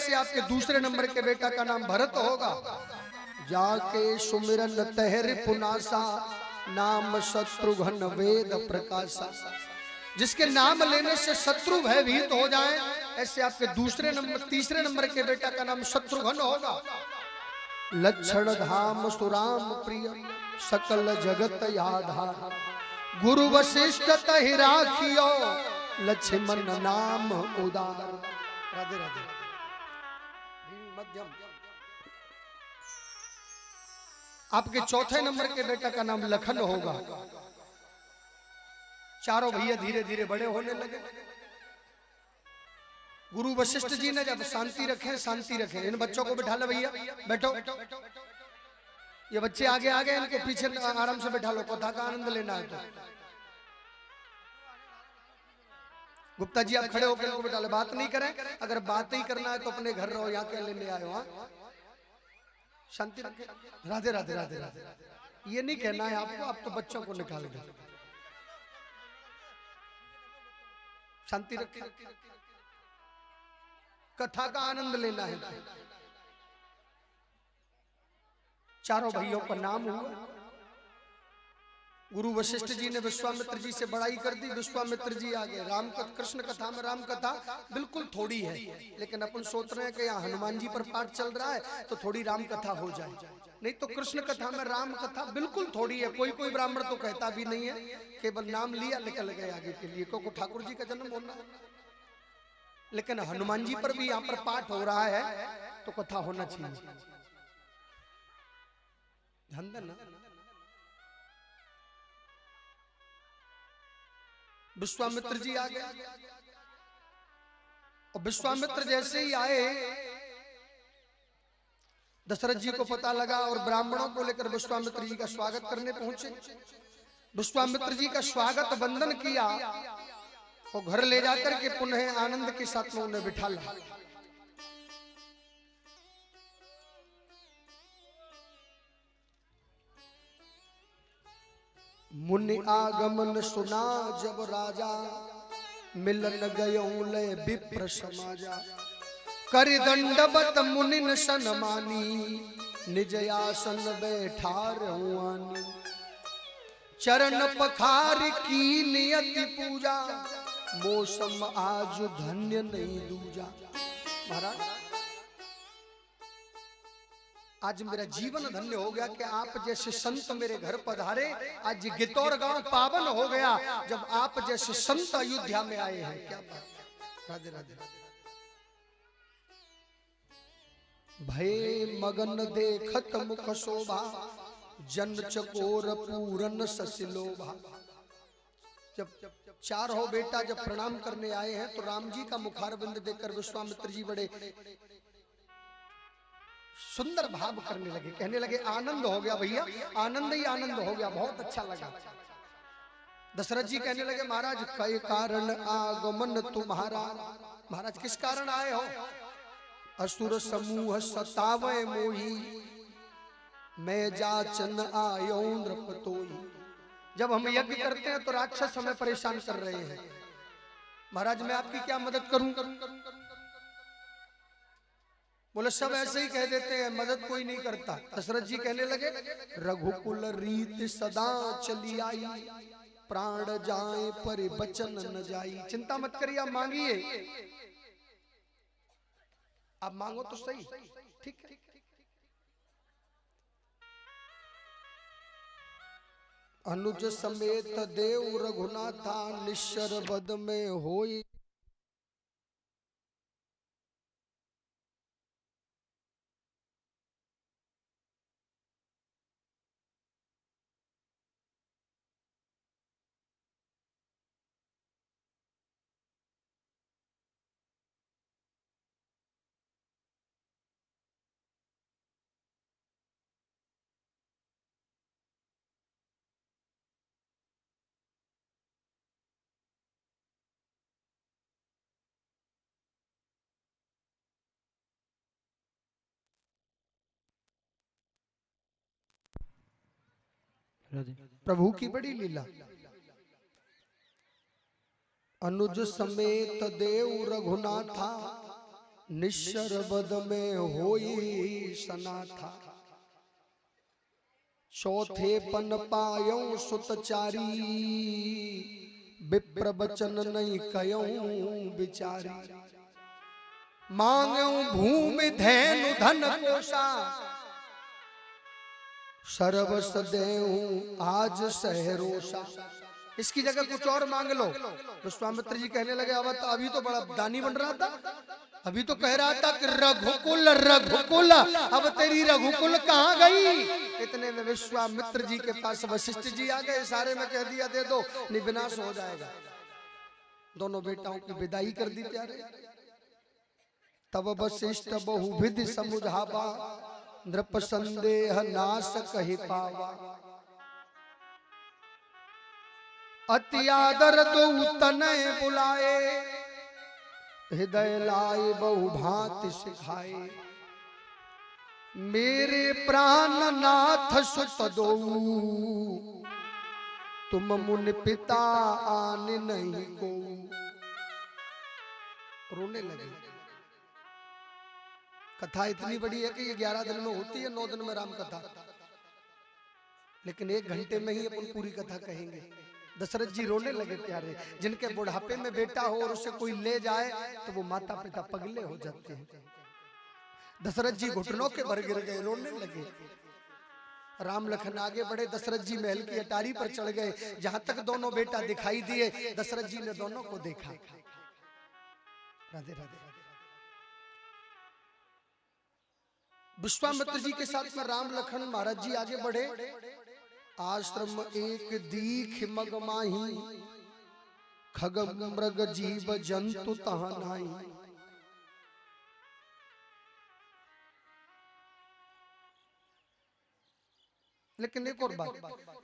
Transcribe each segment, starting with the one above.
ऐसे आपके दूसरे नंबर के बेटा का नाम भरत होगा। जाके सुमिरन तहर पुनासा, नाम शत्रुघ्न वेद प्रकाशा। जिसके नाम लेने से शत्रु भयभीत हो जाए, ऐसे आपके तीसरे नंबर के बेटा का नाम शत्रुघ्न होगा। लक्षण धाम सुराम प्रिय, सकल जगत आधार। गुरु वशिष्ठ तहि राखियो, लक्ष्मण नाम उदार। राधे राधे। मध्यम। आपके चौथे नंबर के बेटा का नाम लखन होगा। चारों भैया धीरे धीरे बड़े होने लगे। गुरु वशिष्ठ जी ने जब शांति रखें, इन बच्चों को बिठा लो भैया, बैठो। ये बच्चे आगे आगे, इनको पीछे आराम से बैठा लो, कथा का आनंद लेना है तो। गुप्ता जी आप खड़े होकर इनको बिठा लो, बात नहीं करें। अगर बात ही करना है तो अपने घर रहो, यहाँ क्या लेने आए हो? शांति रखें। राधे राधे राधे राधे। ये नहीं कहना है आपको, आप तो बच्चों को निकाल दे। शांति रखें, कथा का आनंद लेना है। चारों भाइयों का नाम हुआ। गुरु वशिष्ठ जी ने विश्वामित्र जी से बड़ाई कर दी। विश्वामित्र जी आ गए। कृष्ण कथा में राम कथा बिल्कुल थोड़ी है, लेकिन अपन सोच रहे हैं कि यहाँ हनुमान जी पर पाठ चल रहा है तो थोड़ी राम कथा हो जाए। नहीं तो कृष्ण कथा में राम कथा बिल्कुल थोड़ी है। कोई कोई ब्राह्मण तो कहता भी नहीं है, केवल नाम लिया निकल गए आगे के लिए, क्योंकि ठाकुर जी का जन्म होना है। लेकिन हनुमान जी पर भी यहाँ पर पाठ हो रहा है तो कथा होना चाहिए। ध्यान देना। विश्वामित्र जी आ गए, और विश्वामित्र जैसे ही आए, दशरथ जी को पता लगा और ब्राह्मणों को लेकर विश्वामित्र जी का स्वागत करने पहुंचे। विश्वामित्र जी का स्वागत वंदन किया और घर ले जाकर के पुनः आनंद के साथ में उन्हें बिठा ला। मुनि आगमन सुना जब राजा, मिलन गयो ले विप्र समाजा। कर दंडवत मुनिन सन्मानी, निज आसन बैठा रहुआनी। चरण पखार की नियति पूजा, मौसम आज धन्य नहीं दूजा। महाराज आज मेरा जीवन धन्य हो गया कि आप जैसे संत मेरे घर पधारे। आज गितौर गांव पावन हो गया जब आप जैसे संत अयोध्या में आए हैं। क्या बात। राधे राधे। भय मगन देखत मुख शोभा, जन चकोर पूरन ससिलोभा। जब चारों बेटा जब प्रणाम करने आए हैं तो राम जी का मुखारविंद देखकर विश्वामित्र जी बड़े सुंदर भाव करने लगे। कहने लगे आनंद हो गया भैया, आनंद ही आनंद हो गया, बहुत अच्छा लगा। दशरथ जी कहने लगे महाराज कई कारण आगमन तुम्हारा। महाराज किस कारण आए हो? असुर समूह सतावे मोही, मैं जाचन आयो नृपतोही। जब हम यज्ञ करते हैं तो राक्षस हमें परेशान कर रहे हैं। महाराज मैं आपकी क्या मदद करूं? बोले सब ऐसे ही कह देते हैं, मदद कोई नहीं करता। दशरथ जी कहने लगे रघुकुल रीत सदा चली आई, प्राण जाए पर बचन न जाई। चिंता मत करिए, आप मांगिए, आप मांगो तो सही। ठीक है। अनुज समेत देव रघुनाथा, निश्चर वद में होई। प्रभु की बड़ी लीला। अनुज समेत देव रघुनाथा, निशरबद में होई सना था, चौथे पन पायऊ सुतचारी, विप्र बचन नहीं कयऊ बिचारी। मांगऊ भूमि धैनु धन कोषा, सर्वस देऊ आज सहरोषा। इसकी जगह कुछ और मांग लो। विश्वामित्र जी कहने लगे अब तो अभी तो बड़ा दानी बन रहा था, अभी तो कह रहा था कि रघुकुल रघुकुल, अब तेरी रघुकुल कहाँ गई। इतने में विश्वामित्र जी के पास वशिष्ठ जी आ गए, सारे में कह दिया दे दो नहीं विनाश हो जाएगा। दोनों बेटाओं की विदाई कर दी प्यारे। तब वशिष्ठ बहुविधि समुझावा, नृप संदेह नाश कहि पावा। अति आदर दो तनय बुलाए, हृदय लाए बहु भांति सिखाए। मेरे प्राण नाथ सुत दो, तुम मुनि पिता आन नहीं को। रोने लगे। कथा इतनी बड़ी है कि ये 11 दिन में होती है, 9 दिन में राम कथा, लेकिन 1 घंटे में ही अपन पूरी कथा कहेंगे। दशरथ जी रोने लगे प्यारे। जिनके बुढ़ापे में बेटा हो और उसे कोई ले जाए तो वो माता पिता पगले हो जाते हैं। दशरथ जी घुटनों के भर गिर गए, रोने लगे। राम लखन आगे बढ़े, दशरथ जी महल की अटारी पर चढ़ गए। जहां तक दोनों बेटा दिखाई दिए, दशरथ जी ने दोनों को देखा। राधे राधे। विश्वामित्र जी के साथ में राम लखन महाराज जी आगे बढ़े। आश्रम एक दीख मग माही, खग मृग जीव जंतु तहां नाही। लेकिन एक और बात,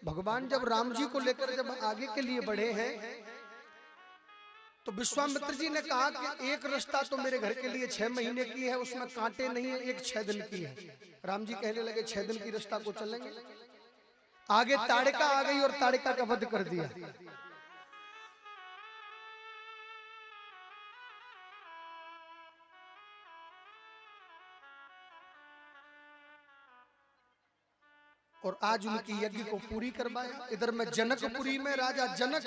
भगवान जब राम जी को लेकर जब आगे के लिए बढ़े हैं तो विश्वामित्र जी ने कहा कि एक रास्ता तो मेरे घर के लिए 6 महीने की है, उसमें कांटे नहीं है, एक 6 दिन की है। राम जी कहने लगे 6 दिन की रास्ता को चलेंगे। आगे ताड़िका आ गई और ताड़िका का वध कर दिया। और आज उनकी यज्ञ को पूरी करवाया। इधर में जनकपुरी में राजा जनक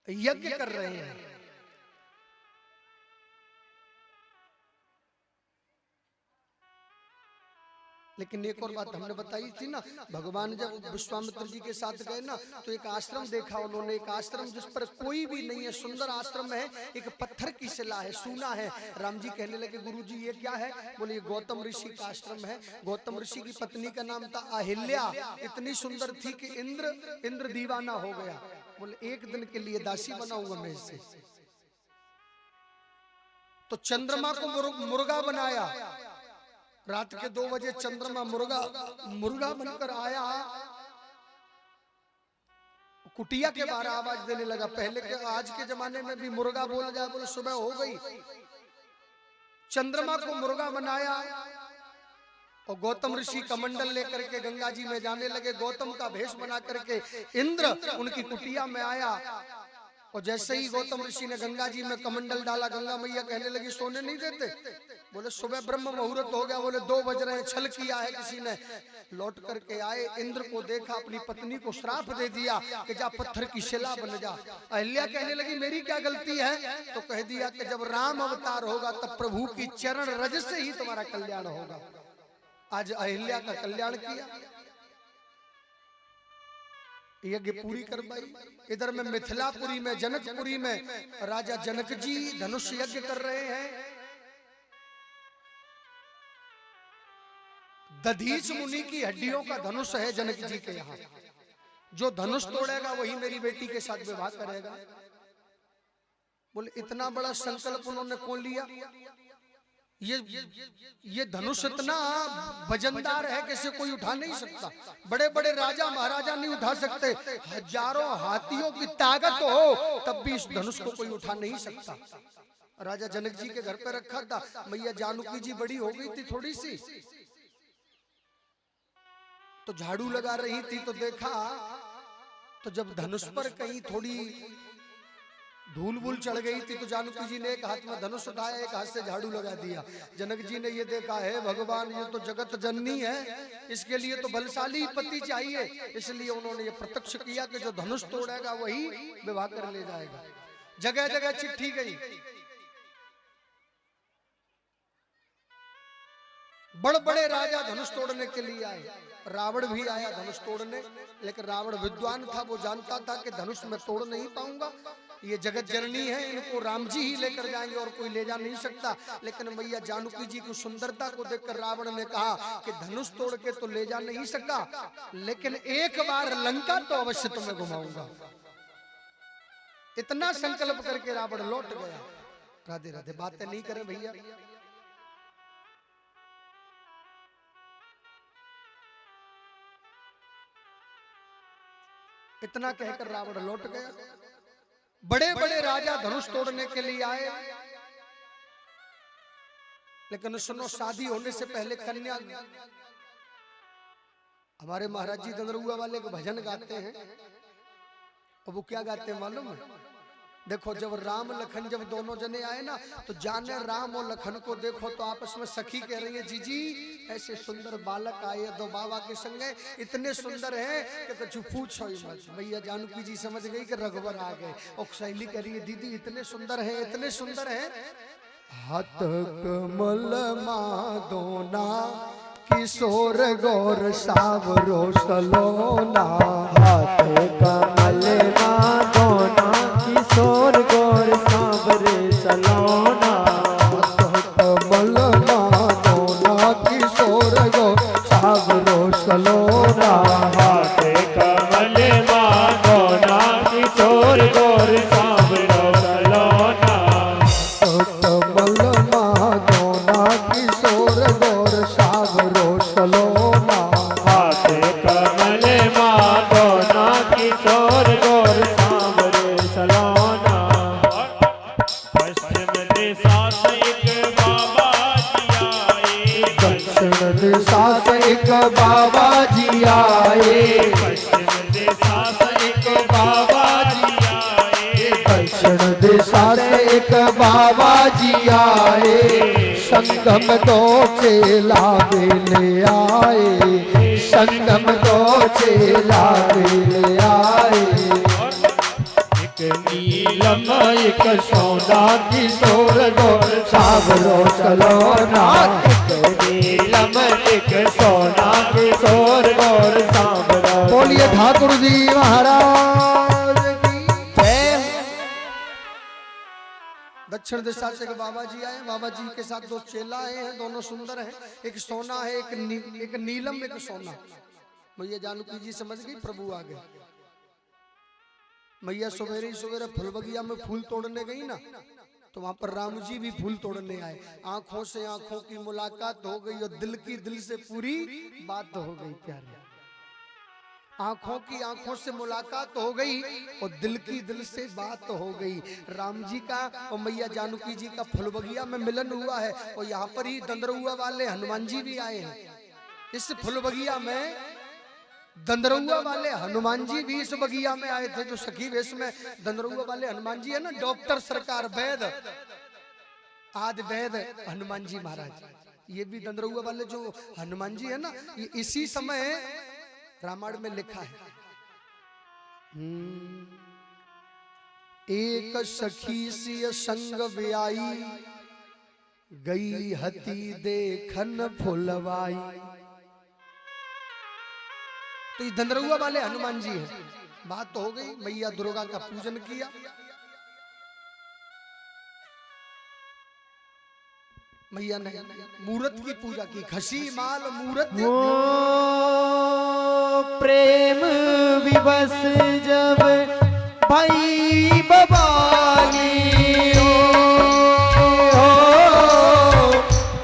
यज्ञ कर रहे हैं। लेकिन एक और बात हमने बताई थी ना, भगवान जब विश्वामित्र जी के साथ गए ना तो एक आश्रम देखा उन्होंने। एक आश्रम जिस पर कोई भी नहीं है, सुंदर आश्रम है, एक पत्थर की शिला है, सूना है। राम जी कहने लगे गुरुजी ये क्या है? बोले ये गौतम ऋषि का आश्रम है। गौतम ऋषि की पत्नी का नाम था अहिल्या। इतनी सुंदर थी कि इंद्र दीवाना हो गया। बोले एक दिन के लिए दासी बनाऊंगा मैं इससे। तो चंद्रमा को मुर्गा बनाया। रात के 2 बजे चंद्रमा मुर्गा बनकर आया। कुटिया के बाहर आवाज देने लगा। पहले के आज के जमाने में भी मुर्गा बोल जाए, बोले सुबह हो गई। चंद्रमा को मुर्गा बनाया और गौतम ऋषि कमंडल लेकर के गंगा जी में जाने लगे। गौतम का भेष बना करके इंद्र उनकी कुटिया में आया और जैसे ही गौतम ऋषि ने गंगा जी में कमंडल डाला, गंगा मैया कहने लगी सोने नहीं देते। बोले सुबह ब्रह्म मुहूर्त हो गया। बोले 2 बज रहे हैं, छल किया है किसी ने। लौट करके आए, इंद्र को देखा, अपनी पत्नी को श्राप दे दिया कि जा पत्थर की शिला बन जा। अहिल्या कहने लगी मेरी क्या गलती है? तो कह दिया कि जब राम अवतार होगा तब प्रभु की चरण रज से ही तुम्हारा कल्याण होगा। आज अहिल्या का कल्याण किया, यज्ञ पूरी करवाई। इधर में मिथिलापुरी में जनकपुरी में राजा जनक जी धनुष यज्ञ कर रहे हैं। दधीच मुनि की हड्डियों का धनुष है जनक जी के यहाँ। जो धनुष तोड़ेगा वही मेरी बेटी के साथ विवाह करेगा। बोले इतना बड़ा संकल्प उन्होंने कौन लिया? ये धनुष इतना वजनदार है कि इसे कोई उठा नहीं सकता। बड़े बड़े राजा महाराजा नहीं उठा सकते। हजारों हाथियों की ताकत हो तब भी इस धनुष को कोई उठा नहीं सकता। राजा जनक जी के घर पे रखा था। मैया जानकी जी बड़ी हो गई थी थोड़ी सी, तो झाड़ू लगा रही थी तो देखा, तो जब धनुष पर कहीं थोड़ी धूल वूल चढ़ गई थी तो जानकी जी ने एक हाथ में धनुष उठाया, एक हाथ से झाड़ू लगा दिया। जनक जी ने ये देखा है भगवान ये तो जगत जननी है, इसके लिए तो बलशाली पति चाहिए, इसलिए उन्होंने ये प्रत्यक्ष किया कि जो धनुष तोड़ेगा वही विवाह कर ले जाएगा। जगह जगह चिट्ठी गई, बड़े बड़े राजा धनुष तोड़ने के लिए आए। रावण भी आया धनुष तोड़ने, लेकिन रावण विद्वान था, वो जानता था कि धनुष मैं तोड़ नहीं पाऊंगा, ये जगत जननी है, इनको राम जी ही लेकर जाएंगे और कोई ले जा नहीं सकता। लेकिन मैया जानकी जी की सुंदरता को देखकर रावण ने कहा कि धनुष तोड़ के तो ले जा नहीं सका, लेकिन एक बार लंका तो अवश्य तुम्हें घुमाऊंगा। इतना संकल्प करके रावण लौट गया। राधे राधे, बातें नहीं करें भैया। इतना कहकर रावण लौट गया। बड़े बड़े राजा धनुष तोड़ने के लिए आए, लेकिन सुनो, शादी होने से पहले कन्या, हमारे महाराज जी दंदरुआ वाले को भजन गाते हैं, और वो क्या गाते हैं मालूम है? देखो, जब राम लखन जब दोनों जने आए ना, तो जाने राम और लखन को देखो तो आपस में सखी कह रही है, जीजी ऐसे सुंदर बालक आए दो बाबा के संगे, इतने सुंदर हैं कि कुछ पूछो ही मत। भैया जानकी जी समझ गई कि रघुवर आ गए, और सहेली कह रही है, दीदी इतने सुंदर हैं, इतने सुंदर हैं। हाथ कमल मादोना किशोर गौर सावरो सलोना, हाथ कमल मादोना किशोर गौर सावरे सलोना, कमल मादोना किशोर गौर सावरो सलोना, हाथ कमल मादोना किशोर गौर सावरो सलोना, कमल मादोना किशोर गौर सावरो सलोना, हाथ कमल मादोना किशोर गौर सावरे सलोना। पश्चिम दिशा से एक बाबा जी आए, दक्षिण दिशा से एक बाबा जी आए, पश्चिम दिशा से एक बाबा जी आए, दक्षिण दिशा से एक बाबा जी आए, संगम दो चेला भी ले आए, संगम दो चेला भी ले आए। एक नीलम एक सोना किशोर गौर सावरो सलोना, एक नीलम एक सोना किशोर गौर सावरो। बोलिए ठाकुर जी महाराज की जय। दक्षिण दिशा से एक बाबा जी आए, बाबा जी के साथ दो चेला आए हैं, दोनों सुंदर हैं, एक सोना है एक नीलम एक सोना। मैया जानकी जी समझ गई प्रभु आ गए। मैया सवेरे ही सवेरे फूल बगिया में फूल तोड़ने गई ना, तो वहां पर राम जी भी फूल तोड़ने आए। आंखों से आंखों की मुलाकात हो गई और दिल की दिल से पूरी बात हो गई। प्यारे, आंखों की आंखों से मुलाकात हो गई और दिल की दिल से बात हो गई। राम जी का और मैया जानकी जी का फूल बगिया में मिलन हुआ है, और यहाँ पर ही दंदरुआ वाले हनुमान जी भी आए हैं। इस फूल बगिया में दंदरुआ वाले हनुमान जी भी इस बगिया में आए थे। जो सखी वेश में दंदरुआ वाले हनुमान जी है ना, डॉक्टर सरकार वैद आदि वैद हनुमान जी महाराज, ये भी दंदरुआ वाले जो हनुमान जी है ना, ये इसी समय रामायण में लिखा है। एक सखी सी संग व्याई, गई हती देखन फुलवाई। तो ये दंदरुआ वाले हनुमान जी हैं। बात तो हो गई, मैया दुर्गा का पूजन किया। मैया ने मूर्त की पूजा की, खसी माल मूर्त। प्रेम विवश जब भाई बबाली हो,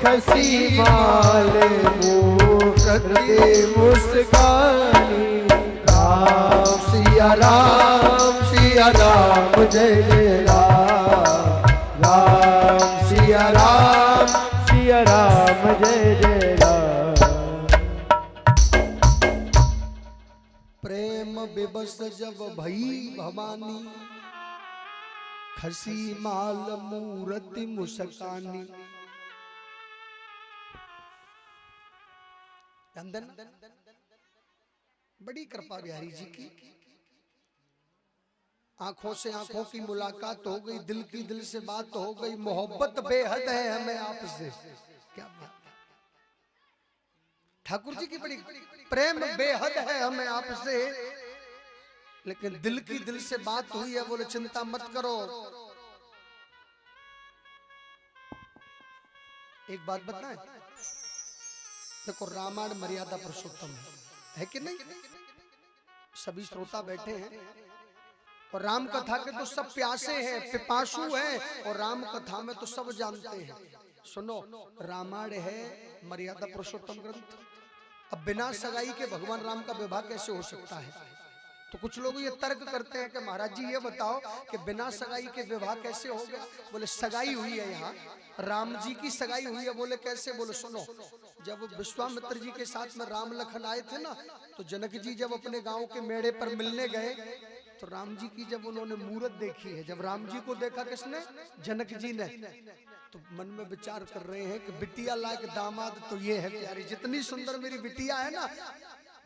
खसी माल मूर्त मुस्कानी। राम सिया राम जय जय राम, राम सिया राम जय जय राम। प्रेम विवश जब भई भवानी, खसी माल मूरति मुस्कानी। अंदर बड़ी कृपा बिहारी जी की। आंखों से आंखों की मुलाकात हो गई, दिल की दिल से बात हो गई, मोहब्बत बेहद है हमें आपसे। क्या बात, ठाकुर जी की बड़ी प्रेम बेहद है हमें आपसे, लेकिन दिल की दिल से बात हुई है। बोले चिंता मत करो। एक बात बताएं, देखो रामायण मर्यादा पुरुषोत्तम है कि नहीं? सभी श्रोता बैठे हैं और राम कथा के तो सब प्यासे हैं, पिपासु हैं, और राम कथा में तो सब जानते हैं। सुनो, रामायण है मर्यादा पुरुषोत्तम ग्रंथ। अब बिना सगाई के भगवान राम का विवाह कैसे हो सकता है? तो कुछ लोग ये तर्क करते हैं कि महाराज जी ये बताओ कि बिना सगाई के विवाह कैसे हो गया? बोले सगाई हुई है, यहाँ राम जी की सगाई हुई है। बोले कैसे? बोले सुनो, जब विश्वामित्र जी के साथ में राम लखन आए थे ना, तो जनक जी जब अपने गांव के मेड़े पर मिलने गए, तो राम जी की जब उन्होंने मूरत देखी है, जब राम जी को देखा किसने? जनक जी ने, तो मन में विचार कर रहे हैं कि बिटिया लायक दामाद तो ये है प्यारी, जितनी सुंदर मेरी बिटिया है ना,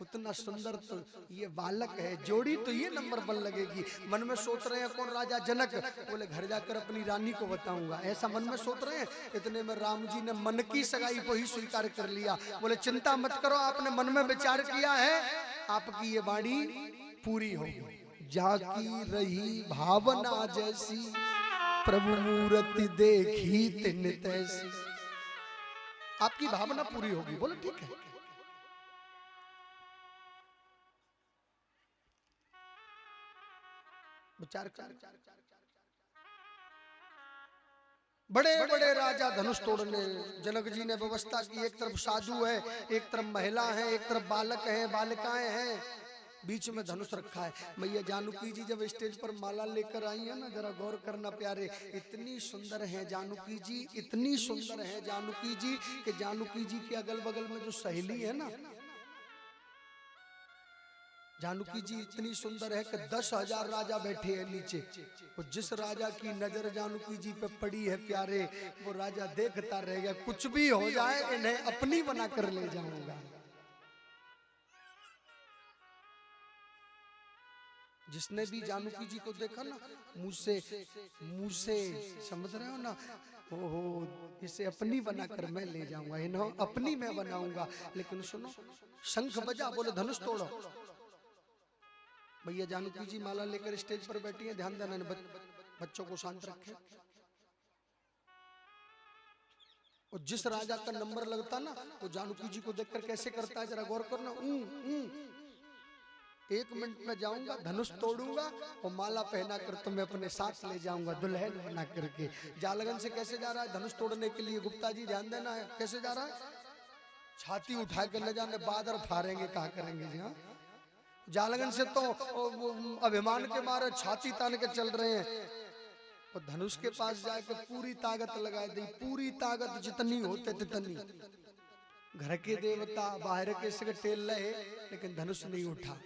उतना सुंदर तो ये बालक है, जोड़ी तो ये नंबर 1 लगेगी। मन में सोच रहे हैं कौन? राजा जनक। बोले घर जाकर अपनी रानी को बताऊंगा, ऐसा मन में सोच रहे हैं। इतने में राम जी ने मन की सगाई को ही स्वीकार कर लिया। बोले चिंता मत करो, आपने मन में विचार किया है, आपकी ये वाणी पूरी होगी। जाकी रही भावना जैसी, प्रभु मूर्ति देखी तिन तैसी। आपकी भावना पूरी होगी। बोले ठीक है। विचार कर, बड़े बड़े राजा धनुष तोड़ने, जनक जी ने व्यवस्था की। एक तरफ साधु है, एक तरफ महिला है, एक तरफ बालक है, बालिकाएं हैं, बीच में धनुष रखा है। मैया जानकी जी जब स्टेज पर माला लेकर आई है ना, जरा गौर करना प्यारे, इतनी सुंदर है जानकी जी, इतनी सुंदर है जानकी जी कि जानकी जी के अगल बगल में जो सहेली है ना, जानकी जी इतनी सुंदर है कि 10,000 राजा बैठे हैं नीचे। और जिस राजा की नजर जानकी जी पे पड़ी है प्यारे, वो राजा देखता रह गया। कुछ भी हो जाए, इन्हें अपनी बना कर ले जाऊंगा। जिसने भी जानकी जी को देखा ना, मुंह से समझ रहे हो ना, ओहो इसे अपनी बनाकर मैं ले जाऊंगा, इन्हें अपनी मैं बनाऊंगा। लेकिन सुनो, शंख बजा, बोले धनुष तोड़ो। भैया जानकी जी माला लेकर स्टेज पर बैठी है, ध्यान देना, बच्चों को शांत रखें। और जिस राजा का नंबर लगता ना, वो जानकी जी को देखकर कैसे करता है, जरा गौर करना। 1 मिनट में जाऊंगा, धनुष तोड़ूंगा और माला पहना कर तुम्हें अपने साथ ले जाऊंगा दुल्हन बना करके। जालगन से कैसे जा रहा है धनुष तोड़ने के लिए? गुप्ता जी ध्यान देना है, कैसे जा रहा है? छाती उठा कर न जाने बादर फाड़ेंगे, कहा करेंगे जी। हाँ, जालगन से तो अभिमान के मारे छाती तान के चल रहे हैं, और धनुष के पास जाकर पूरी ताकत लगा दी, पूरी ताकत जितनी होते तितनी। घर के देवता बाहर के से टेल रहे, लेकिन धनुष नहीं उठा।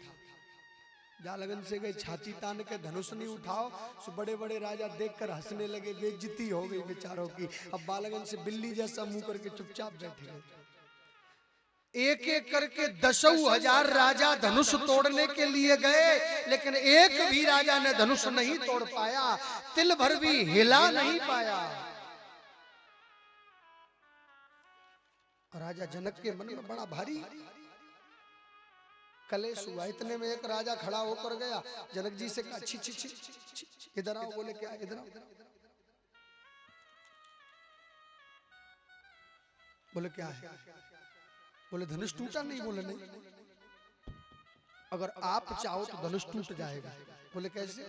जालगन से गए, छाती तान के धनुष नहीं उठाओ। सो बड़े बड़े राजा देखकर हंसने लगे, बेइज्जती हो गई बेचारों की। अब बालगन से बिल्ली जैसा मुंह करके चुपचाप बैठ गए। एक एक करके 10,000 राजा धनुष तोड़ने के लिए गए, लेकिन एक भी राजा ने धनुष नहीं तोड़ पाया, तिल भर भी हिला नहीं पाया। राजा जनक के मन में बड़ा भारी कलेश हुआ। इतने में एक राजा खड़ा होकर गया, जनक जी से कहा, छी छी छी छी, इधर आओ। बोले क्या? इधर आओ। बोले क्या है? बोले धनुष टूटा नहीं? बोले नहीं, अगर आप चाहो तो धनुष टूट जाएगा। बोले कैसे?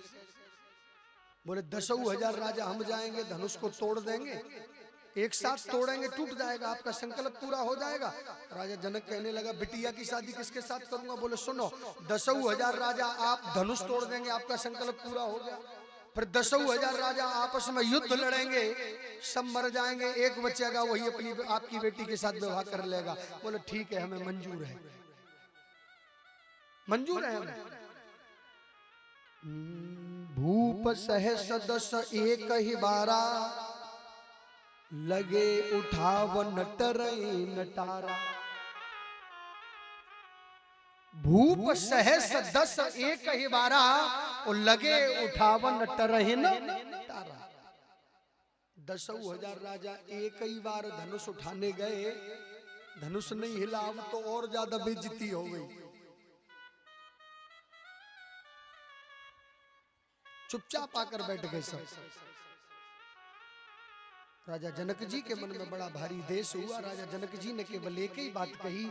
बोले 10,000 राजा हम जाएंगे, धनुष को तोड़ देंगे, एक साथ तोड़ेंगे, टूट जाएगा, आपका संकल्प पूरा हो जाएगा। राजा जनक कहने लगा, बिटिया की शादी किसके साथ करूंगा? बोले सुनो, 10,000 राजा आप धनुष तोड़ देंगे, आपका संकल्प पूरा हो गया। फिर 10,000 राजा आपस में युद्ध लड़ेंगे, सब मर जाएंगे, एक बचेगा, वही अपनी आपकी बेटी के साथ विवाह कर लेगा। बोले ठीक है, हमें मंजूर है, मंजूर है हमें। भूप सहस दस एक ही बारा, लगे उठाव नटरै नटारा। भूप सहस दस एक ही बारा, और लगे उठावन टरहिन तारा। 10,000 राजा एक ही बार धनुष उठाने गए, धनुष नहीं हिला, अब तो और ज्यादा बेइज्जती हो गई। चुपचाप आकर बैठ गए सब। राजा जनक जी के मन में बड़ा भारी देश हुआ। राजा जनक जी ने केवल एक ही बात कही,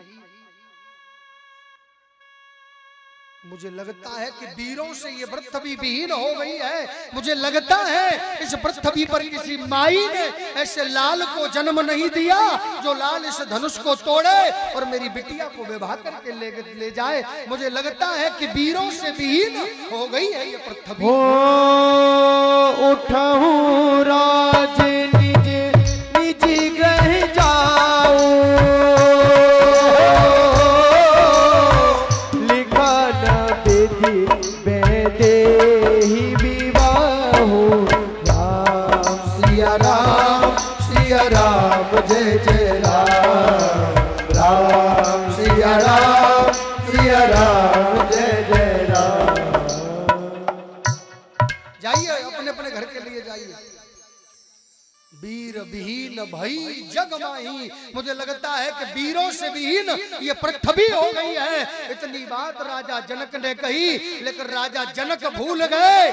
मुझे लगता है कि वीरों से ये पृथ्वी विहीन हो गई है। मुझे लगता है इस पृथ्वी पर किसी माई ने ऐसे लाल को जन्म नहीं दिया जो लाल इस धनुष को तोड़े और मेरी बिटिया को विवाह करके ले जाए। मुझे लगता है कि वीरों से विहीन हो गई है ये पृथ्वी। हो उठहूं राज निज निज ग्रह जाओ, राम जय जय राम, राम सिया राम, सिया राम जय जय राम। जाइए अपने अपने घर के लिए जाइए। वीर विहीन भई जग माही, मुझे लगता है कि वीरों से विहीन ये पृथ्वी हो गई है। इतनी बात राजा जनक ने कही, लेकिन राजा जनक भूल गए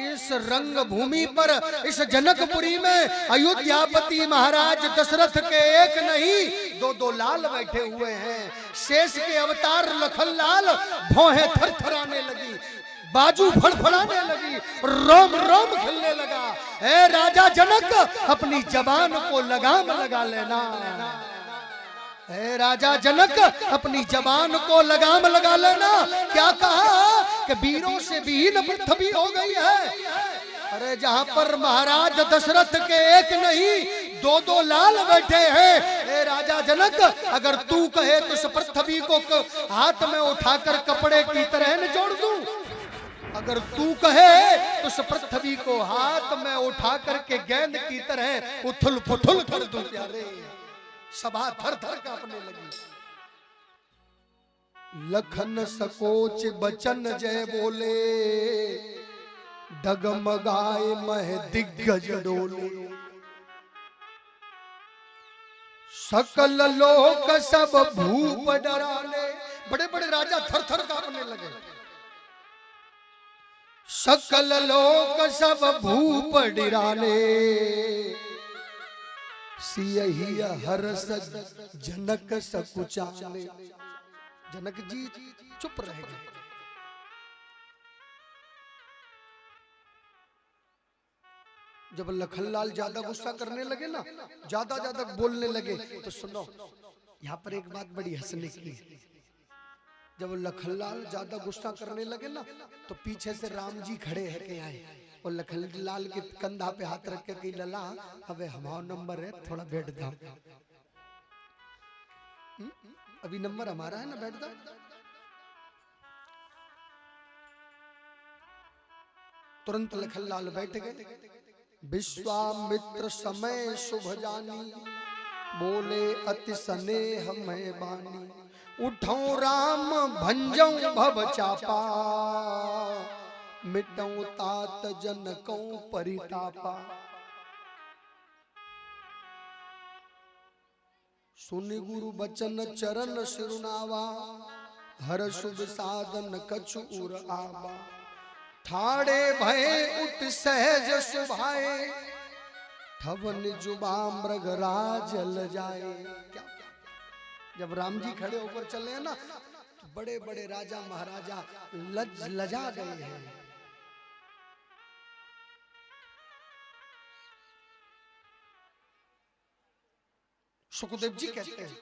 इस रंग भूमि पर, इस जनकपुरी में अयोध्यापति महाराज दशरथ के एक नहीं दो लाल बैठे हुए हैं। शेष के अवतार लखन लाल भौहें थरथराने लगी, बाजू फड़फड़ाने लगी, रोम रोम खिलने लगा। ए राजा जनक, अपनी जबान को लगाम लगा लेना। ए राजा जनक, अपनी जबान को लगाम लगा लेना। क्या कहा कि वीरों से विहीन पृथ्वी हो गई है। अरे जहां पर महाराज दशरथ के एक नहीं दो लाल बैठे हैं। ए राजा जनक, अगर तू कहे तो इस पृथ्वी को हाथ में उठाकर कपड़े की तरह निचोड़ दूं। अगर तू कहे तो इस पृथ्वी को हाथ में उठा करके गेंद की तरह उथल पुथल कर दूं। प्यारे, सभा थर थर कांपने लगी। लखन सकोच बचन जय बोले, डगमगाए मह दिग्गज डोले। सकल लोक सब भूप डराने, बड़े बड़े राजा थर थर कांपने लगे। सकल लोक सब भूप डराने, सियहि हर्ष जनक सकुचाने। जनक जी चुप रह गए। जब लखनलाल ज्यादा गुस्सा करने लगे ना, ज्यादा बोलने लगे, तो सुनो यहाँ पर एक बात बड़ी हंसने की। जब लखनलाल ज्यादा गुस्सा करने लगे ना, तो पीछे से राम जी खड़े है के आए और लखनलाल के कंधा पे हाथ रख के कही, लला अबे हमारा नंबर है, थोड़ा बैठ जाओ। अभी नंबर हमारा है ना, बैठ जाओ। तुरंत लखनलाल बैठ गए। विश्वामित्र समय शुभ जानी, बोले अति स्नेह मैं बानी। उठो राम भंजौ भव चापा, मिटौ तात जनकौ परितापा। सुनि गुरु बचन चरण सिरुनावा, हर शुभ साधन कछु उर आवा। ठाड़े भय उठ सहज सुभाए, ठवन जुबा मृग राज ल जाए। क्या जब राम जी खड़े होकर चले हैं ना, तो बड़े बड़े राजा महाराजा लजा गए हैं। सुखदेव जी कहते हैं,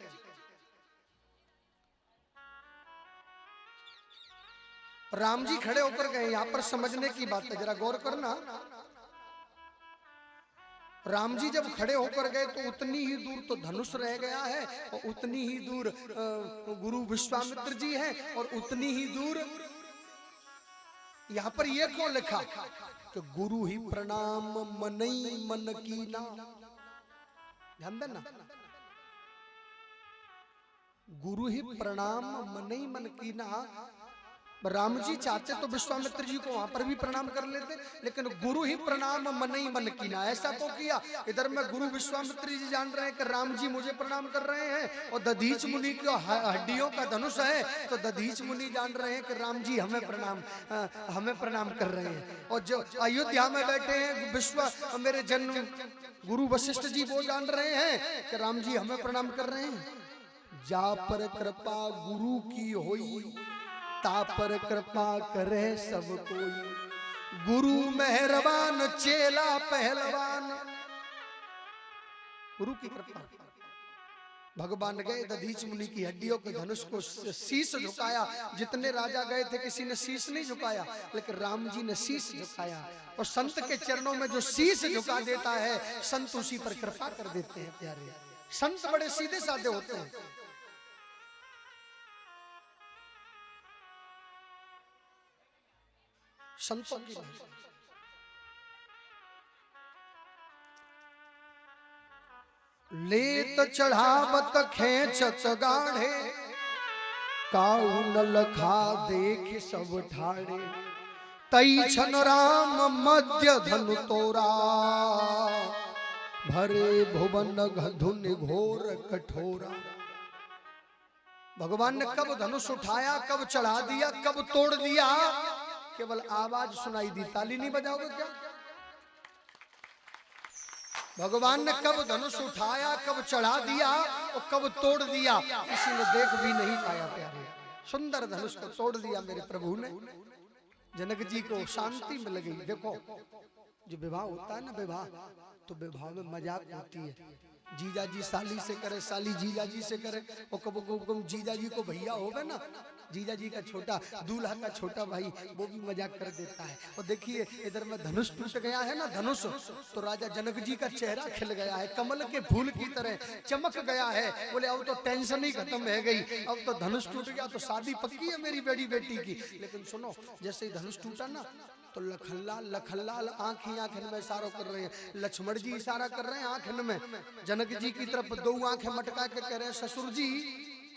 राम जी खड़े होकर गए। यहां पर समझने की बात है, जरा गौर करना। राम जी जब खड़े होकर गए तो उतनी ही दूर तो धनुष रह गया है, और उतनी ही दूर गुरु विश्वामित्र जी हैं, और उतनी ही दूर यहां पर ये क्यों लिखा कि गुरु ही प्रणाम मनई मन कीना। ध्यान देना, गुरु ही प्रणाम मनई मन कीना। राम जी चाहते तो विश्वामित्र जी को वहां पर भी प्रणाम कर लेते, लेकिन गुरु ही प्रणाम मनई मन कीना, ऐसा को किया। इधर में गुरु विश्वामित्र जी जान रहे हैं कि राम जी मुझे प्रणाम कर रहे हैं, और दधीच मुनि की हड्डियों का धनुष है, तो दधीच मुनि जान रहे हैं कि राम जी हमें प्रणाम कर रहे हैं। और जो अयोध्या में बैठे हैं मेरे जन्म गुरु वशिष्ठ जी, वो जान रहे हैं कि राम जी हमें प्रणाम कर रहे हैं। जा पर कृपा गुरु की होई, ता पर कृपा करे सब कोई। गुरु मेहरबान चेला पहलवान। गुरु की कृपा, भगवान गए दधीच मुनि की हड्डियों के धनुष को शीश झुकाया। जितने राजा गए थे किसी ने शीश नहीं झुकाया, लेकिन राम जी ने शीश झुकाया। और संत के चरणों में जो शीश झुका देता है, संत उसी पर कृपा कर देते हैं। प्यारे संत बड़े सीधे साधे होते हैं। संतों की भाषा, लेत चढ़ावत खेचत गाढ़े, काऊ न लखा देख सब ठाड़े। तई छन राम मध्य धनु तोरा, भरे भुवन धुन घोर कठोरा। भगवान ने कब धनुष उठाया, कब चढ़ा दिया, कब तोड़ दिया, केवल आवाज सुनाई दी। ताली नहीं बजाओगे क्या? भगवान ने कब धनुष उठाया, कब चढ़ा दिया और कब तोड़ दिया, किसी ने देख भी नहीं पाया। प्यारे सुंदर धनुष को तोड़ दिया मेरे प्रभु ने। जनक जी को शांति मिल गई। देखो जो विवाह होता है ना, विवाह तो विवाह में मजाक होती है। जीजा जी साली से करे, साली जीजा जी से करे, और कब जीजा जी को भैया होगा ना, जीजा जी का छोटा दूल्हा का छोटा भाई, वो भी मजाक कर देता है। और देखिए इधर में धनुष टूट गया है ना, धनुष तो राजा जनक जी का चेहरा खिल गया है, कमल के फूल की तरह चमक गया है। बोले अब तो टेंशन ही खत्म है गई, अब तो धनुष टूट गया तो शादी पक्की है मेरी बड़ी बेटी की। लेकिन सुनो, जैसे ही धनुष टूटा ना, तो लखनलाल आंख ही आंख में इशारा कर रहे हैं। लक्ष्मण जी इशारा कर रहे हैं आंख में, जनक जी की तरफ दो आंखें मटका के कह रहे हैं, ससुर जी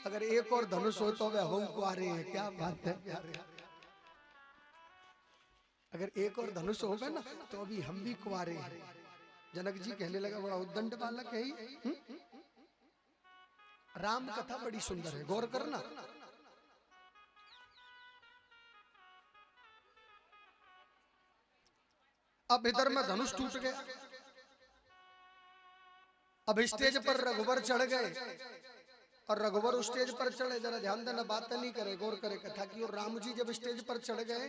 अगर एक और धनुष हो तो वह हम कुआरे हैं। क्या बात है प्यारे, अगर एक और धनुष होगा ना तो अभी हम भी कुआरे हैं। जनक जी कहने लगा बड़ा उद्दंड बालक है ही। राम कथा बड़ी सुंदर है, गौर करना। अब इधर में धनुष टूट गया, अब स्टेज पर रघुवर चढ़ गए, और रघुवर उस स्टेज पर चढ़े। जरा ध्यान देना, बात नहीं करे, गौर करे कथा की। और राम जी जब स्टेज पर चढ़ गए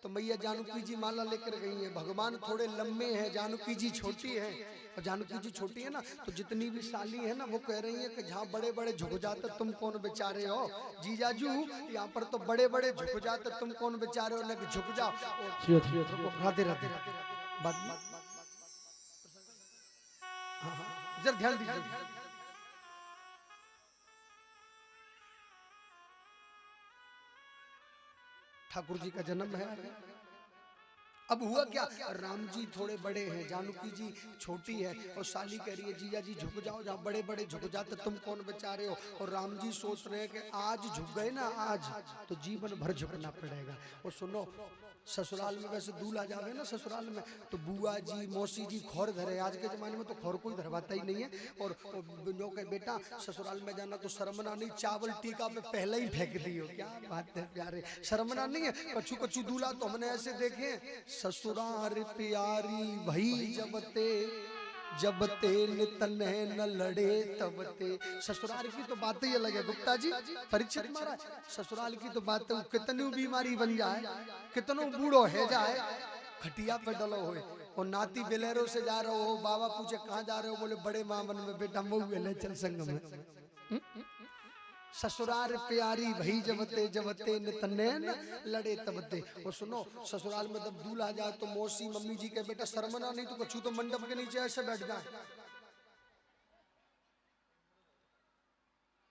तो मैया जानकी जी माला लेकर गई है। भगवान थोड़े लंबे हैं, जानकी जी छोटी है। और जानकी जी छोटी है ना, तो जितनी भी साली है ना, वो कह रही है कि जहाँ बड़े बड़े झुक जाते तुम कौन बेचारे हो जीजाजू, यहाँ पर तो बड़े बड़े झुक जाते तुम कौन बेचारे हो, ना कि झुक जाओ। राधे राधे जरा ध्यान दीजिए। ठाकुर जी का जन्म है। अब हुआ क्या, राम जी थोड़े बड़े हैं, जानकी जी छोटी है, और साली कह रही है जीजा जी झुक जाओ, जहाँ बड़े बड़े झुक जाते तुम कौन बेचारे हो। और राम जी सोच रहे हैं कि आज झुक गए ना, आज तो जीवन भर झुकना पड़ेगा। और सुनो, ससुराल में वैसे दूल्हा जावे ना ससुराल में, तो बुआ जी मौसी जी खौर धरे। आज के जमाने में तो खौर कोई धरवाता ही नहीं है। और जो कहे बेटा ससुराल में जाना तो शर्मना नहीं, चावल टीका पे पहले ही फेंक दियो। क्या बात है प्यारे, शर्मना नहीं है। कछु कछु दूल्हा तो हमने ऐसे देखे, ससुराल प्यारी भई जबते नितन न लड़े तबते। ससुराल की तो बात ही अलग है गुप्ता जी, परीक्षित महाराज। ससुराल की तो बात है, कितनी बीमारी बन जाए, कितनो बूढ़ो है जाए, खटिया पे डलो हो, और नाती बेलेरो से जा रहे हो, बाबा पूछे कहाँ जा रहे हो, बोले बड़े मामन में, बेटा मऊ चल संग में। ससुराल प्यारी भई जबते नितनैन लड़े तबते। और सुनो, ससुराल में जब दूल्हा जाए तो मौसी मम्मी जी के बेटा शर्मना नहीं तो कछु तो मंडप के नीचे ऐसे बैठ जाए।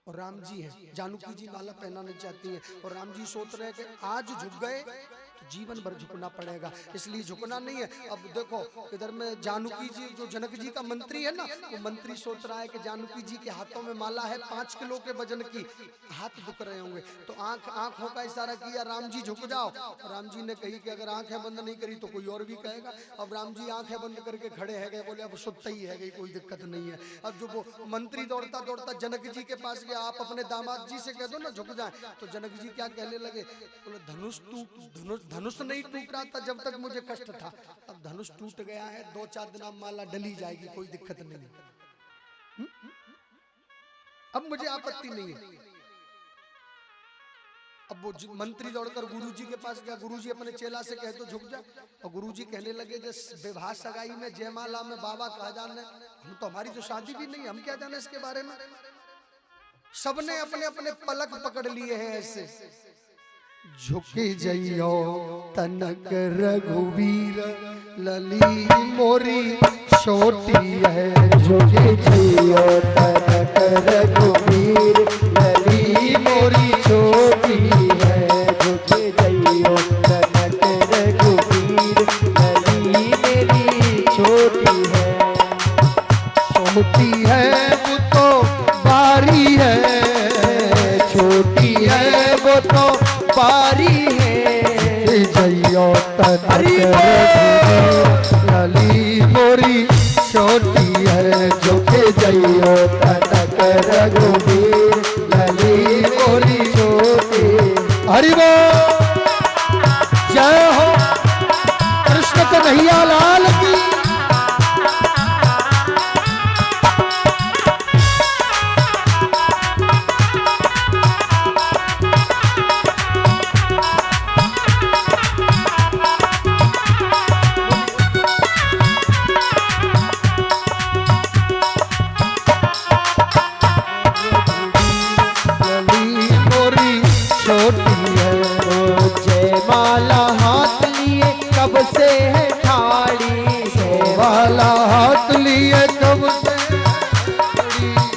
और राम जी हैं, जानकी जी माला पहनाने चाहती हैं, और राम जी सोच रहे हैं कि आज झुक गए तो जीवन भर झुकना पड़ेगा। इसलिए झुकना नहीं है। अब देखो इधर में जानकी जी जो जनक जी का मंत्री है ना, वो मंत्री सोच रहा है कि जानकी जी के हाथों में माला है 5 किलो के वजन की, हाथ दुख रहे होंगे, तो आंखों का इशारा किया, राम जी झुक जाओ। राम जी ने कही कि अगर आंखें बंद नहीं करी तो कोई और भी कहेगा। अब राम जी आंखें बंद करके खड़े है गए, बोले अब सुत्ता ही है गई, कोई दिक्कत नहीं है। अब जो वो मंत्री दौड़ता दौड़ता जनक जी के पास गया, आप अपने दामाद जी से कह दो ना झुक जाए। तो जनक जी क्या कहने लगे, बोले धनुष नहीं टूट रहा था जब तक मुझे कष्ट था, अब धनुष टूट गया है, 2-4 दिन माला डली जाएगी, कोई दिक्कत नहीं है, अब मुझे आपत्ति नहीं है। अब वो मंत्री दौड़कर गुरुजी के पास गया, गुरुजी अपने चेला से कह दो झुक जा। और गुरुजी कहने लगे जैसे विवाह सगाई में जयमाला में बाबा कहा जाने, हम तो हमारी तो शादी भी नहीं, हम क्या जाने इसके बारे में। सबने अपने अपने पलक पकड़ लिए हैं ऐसे, झुके जइयो तनक रघुवीर लली मोरी छोटी है, झुके जइयो तनक रघुवीर लली मोरी छोटी है, झुके जइयो तनक रघुवीर लली मेरी छोटी है, छोटी है वो तो बारी है, छोटी है वो तो बारी है, जइयो तनक लली मोरी छोटी है, झुके जइयो तनक रघुवीर लली मोरी छोटी। हरि बोल, जय हो कृष्ण कन्हैया लाल की। जयमाला हाथ लिए कब से है ठाड़ी, जयमाला हाथ लिए कब से,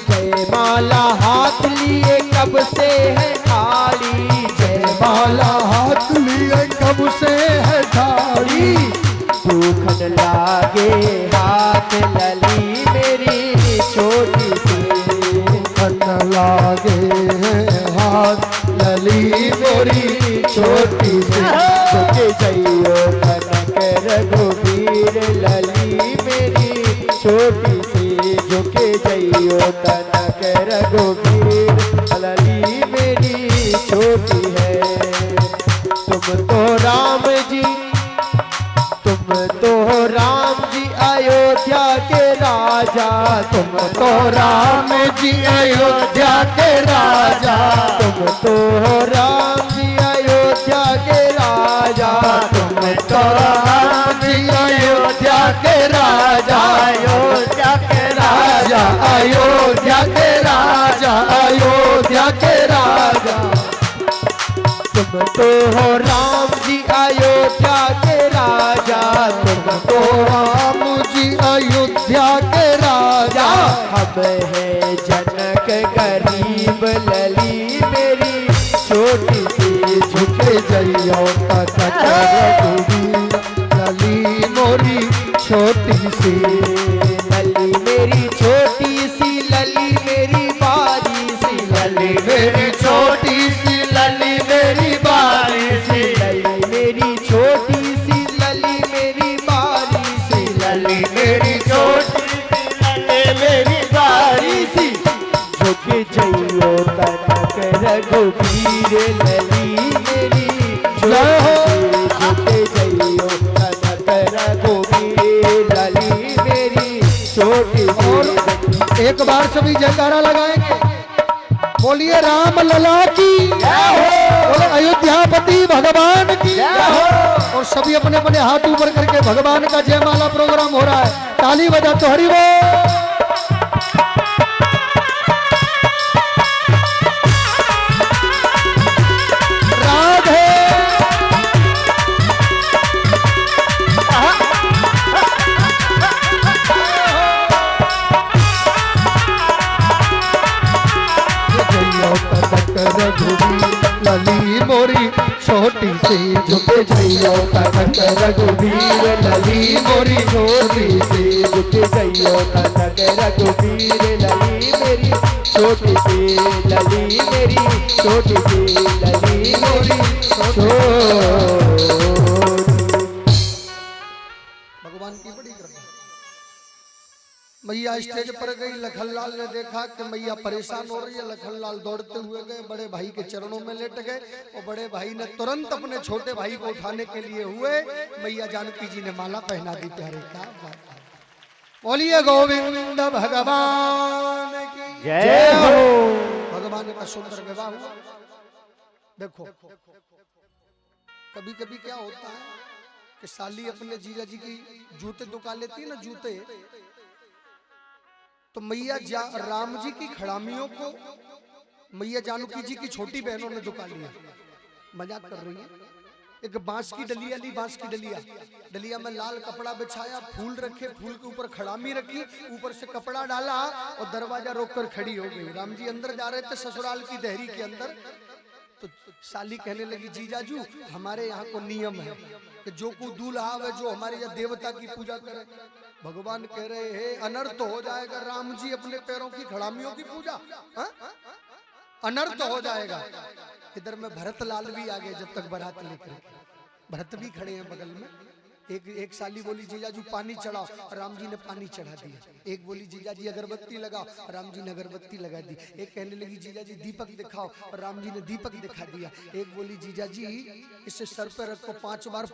जयमाला हाथ लिए कब से है ठाड़ी, जयमाला हाथ लिए कब से है ठाड़ी, दुखन लागे हाथ लली मेरी छोटी सी, दुखन लागे हाथ लली मोरी छोटी सी, झुके जइयो तनक रघुवीर लली मेरी छोटी सी, झुके जइयो तनक रघुवीर लली मेरी छोटी है। तुम तो राम जी, तुम तो राम जी अयोध्या के राजा, तुम तो राम जी अयोध्या के राजा, तुम तो राम जी अयोध्या के राजा, तुम तो राम जी अयोध्या के राजा, अयोध्या के राजा अयोध्या के राजा, अयोध्या के राजा, तुम तो हो राम जी अयोध्या के राजा, तुम तो राम जी अयोध्या के राजा, हम है जनक गरीब लली मेरी छोटी सी, झुके जइयो तनक रघुवीर लली मोरी छोटी सी, लली मेरी छोटी सी, लली मेरी बारी सी, लली मेरी छोटी सी लली मेरी बारी सी, लली मेरी छोटी सी, लली मेरी बारी सी, लली मेरी छोटी सी लली मेरी बारी सी, झुके जइयो तनक रघुवीर लली मेरी जय हो। झुके जइयो तनक रघुवीर लली मेरी छोटी सी। एक बार सभी जयकारा लगाएंगे, बोलिए राम लला की जय हो, बोले अयोध्यापति भगवान की जय हो। और सभी अपने अपने हाथ ऊपर करके भगवान का जयमाला प्रोग्राम हो रहा है, ताली बजा तो हरि बोल। रघुवीर लली मोरी छोटी सी, झुके जइयो तनक रघुवीर लली मोरी छोटी सी झुक जइयो तनक रघुवीर लली मेरी छोटी सी लली मेरी छोटी सी लली मोरी छोटी। भगवान की बड़ी कृपा। मैया स्टेज पर गई, लखनलाल ने देखा कि मैया परेशान हो रही है। लखनलाल दौड़ते हुए गए, बड़े भाई के चरणों में लेट गए और बड़े भाई ने तुरंत अपने छोटे भाई को उठाने के लिए हुए। मैया जानकी जी ने माला पहना दी। प्यारे क्या बात है। बोलिए गोविंद भगवान की जय हो। भगवान का सुंदर विवाह हुआ। देखो कभी कभी क्या होता है कि साली अपने जीजा जी की जूते दुका लेती है ना, जूते, तो मैया राम जी की खड़ामियों को मैया जानकी जी की छोटी बहनों ने दुका लिया। मजाक कर रही है। एक बांस की डलिया ली, बांस की डलिया, डलिया में लाल कपड़ा बिछाया, फूल रखे, फूल के ऊपर खड़ामी रखी, ऊपर से कपड़ा डाला और दरवाजा रोककर खड़ी हो गई। राम जी अंदर जा रहे थे ससुराल की देहरी के अंदर, तो साली कहने लगी जीजाजू हमारे यहाँ को नियम है कि जो को दूल्हा आवे, जो हमारे यहाँ देवता की पूजा करे। भगवान कह रहे हैं अनर्थ हो जाएगा। राम जी अपने पैरों की खड़ामियों की पूजा, अनर्थ हो जाएगा। इधर में भरत लाल भी आ गए, जब तक बारात लेकर भरत भी खड़े हैं बगल में। एक साली बोली जीजाजी पानी चढ़ाओ, राम जी ने पानी चढ़ा दिया। एक बोली जीजाजी अगरबत्ती लगाओ, राम जी ने अगरबत्ती लगा दी। एक कहने लगी जीजाजी दीपक दिखाओ, और राम जी ने दीपक दिखा दिया। एक बोली जीजाजी इसे सर पे रखो 5 बार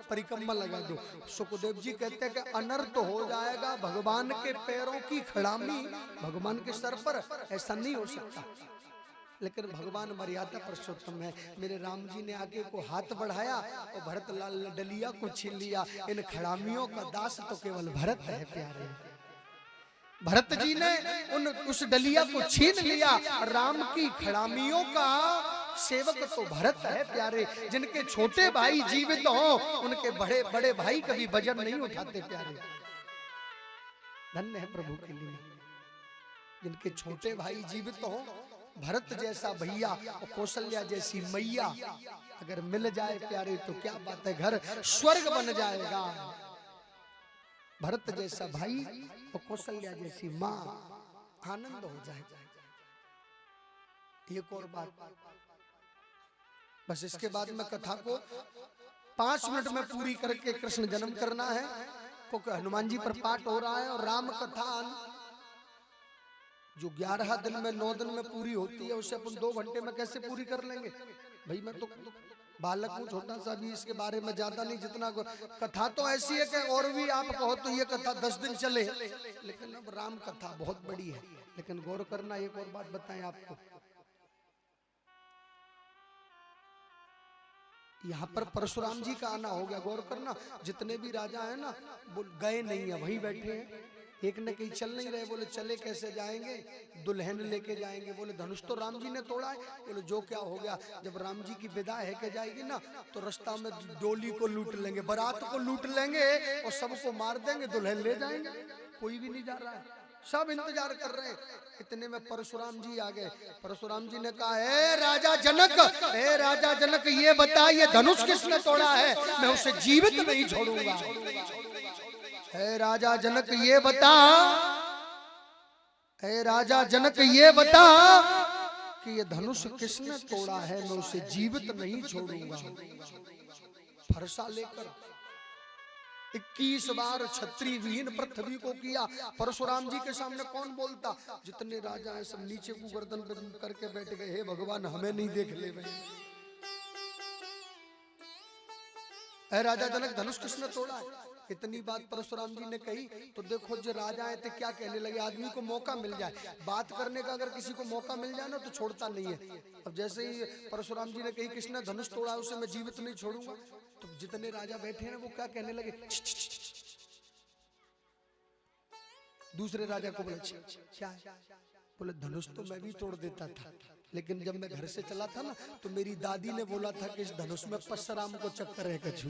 परिक्रमा लगा दो। सुखदेव जी कहते हैं कि अनर्थ हो जाएगा। भगवान के पैरों की खड़ामी भगवान के सर पर, ऐसा नहीं हो सकता। लेकिन भगवान मर्यादा पुरुषोत्तम है। मेरे राम जी ने आगे को हाथ बढ़ाया और भरत लाल ने डलिया को छीन लिया। इन खड़ामियों का दास तो केवल भरत है प्यारे। भरत जी ने उस डलिया को छीन लिया। राम की खड़ामियों का सेवक तो भरत है प्यारे। जिनके छोटे भाई जीवित हो, उनके बड़े बड़े भाई कभी वजन नहीं उठाते प्यारे। धन्य है प्रभु के लिए जिनके छोटे भाई जीवित हो। भरत जैसा भैया और कौशल्या जैसी मैया अगर मिल जाए प्यारे तो क्या बात है, घर स्वर्ग बन जाएगा। भरत जैसा भाई और कौशल्या जैसी माँ, आनंद हो जाएगा। एक और बात, बस इसके बाद में कथा को 5 मिनट में पूरी करके कृष्ण जन्म करना है। क्योंकि हनुमान जी पर पाठ हो रहा है और राम कथा जो 11 दिन में 9 दिन में पूरी होती है, उसे अपन 2 घंटे में कैसे पूरी कर लेंगे भाई। मैं तो बालक हूँ, छोटा सा भी, इसके बारे में ज्यादा नहीं। जितना कथा तो ऐसी है कि और भी आप कहो तो ये कथा 10 दिन चले, लेकिन अब राम कथा बहुत बड़ी है। लेकिन गौर करना, एक और बात बताएं आपको, यहाँ पर परशुराम जी का आना हो गया। गौर करना, जितने भी राजा है ना वो गए नहीं है, वहीं बैठे हैं। एक ने कहीं चल नहीं रहे, बोले चले कैसे जाएंगे, दुल्हन लेके जाएंगे। बोले धनुष तो राम जी ने तोड़ा है। बोले जो क्या हो गया, जब राम जी की विदा है के जाएगी ना तो रास्ता में डोली को लूट लेंगे, बारात को लूट लेंगे और सबको मार देंगे, दुल्हन ले जाएंगे। कोई भी नहीं जा रहा है, सब इंतजार कर रहे हैं। इतने में परशुराम जी आ गए। परशुराम जी ने कहा हे राजा जनक, हे राजा जनक, ये बता ये धनुष किसने तोड़ा है, मैं उसे जीवित नहीं छोड़ूंगा। हे राजा जनक ये बता, हे राजा जनक ये बता कि ये धनुष किसने तोड़ा है, मैं उसे जीवित नहीं छोड़ूंगा। फरसा लेकर 21 बार छत्री विहीन पृथ्वी को किया। परशुराम जी के सामने कौन बोलता। जितने राजा हैं सब नीचे को गर्दन करके बैठ गए। हे भगवान हमें नहीं देख ले भाई। हे राजा जनक धनुष किसने तोड़ा है। इतनी बात परशुराम जी ने कही तो देखो जो राजा आए थे क्या कहने लगे। आदमी को मौका मिल जाए बात करने का, अगर किसी को मौका मिल जाए ना तो छोड़ता नहीं है। अब जैसे ही परशुराम जी ने कही किसने धनुष तोड़ा उसे मैं जीवित नहीं छोड़ूंगा, तो जितने राजा बैठे हैं वो क्या कहने लगे। दूसरे राजा को बोले क्या है, बोले धनुष तो मैं भी तोड़ देता था, लेकिन जब मैं घर से चला था ना तो मेरी दादी ने बोला था कि इस धनुष में परशुराम को चक्कर है कछु।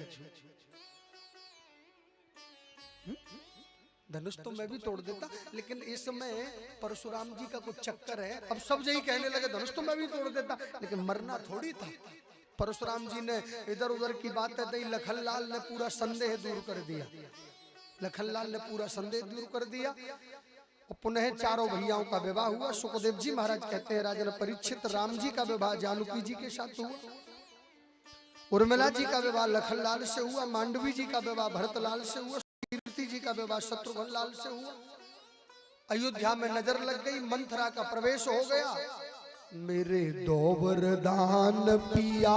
धनुष तो मैं भी तोड़ देता, लेकिन इस समय परशुराम जी का कुछ चक्कर है। अब सब यही कहने लगे धनुष तो मैं भी तोड़ देता, लेकिन मरना थोड़ी था। परशुराम जी ने इधर उधर की बातें दी, लखनलाल ने पूरा संदेह दूर कर दिया। लखनलाल ने पूरा संदेह दूर कर दिया और पुनः चारों भैयाओं का विवाह हुआ। सुखदेव जी महाराज कहते हैं राजा परीक्षित राम जी का विवाह जानकी जी के साथ हुआ, उर्मिला जी का विवाह लखनलाल से हुआ, मांडवी जी का विवाह भरतलाल से हुआ, कीर्ति जी का विवाह शत्रुघ्न लाल से हुआ। अयोध्या में नजर लग गई, मंथरा का प्रवेश हो गया। मेरे दो वरदान पिया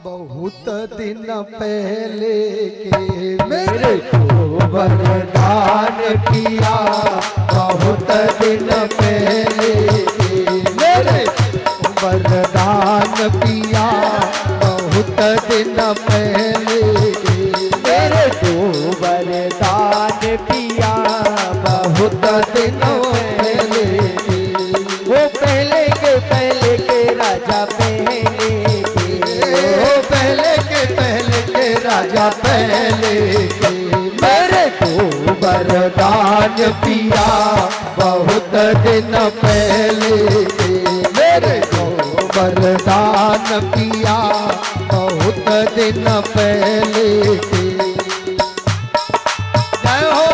बहुत दिन पहले के, मेरे दो वरदान पिया बहुत दिन पहले के, मेरे वरदान पिया बहुत दिन पहले के, मेरे दो वरदान पिया बहुत दिन पहले के, वो पहले के राजा पहले के, ओ पहले के राजा पहले के, मेरे दो वरदान पिया बहुत दिन पहले के, मेरे दो वरदान पिया बहुत दिन पहले के। जय हो।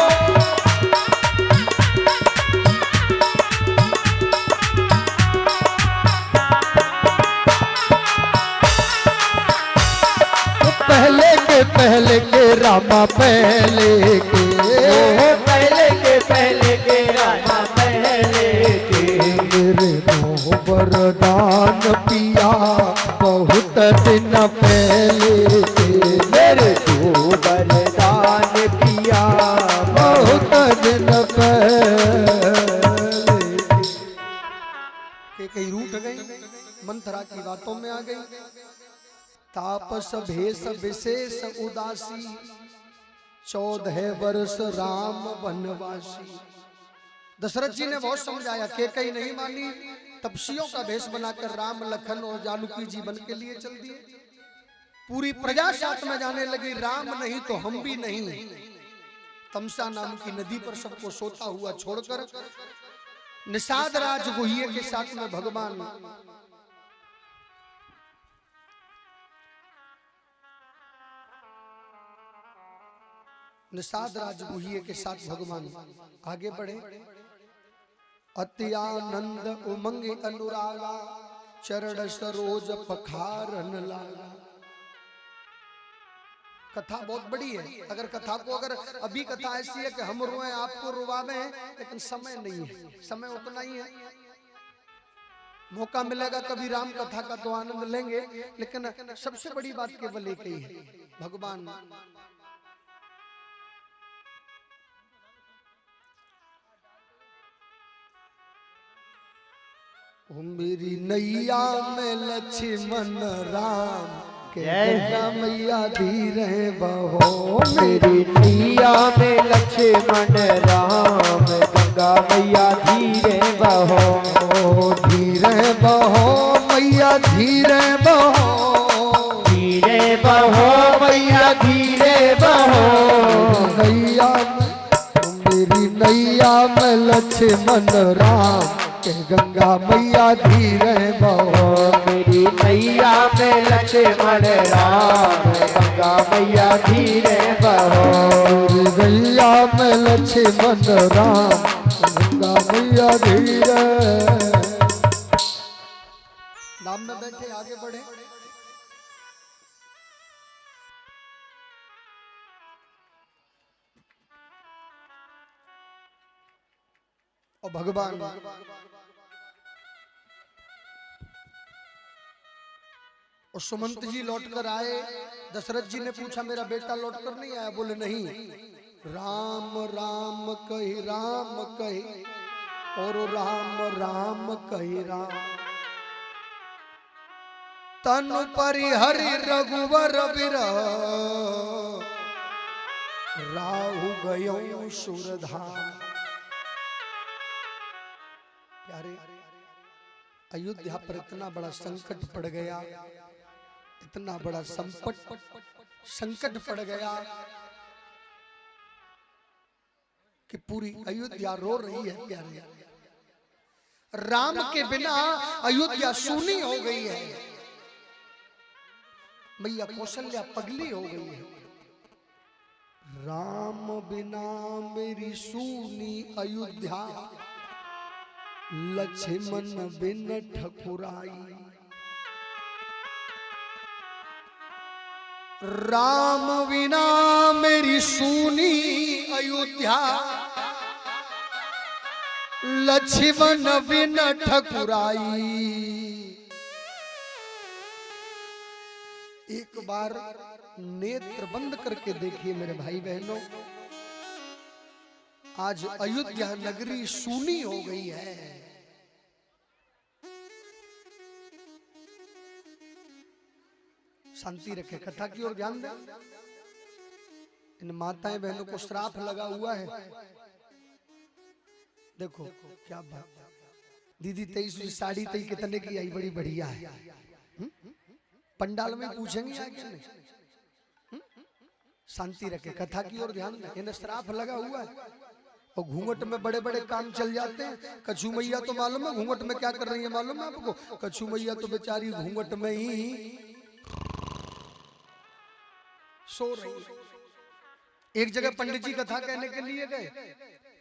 पहले के रामा पहले के, पहले के राजा पहले के, मेरे दो वरदान पिया बहुत दिन पहले के, मेरे दो वरदान पिया बहुत दिन पहले के। कहीं रूठ गई, मंथरा की बातों में आ गई। तापस भेष विशेष उदासी, 14 वर्ष राम वनवासी। दशरथ जी ने बहुत समझाया, के कहीं नहीं मानी। तपस्वियों का भेष बनाकर राम लखन और जानकी जी बन के लिए चल दिए। पूरी प्रजा साथ में जाने लगी, राम नहीं तो हम भी नहीं। तमसा नाम की नदी पर सबको सोता हुआ छोड़कर निषाद राज गुहिये के साथ में भगवान निषाद राज गुहिये के साथ भगवान आगे बढ़े। अति आनंद उमंग अनुरागा, चरण सरोज पखारन लागा। कथा बहुत बड़ी है। अगर कथा को अभी कथा ऐसी है कि हम रोए आपको रुवावे, लेकिन समय नहीं है, समय उतना ही है। मौका मिलेगा कभी राम कथा का तो आनंद लेंगे, लेकिन सबसे बड़ी बात केवल एक ही है, भगवान मेरी नैया में लक्ष्मण राम के, गंगा मैया धीरे बहो। मेरी नैया में लक्ष्मण राम, गंगा मैया धीरे बहो। धीरे बहो मैया धीरे बहो, धीरे बहो मैया धीरे बहो। नैया मेरी नैया में लक्ष्मण राम के, गंगा मैया धीरे बहो। मेरी नैया में लक्ष्मण राम, गंगा मैया धीरे बहो। नैया में लक्ष्मण राम, गंगा मैया धीरे। नाम में बैठे आगे बढ़े। और भगवान और सुमंत जी लौटकर आए। दशरथ जी ने पूछा मेरा बेटा लौटकर नहीं आया? बोले नहीं। राम राम कही राम कही और राम राम कही राम, तनु परिहरि रघुवर बिरह, राहु गयो सुरधाम। प्यारे, अयोध्या पर इतना बड़ा संकट पड़ गया, इतना बड़ा संकट पड़ गया कि पूरी अयोध्या रो रही है। प्यारे, राम के बिना अयोध्या सूनी हो गई है। मैया कौशल्या पगली हो गई है। राम बिना मेरी सूनी अयोध्या, लक्ष्मण बिन ठकुराई। राम बिना मेरी सूनी अयोध्या, लक्ष्मण बिन ठकुराई। एक बार नेत्र बंद करके देखिए मेरे भाई बहनों, आज अयोध्या नगरी सूनी हो गई है। शांति रखे, कथा की ओर ध्यान दें। इन माताएं बहनों को श्राप लगा हुआ है। देखो क्या बात। दीदी 23 साड़ी तई कितने की आई? बड़ी बढ़िया है। पंडाल में पूछेंगे आगे नहीं। शांति रखे, कथा की ओर ध्यान दें। इन्हें श्राप लगा हुआ है और घूंघट में बड़े बड़े काम चल जाते हैं। कछु मैया तो मालूम है घूंघट में क्या कर रही है? मालूम है आपको? कछु मैया तो बेचारी घूंघट में ही सो रही है। एक जगह पंडित जी कथा कहने के लिए गए।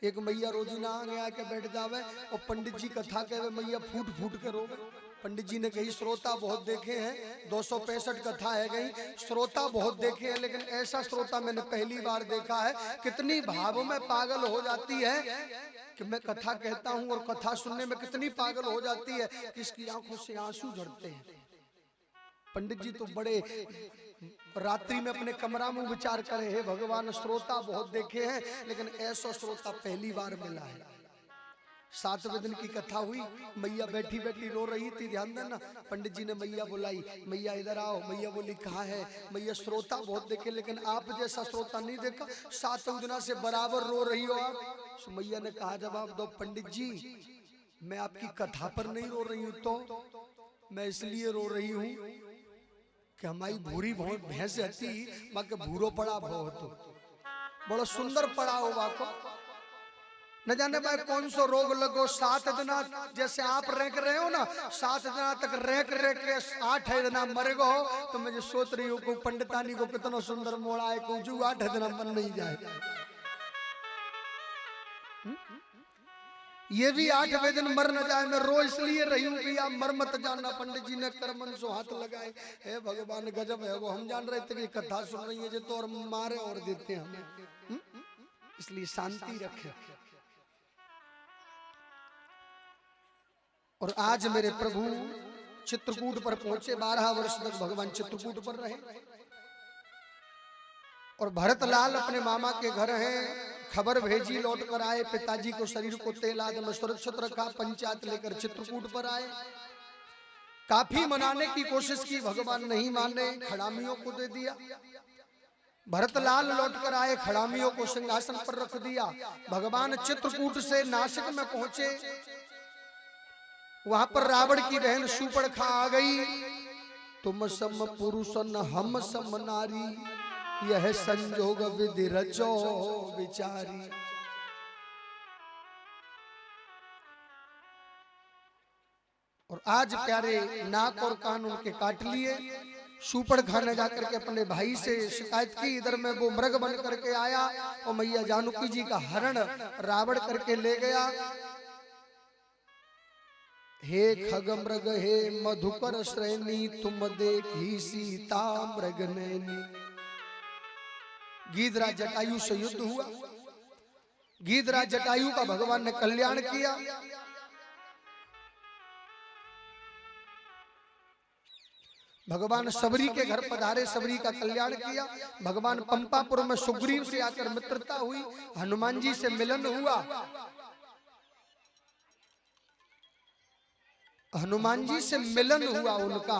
एक मैया रोजी ना आगे आके बैठ जावे और पंडित जी कथा कहे, मैया फूट फूट के रोवे। पंडित जी ने कही श्रोता बहुत देखे हैं, 265 कथा है गई, श्रोता बहुत देखे हैं, लेकिन ऐसा श्रोता मैंने पहली बार देखा है। कितनी भाव में पागल हो जाती है कि मैं कथा कहता हूं और कथा सुनने में कितनी पागल हो जाती है कि इसकी आंखों से आंसू झड़ते हैं। पंडित जी तो बड़े रात्रि में अपने कमरा में विचार करे, हे भगवान श्रोता बहुत देखे हैं लेकिन ऐसा श्रोता पहली बार मिला है। 7वें दिन की कथा हुई, मैया बैठी बैठी रो रही थी। ध्यान देना, पंडित जी ने मैया बुलाई, मैया इधर आओ। मैया बोली कहा है? मैया श्रोता बहुत देखे लेकिन आप जैसा श्रोता नहीं देखा, 7वें दिन से बराबर रो रही हो आप। तो मैया ने कहा जवाब दो, पंडित जी मैं आपकी कथा पर नहीं रो रही हूँ, तो मैं इसलिए रो रही हूँ कि हमारी भूरी भैंस हती माँ के भूरो पड़ा बहुत बड़ा सुंदर पड़ा हो बाको। न जाने भाई कौन सो रोग लगो, 7 दिन जैसे आप रेंक रहे हो ना, 7 दिन तक रेंक रेंक के 8 दिन मर गो। तो मैं जो सोच रही हूँ को पंडितानी को कितना सुंदर मोड़ा है, को जो 8 दिन मन नहीं जाए। ये भी 8वें दिन मर न जाए। मैं रो इसलिए रही हूँ कि आप मर मत जाना। पंडित जी ने करमन सो हाथ लगाए, हे भगवान गजब है वो। हम जान रहे थे कि कथा सुन रही है जो तो और मारे और देते हैं हमें, इसलिए शांति रखे। और आज मेरे प्रभु चित्रकूट पर पहुंचे। 12 वर्ष तक भगवान चित्रकूट पर रहे और भरतलाल अपने मामा के घर हैं। खबर भेजी, लौट कर आए। पिताजी को शरीर को तेल आदि में सुरक्षित रखा, पंचायत लेकर चित्रकूट पर आए। काफी मनाने की कोशिश की, भगवान नहीं माने, खड़ामियों को दे दिया। भरतलाल लौट कर आए, खड़ामियों को सिंहासन पर रख दिया। भगवान चित्रकूट से नासिक में पहुंचे। वहां पर रावण की बहन शूर्पणखा आ गई। तुम सम पुरुषन हम सम नारी, यह संजोग विधि रचो विचारी। और आज प्यारे नाक और कान उनके काट लिए। शूर्पणखा ने जाकर के अपने भाई से शिकायत की। इधर में वो मृग बन करके आया और मैया जानकी जी का हरण रावण करके ले गया। हे खग मृग हे मधुकर श्रेणी, तुम देखी सीता मृग नैनी। गीधराज जटायु से युद्ध हुआ। गीधराज जटायु का भगवान ने कल्याण किया। भगवान सबरी के घर पधारे, सबरी का कल्याण किया। भगवान पंपापुर में सुग्रीव से आकर मित्रता हुई। हनुमान जी से मिलन हुआ। हनुमान जी से मिलन हुआ उनका।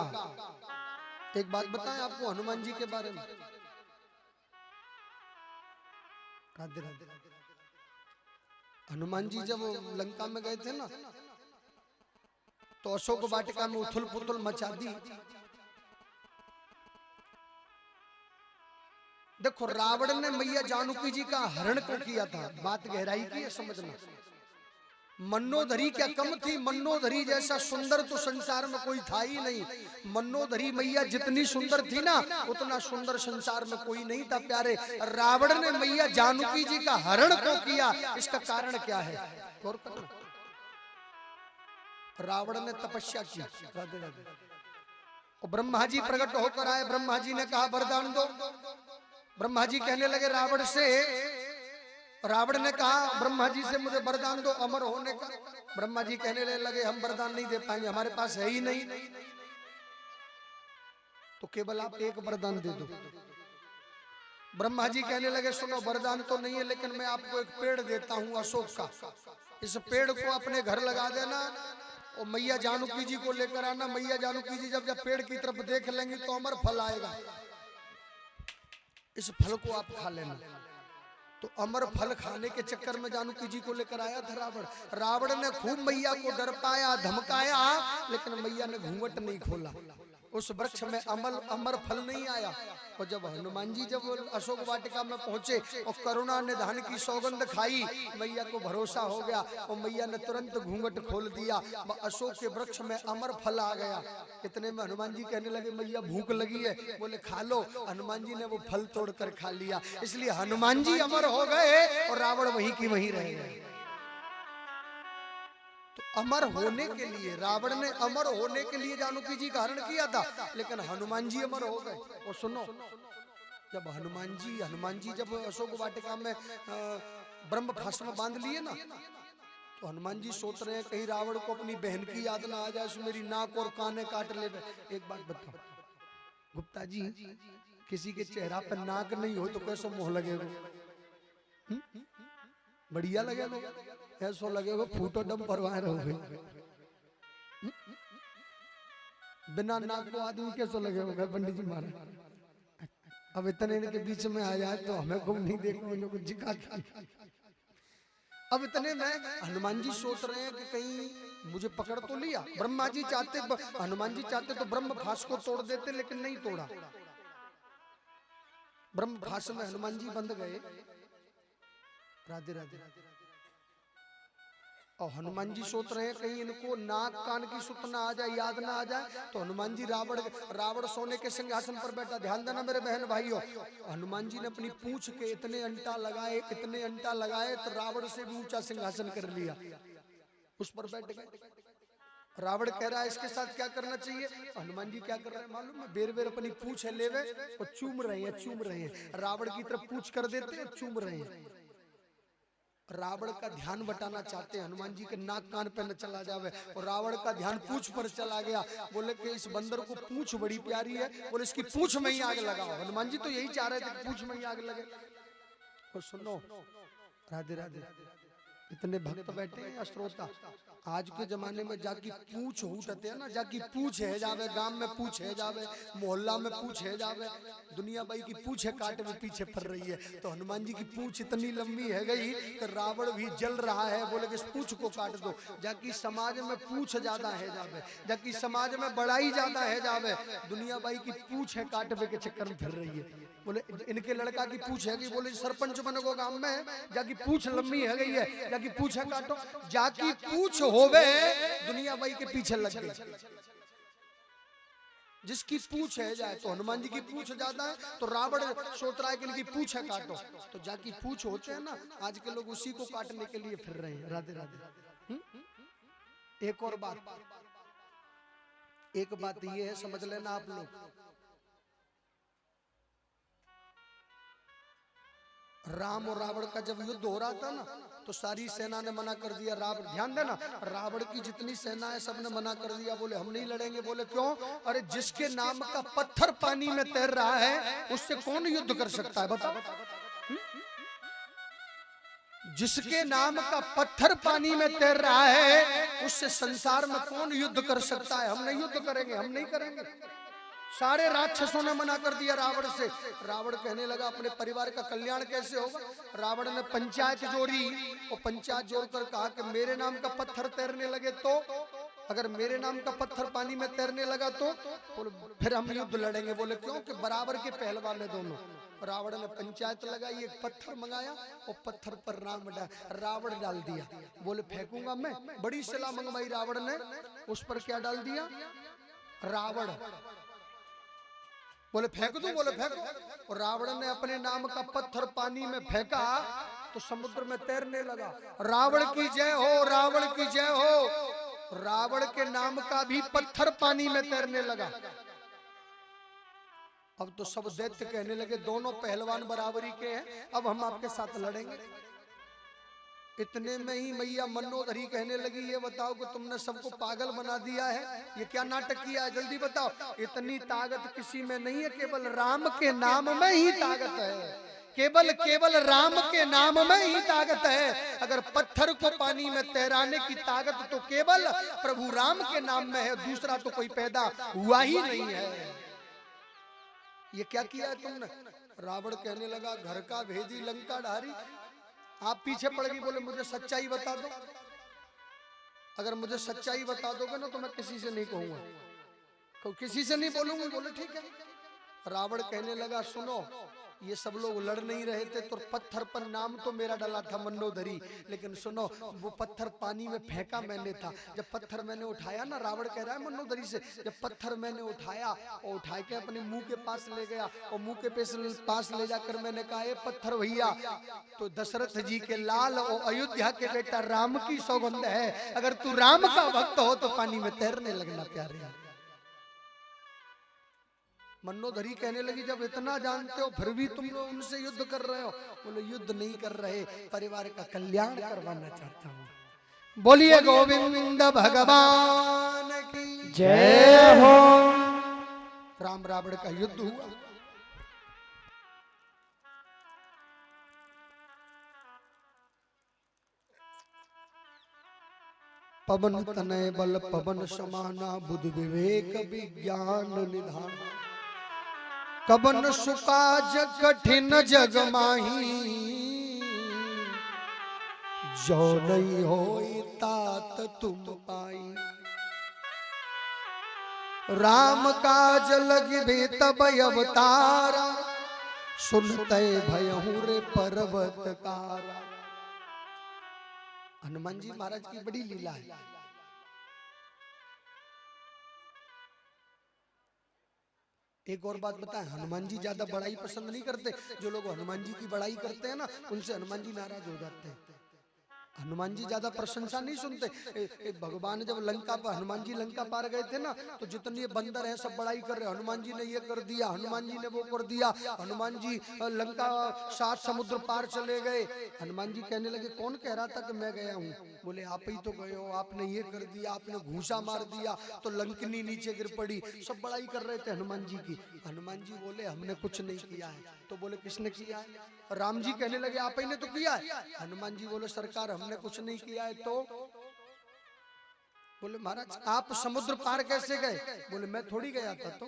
एक बात बताएं आपको हनुमान जी के बारे में। राधे राधे। हनुमान जी जब लंका में गए थे ना, तो अशोक वाटिका में उथल पुथल मचा दी। देखो रावण ने मैया जानकी जी का हरण को किया था। बात गहराई की है, समझना। मन्नोधरी क्या कम थी, मन्नोधरी जैसा सुंदर तो संसार में कोई था ही नहीं। मन्नोधरी मैया जितनी सुंदर थी ना, उतना सुंदर संसार में कोई नहीं था प्यारे। रावण ने मैया जानकी जी का हरण क्यों किया, इसका कारण क्या है? गौर करना। रावण ने तपस्या की, राधे राधे, और ब्रह्मा जी प्रकट होकर आए। ब्रह्मा जी ने कहा वरदान दो। ब्रह्मा जी कहने लगे रावण से, रावण ने कहा ब्रह्मा जी से मुझे वरदान दो अमर होने का। ब्रह्मा जी कहने लगे हम वरदान नहीं दे पाएंगे, हमारे पास है ही नहीं, तो केवल आप एक वरदान दे दो। ब्रह्मा जी कहने लगे सुनो, वरदान तो नहीं है, लेकिन मैं आपको एक पेड़ देता हूं अशोक का। इस पेड़ को अपने घर लगा देना और मैया जानकी जी को लेकर आना। मैया जानकी जी जब पेड़ की तरफ देख लेंगी तो अमर फल आएगा, इस फल को आप खा लेना। तो अमर फल खाने के चक्कर में जानकी जी को लेकर आया था रावण। रावण ने खूब मैया को डर पाया, धमकाया, लेकिन मैया ने घूंघट नहीं खोला। उस वृक्ष में अमर फल नहीं आया। और जब हनुमान जी जब अशोक वाटिका में पहुंचे और करुणा निधान की सौगंध खाई, मैया को भरोसा हो गया और मैया ने तुरंत घूंघट खोल दिया। अशोक के वृक्ष में अमर फल आ गया। इतने में हनुमान जी कहने लगे मैया भूख लगी है, बोले खा लो। हनुमान जी ने वो फल तोड़कर खा लिया। इसलिए हनुमान जी अमर हो गए और रावण वहीं की वहीं रह गए। तो अमर होने के लिए, रावण ने अमर होने के लिए जानकी जी का हरण किया था, लेकिन हनुमान जी अमर हो गए। और सुनो, जब हनुमान जी जब अशोक वाटिका में ब्रह्म भस्म बांध लिए ना, तो हनुमान जी सोच रहे हैं कहीं रावण को अपनी बहन की याद ना आ जाए, उसमें मेरी नाक और काने काट ले। एक बात बताओ गुप्ता जी, किसी के चेहरा पर नाक नहीं हो तो कैसे मोह लगेगा? बढ़िया लगेगा, ऐसा लगेगा फूटो डम परवाह रहोगे। बिना नाक को आदमी कैसा लगेगा? पंडित जी महाराज अब इतने के बीच में आ जाए तो हमें खूब नहीं देखो कुछ जिका। अब इतने में हनुमान जी सोच रहे हैं कि कहीं मुझे पकड़ तो लिया। ब्रह्मा जी चाहते, हनुमान जी चाहते तो ब्रह्म भास को तोड़ देते, लेकिन नहीं तोड़ा। ब्रह्म भास में हनुमान जी बंध गए। राधे राधे। और हनुमान जी सोच रहे हैं कहीं इनको नाक कान की सुत ना आ जाए, याद ना आ जाए। तो हनुमान जी रावण सोने के सिंहासन पर बैठा। ध्यान देना मेरे बहन भाइयों, हनुमान जी ने अपनी पूंछ के इतने अंटा लगाए तो रावण से भी ऊंचा सिंहासन कर लिया, उस पर बैठ गए। रावण कह रहा है इसके साथ क्या करना चाहिए? हनुमान जी क्या कर रहे हैं मालूम है? बेर बेर अपनी पूंछ लेवे और चूम रहे हैं। रावण की तरफ पूंछ कर देते हैं, चूम रहे हैं। रावण का ध्यान बटाना चाहते हैं, हनुमान जी के नाक कान पे न चला जावे, और रावण का ध्यान पूंछ पर चला गया। बोले कि इस बंदर को पूंछ बड़ी प्यारी है, बोले इसकी पूंछ में ही आग लगाओ। हनुमान जी तो यही चाह रहे थे कि पूंछ में ही आग लगे। और सुनो, राधे राधे, इतने भक्त बैठे हैं श्रोता। आज के जमाने में जाकी पूछ हूटते हैं ना, जाकी पूछ है जावे, गांव में पूछ है जावे, मोहल्ला में पूछ है जावे, दुनिया भाई की पूछे काट में पीछे पड़ रही है। तो हनुमान जी की पूछ इतनी लंबी है गई कि रावण भी जल रहा है। बोले कि इस पूछ को काट दो। जाकी समाज में पूछ ज्यादा है जावे, जाकी समाज में बड़ाई ज्यादा है जावे, दुनिया भाई की पूछ है काटवे के चक्कर में फिर रही है। बोले इनके लड़का की पूछ है कि बोले सरपंच बनेगो गांव में, जाकी पूछ लंबी है गई है, जाकी पूछ है काटो। जाकी पूछ होवे दुनिया भाई के पीछे लग गई। जिसकी पूछ है जाए, तो हनुमान जी की पूछ ज्यादा है तो रावण सोच रहा है कि इनकी पूछ है काटो। तो जाकी पूछ होते हैं ना, आज के लोग उसी को काटने के लिए फिर रहे हैं। राधे राधे। एक और बात, एक बात ये है, समझ लेना आप लोग, राम और रावण का जब युद्ध हो रहा था ना, तो सारी सेना ने मना कर दिया। रावण, ध्यान देना, रावण की जितनी सेना है सबने मना कर दिया। बोले हम नहीं लड़ेंगे। बोले क्यों? अरे जिसके नाम का पत्थर पानी में तैर रहा है उससे कौन युद्ध कर सकता है बताओ? जिसके नाम का पत्थर पानी में तैर रहा है उससे संसार में कौन युद्ध कर सकता है? हम नहीं युद्ध करेंगे, हम नहीं करेंगे। सारे राक्षसों ने मना कर दिया रावण से। रावण कहने लगा अपने परिवार का कल्याण कैसे होगा? रावण ने पंचायत जोड़ी और पंचायत जोड़कर कहा कि मेरे नाम का पत्थर तैरने लगे तो, अगर मेरे नाम का पत्थर पानी में तैरने लगा तो फिर हम युद्ध लड़ेंगे। बोले क्यों? कि बराबर के पहलवान है दोनों। रावण ने पंचायत लगाई, एक पत्थर मंगाया और पत्थर पर रावण डाल दिया। बोले फेंकूंगा मैं, बड़ी शिला मंगवाई रावण ने, उस पर क्या डाल दिया? रावण। बोले फेंक दूं? बोले फेंको। और रावण ने अपने नाम का पत्थर पानी में फेंका तो समुद्र में तैरने लगा। रावण की जय हो, रावण की जय हो। रावण के नाम का भी पत्थर पानी में तैरने लगा। अब तो सब दैत्य कहने लगे दोनों पहलवान बराबरी के हैं, अब हम आपके साथ लड़ेंगे। इतने में ही मैया मनोधरी कहने लगी, ये बताओ कि तुमने सबको पागल बना दिया है, ये क्या नाटक किया है, जल्दी बताओ। इतनी ताकत किसी में नहीं है, केवल राम के नाम में ही ताकत है। केवल राम के नाम में ही ताकत है। अगर पत्थर को पानी में तैराने की ताकत तो केवल प्रभु राम के नाम में है, दूसरा तो कोई पैदा हुआ ही नहीं है। ये क्या किया है तुमने? रावण कहने लगा, घर का भेदी लंका ढारी। आप पीछे पड़ गई, बोले मुझे सच्चाई बता दो। अगर मुझे सच्चाई बता दोगे ना तो मैं किसी से नहीं कहूंगा, किसी से नहीं बोलूंगी। बोले ठीक है। रावण कहने लगा, सुनो, ये सब लोग लड़ नहीं रहे थे तो पत्थर पर नाम तो मेरा डाला था मनोधरी, लेकिन सुनो, वो पत्थर पानी में फेंका मैंने था। जब पत्थर मैंने उठाया ना, रावण कह रहा है मनोधरी से, जब पत्थर मैंने उठाया और उठा के अपने मुंह के पास ले गया और मुंह के पास ले जाकर मैंने कहा, ये पत्थर भैया तो दशरथ जी के लाल और अयोध्या के बेटा राम की सौगंध है, अगर तू राम का भक्त हो तो पानी में तैरने लगना प्यारे। मनोधरी कहने लगी, जब इतना जानते हो फिर भी तुम लोग उनसे युद्ध कर रहे हो। बोले युद्ध नहीं कर रहे, परिवार का कल्याण करवाना चाहता हूँ। बोलिए गोविंद भगवान की जय हो। राम रावण का युद्ध हुआ। पवन तनय बल पवन समाना, बुद्धि विवेक विज्ञान निधान। कबन सुकाज कठिन जग माही, जो नहीं होई तात तुम पाई। राम काज लगे तब अवतारा, सुनते भयहु रे पर्वतकारा। हनुमान जी महाराज की बड़ी लीला है। एक और बात बताएं, हनुमान जी ज्यादा बड़ाई पसंद नहीं करते। जो लोग हनुमान जी की बड़ाई करते हैं ना, उनसे हनुमान जी नाराज हो जाते हैं। हनुमान जी ज्यादा प्रशंसा नहीं सुनते। भगवान जब लंका पर, हनुमान जी लंका पार गए थे ना, तो जितने बंदर हैं सब बड़ाई कर रहे, हनुमान जी ने ये कर दिया, हनुमान जी ने वो कर दिया, हनुमान जी लंका 7 समुद्र पार चले गए। हनुमान जी कहने लगे, कौन कह रहा था कि मैं गया हूँ? बोले आप ही तो गए हो, आपने ये कर दिया, आपने घूसा मार दिया तो लंकनी नीचे गिर पड़ी। सब बड़ाई कर रहे थे हनुमान जी की। हनुमान जी बोले हमने कुछ नहीं किया है। तो बोले किसने किया है? राम जी कहने लगे आप ही ने तो किया है। हनुमान जी बोले सरकार हमने कुछ नहीं किया है। तो बोले महाराज आप समुद्र पार कैसे गए? बोले मैं थोड़ी गया था। तो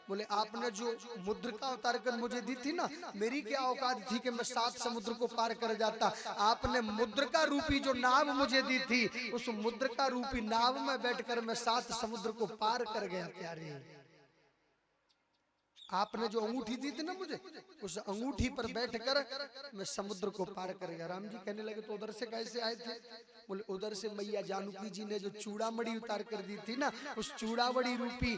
बोले आपने जो मुद्रिका उतार कर मुझे दी थी ना, मेरी क्या औकात थी कि मैं 7 समुद्र को पार कर जाता। आपने मुद्रिका रूपी जो नाव मुझे दी थी, उस मुद्रिका रूपी नाव में बैठकर मैं 7 समुद्र को पार कर गया प्यारे। आपने जो अंगूठी दी थी ना मुझे, उस अंगूठी पर बैठकर मैं समुद्र को पार कर गया। राम जी कहने लगे तो उधर से कैसे आए थे? बोले उधर से मैया जानकी जी ने जो चूड़ामणि उतार कर दी थी ना, उस चूड़ामणि रूपी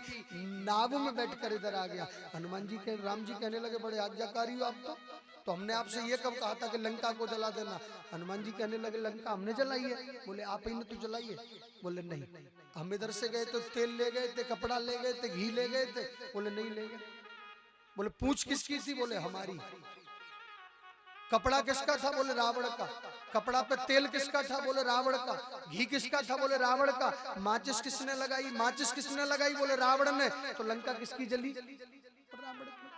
नाव में बैठकर इधर आ गया। हनुमान जी के राम जी कहने लगे बड़े आज्ञाकारी हो आप तो हमने आपसे ये कब कहा था कि लंका को जला देना? हनुमान जी कहने लगे लंका हमने जलाई है। बोले आप ही ने तो जलाई है। बोले नहीं, हम इधर से गए तो तेल ले गए थे, कपड़ा ले गए थे, घी ले गए थे। बोले नहीं ले गए। बोले पूछ किसकी थी? बोले हमारी। कपड़ा किसका था? बोले रावण का। कपड़ा पे तेल किसका था? बोले रावण का। घी किसका था? बोले रावण का। माचिस किसने लगाई? माचिस किसने लगाई? बोले रावण ने। तो लंका किसकी जली? रावण की।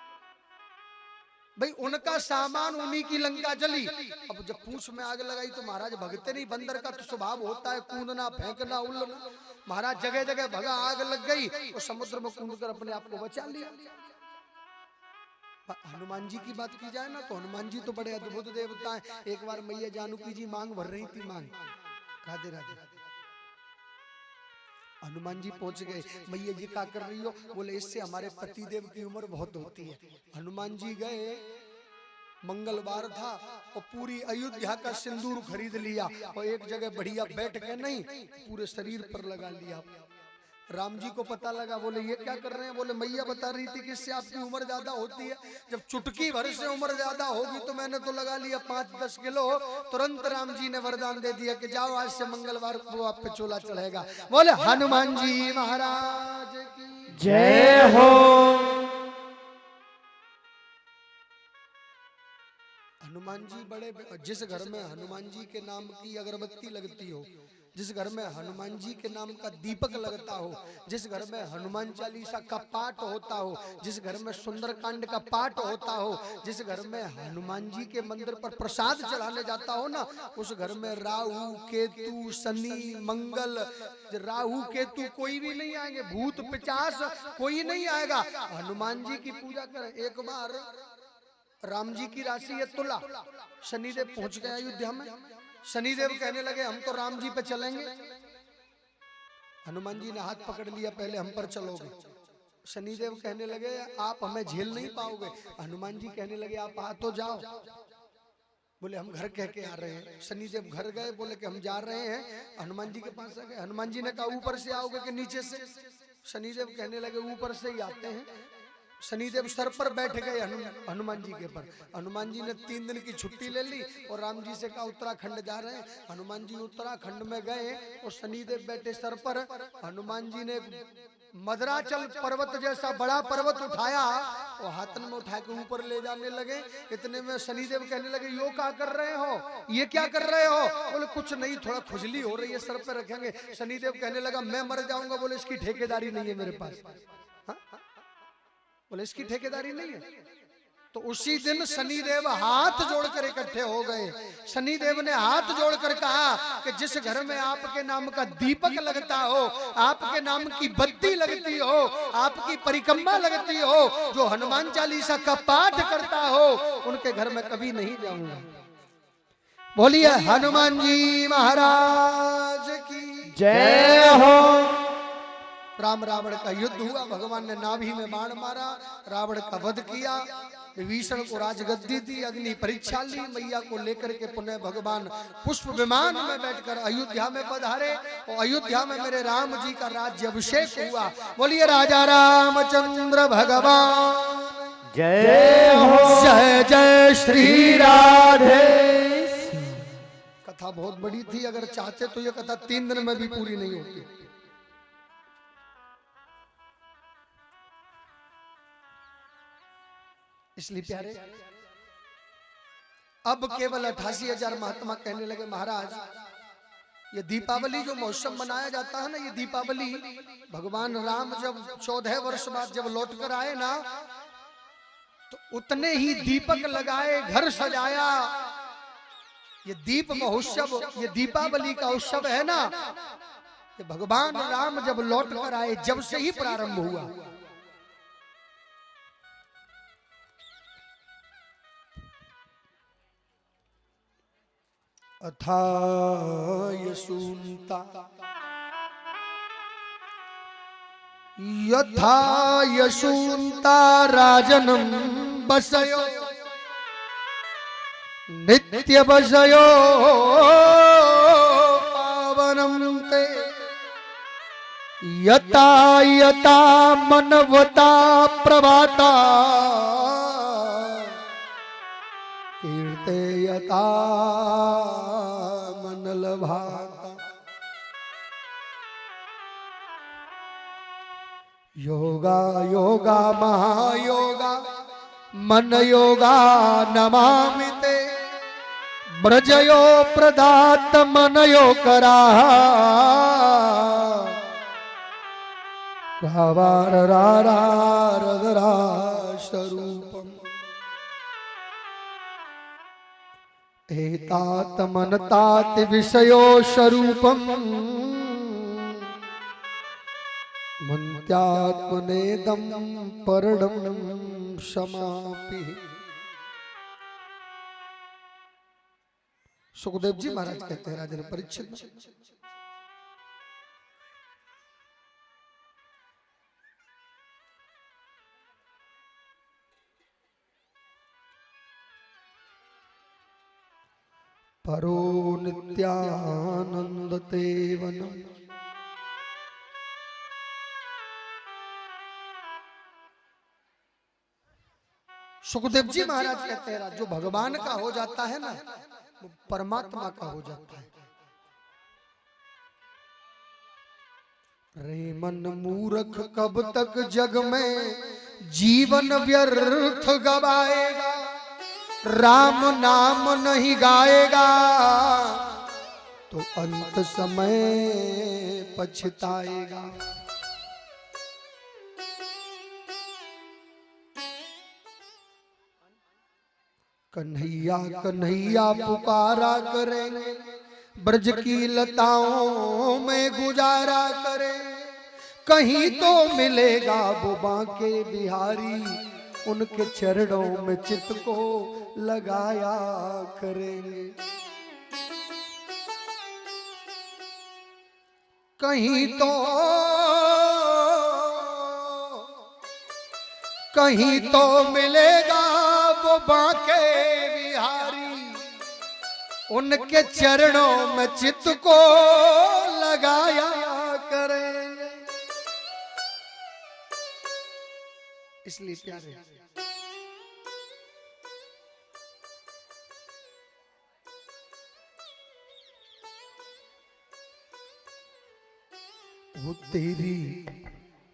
भाई उनका सामान, उन्हीं की लंका जली। अब जब पूछ में आग लगाई तो महाराज भगते नहीं, बंदर का तो स्वभाव होता है कूदना, फेंकना, उल्लना। महाराज जगह जगह भगा, आग लग गई और समुद्र में कूद कर अपने आप को बचा लिया। हनुमान जी की बात की जाए ना तो हनुमान जी तो बड़े अद्भुत देवता हैं। एक बार मैया जानकी जी मांग भर रही थी, मांग राधे राधे। हनुमान जी पहुंच गए। मैया जी क्या कर रही हो? बोले इससे हमारे पति देव की उम्र बहुत होती है। हनुमान जी गए मंगलवार था और पूरी अयोध्या का सिंदूर खरीद लिया और एक जगह बढ़िया बैठ के नहीं पूरे शरीर पर लगा लिया। राम जी को पता लगा, बोले ये क्या कर रहे हैं? बोले मैया बता रही थी कि इससे आपकी उम्र ज्यादा होती है, जब चुटकी भर से उम्र ज्यादा होगी तो मैंने तो लगा लिया 5-10 किलो। तुरंत राम जी ने वरदान दे दिया कि जाओ आज से मंगलवार को आप पे चोला चढ़ेगा। बोले हनुमान जी महाराज की जय हो। हनुमान जी बड़े, जिस घर में हनुमान जी के नाम की अगरबत्ती लगती हो, जिस घर में हनुमान जी के नाम का दीपक लगता हो, जिस घर में हनुमान चालीसा का पाठ होता हो, जिस घर में सुंदरकांड का पाठ होता हो, जिस घर में हनुमान जी के मंदिर पर प्रसाद चढ़ाने जाता हो ना, उस घर में राहु केतु शनि मंगल, राहु केतु कोई भी नहीं आएंगे, भूत पिचास कोई नहीं आएगा। हनुमान जी की पूजा करें। एक बार राम जी की राशि है तुला, शनिदेव पहुंच गए अयोध्या में। शनिदेव कहने लगे हम तो राम जी पे चलेंगे। हनुमान जी ने हाथ पकड़ लिया, पहले हम पर चलोगे। शनिदेव कहने लगे आप हमें झेल नहीं पाओगे। हनुमान जी कहने लगे आप आ तो जाओ। बोले हम घर कह के आ रहे हैं। शनिदेव घर गए, बोले कि हम जा रहे हैं। हनुमान जी के पास आ गए। हनुमान जी ने कहा ऊपर से आओगे कि नीचे से? शनिदेव कहने लगे ऊपर से ही आते हैं। शनिदेव सर पर बैठ गए हनुमान जी के पर। हनुमान जी ने 3 दिन की छुट्टी ले ली और राम जी से कहा उत्तराखंड जा रहे हैं। हनुमान जी उत्तराखंड में गए और शनिदेव बैठे सर पर। हनुमान जी ने मदराचल पर्वत जैसा बड़ा पर्वत उठाया और हाथन में उठा के ऊपर ले जाने लगे। इतने में शनिदेव कहने लगे यो क्या कर रहे हो, ये क्या कर रहे हो? बोले कुछ नहीं, थोड़ा खुजली हो रही है, सर पे रखेंगे। शनिदेव कहने लगा मैं मर जाऊंगा। बोले इसकी ठेकेदारी नहीं है मेरे पास। हाँ? बोले इसकी ठेकेदारी नहीं है। तो उसी दिन शनिदेव हाथ जोड़कर इकट्ठे हो गए। शनिदेव ने हाथ जोड़कर कहा कि जिस घर में आपके नाम का दीपक लगता हो, आपके नाम की बत्ती लगती हो, आपकी परिक्रमा लगती हो, जो हनुमान चालीसा का पाठ करता हो, उनके घर में कभी नहीं जाऊंगा। बोलिए हनुमान जी महाराज की जय हो। राम रावण का युद्ध हुआ। भगवान ने नाभि में बाण मारा, रावण का वध किया, विभीषण को राजगद्दी दी, अग्नि परीक्षा ली। मैया को लेकर के पुनः भगवान पुष्प विमान में बैठकर अयोध्या में पधारे और अयोध्या में मेरे राम जी का राज्य अभिषेक हुआ। बोलिए राजा रामचंद्र भगवान जय हो। जय जय श्री राधे। कथा बहुत बड़ी थी, अगर चाहते तो ये कथा 3 दिन में भी पूरी नहीं होती। इसलिए प्यारे अब केवल 88,000 महात्मा कहने लगे महाराज ये दीपावली जो मौसम मनाया जाता है ना, ये दीपावली भगवान राम जब 14 वर्ष बाद जब लौट कर आए ना, तो उतने ही दीपक लगाए, घर सजाया। ये दीप महोत्सव, ये दीपावली का उत्सव है ना, ये भगवान राम जब लौट कर आए जब से ही प्रारंभ हुआ। अथाय सूनता यथा यशून्ता राजनं बसयो नित्य बसयो पावनं ते यथा यथा मनवता प्रभाता कीर्ते यथा मनलभाता। योगा योगा महायोगा मन योगा नमामि ते ब्रजयो प्रदात मनयो करा रावार रारा स्वरूपम एतात मनतात विषयो स्वरूपम मंत्यात्मनेदम परडम समापि। सुखदेव जी महाराज कहते हैं राजा परीक्षित हरो नित्यानंद तेवन। सुखदेव जी महाराज कहते हैं जो भगवान का हो जाता है ना वो परमात्मा का हो जाता है। रे मन मूर्ख कब तक जग में जीवन व्यर्थ गवाएगा, राम नाम नहीं गाएगा तो अंत समय पछताएगा। कन्हैया कन्हैया पुकारा करेंगे, ब्रज की लताओं में गुजारा करेंगे, कहीं तो मिलेगा वो बांके बिहारी, उनके चरणों में चित्त को लगाया करेंगे। कहीं तो मिलेगा वो बांके बिहारी, उनके चरणों में चित्त को लगाया करेंगे। इसलिए प्यारे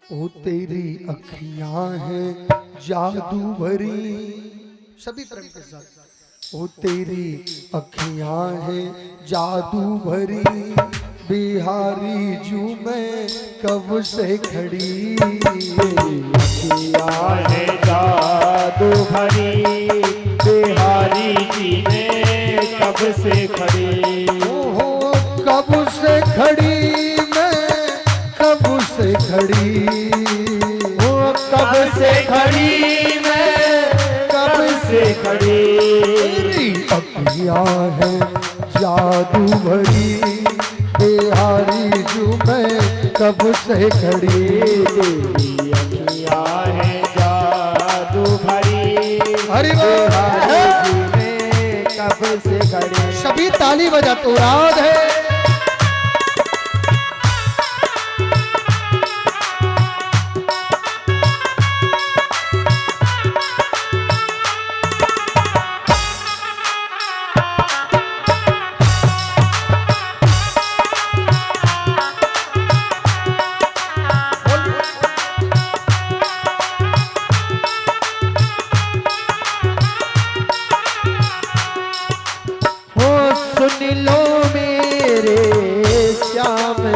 वो तेरी अखियां हैं जादू भरी, सभी प्रेम के साथ। वो तेरी अखियां हैं जादू भरी, बिहारी जू में कब से खड़ी। अखियां हैं जादू भरी, बिहारी जी ने कब से खड़ी। ओहो कब से खड़ी, कब से खड़ी, वो कब से खड़ी, मैं कब से खड़ी। तेरी अखियां है जादू भरी, बिहारी जू में कब से खड़ी। तेरी अखियां हैं जादू भरी, हरि बिहारी जी ने कब से खड़ी। सभी ताली बजा तो राधे।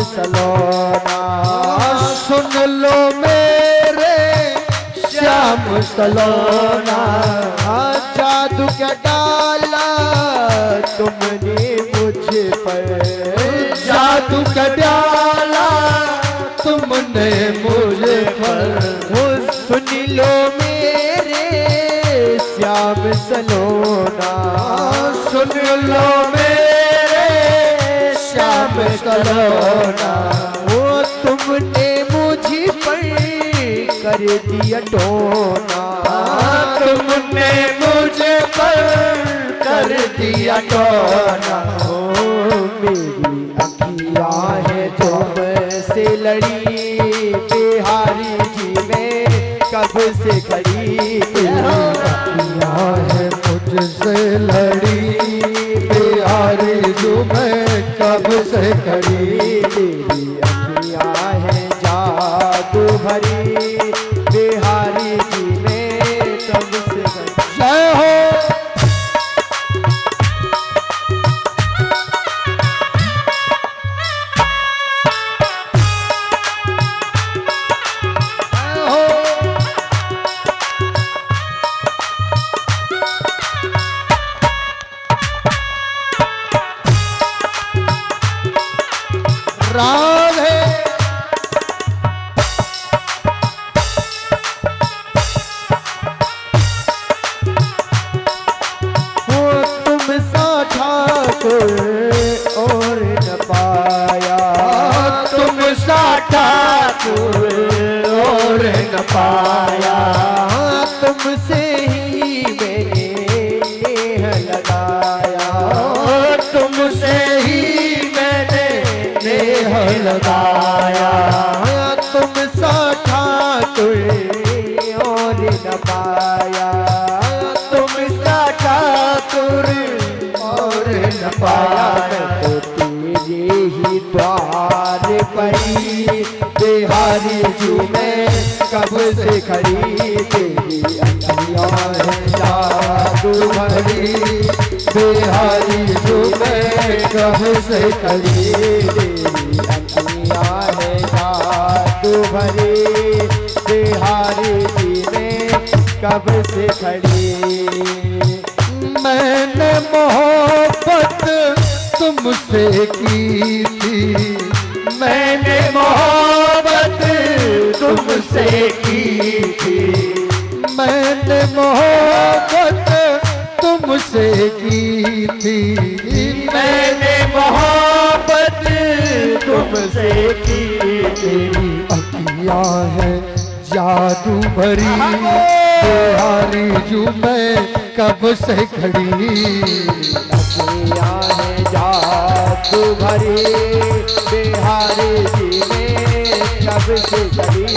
सलोना, सुन लो मेरे श्याम सलोना, जादू क्या डाला तुमने मुझ पर, जादू का डाला तुमने मुझे पर। वो सुन लो मेरे श्याम सलोना, सुन लो मेरे श्याम सलोना, वो तुमने मुझ पर कर दिया टोना, तुमने मुझे पर कर दिया टोना। ओ मेरी अखियां है तुमसे लड़ी, बिहारी जी में कब से खड़ी। अखियां है मुझसे लड़ी, बिहारी जू में कब से खड़ी। तेरी अखियां है जादू भरी, बिहारी जी ने कब से खड़ी। जय हो। राधे हो तुम सा ठाकुर और न पाया, तुम सा ठाकुर और न पाया। तुमसे ही मैंने नेह लगाया, तुम सा ठाकुर और न पाया, तुम सा ठाकुर और न पाया। मैं तो तेरे ही द्वार पड़ी बिहारी जी मैं कब से खड़ी, तेरी अखियाँ हैं जादू भरी बिहारी जी मैं कब से खड़ी, तेरी अखियाँ हैं जादू भरी बिहारी जी में कब से खड़ी। मैंने मोहब्बत तुमसे की थी, मैंने मोहब्बत तुमसे की थी, मैंने मोहब्बत तुमसे की थी, मैंने मोहब्बत तुमसे की थी। तेरी अखियाँ हैं जादू भरी बिहारी जू मैं कब से खड़ी, अखियाँ हैं जादू भरी बिहारी जी में कब से खड़ी।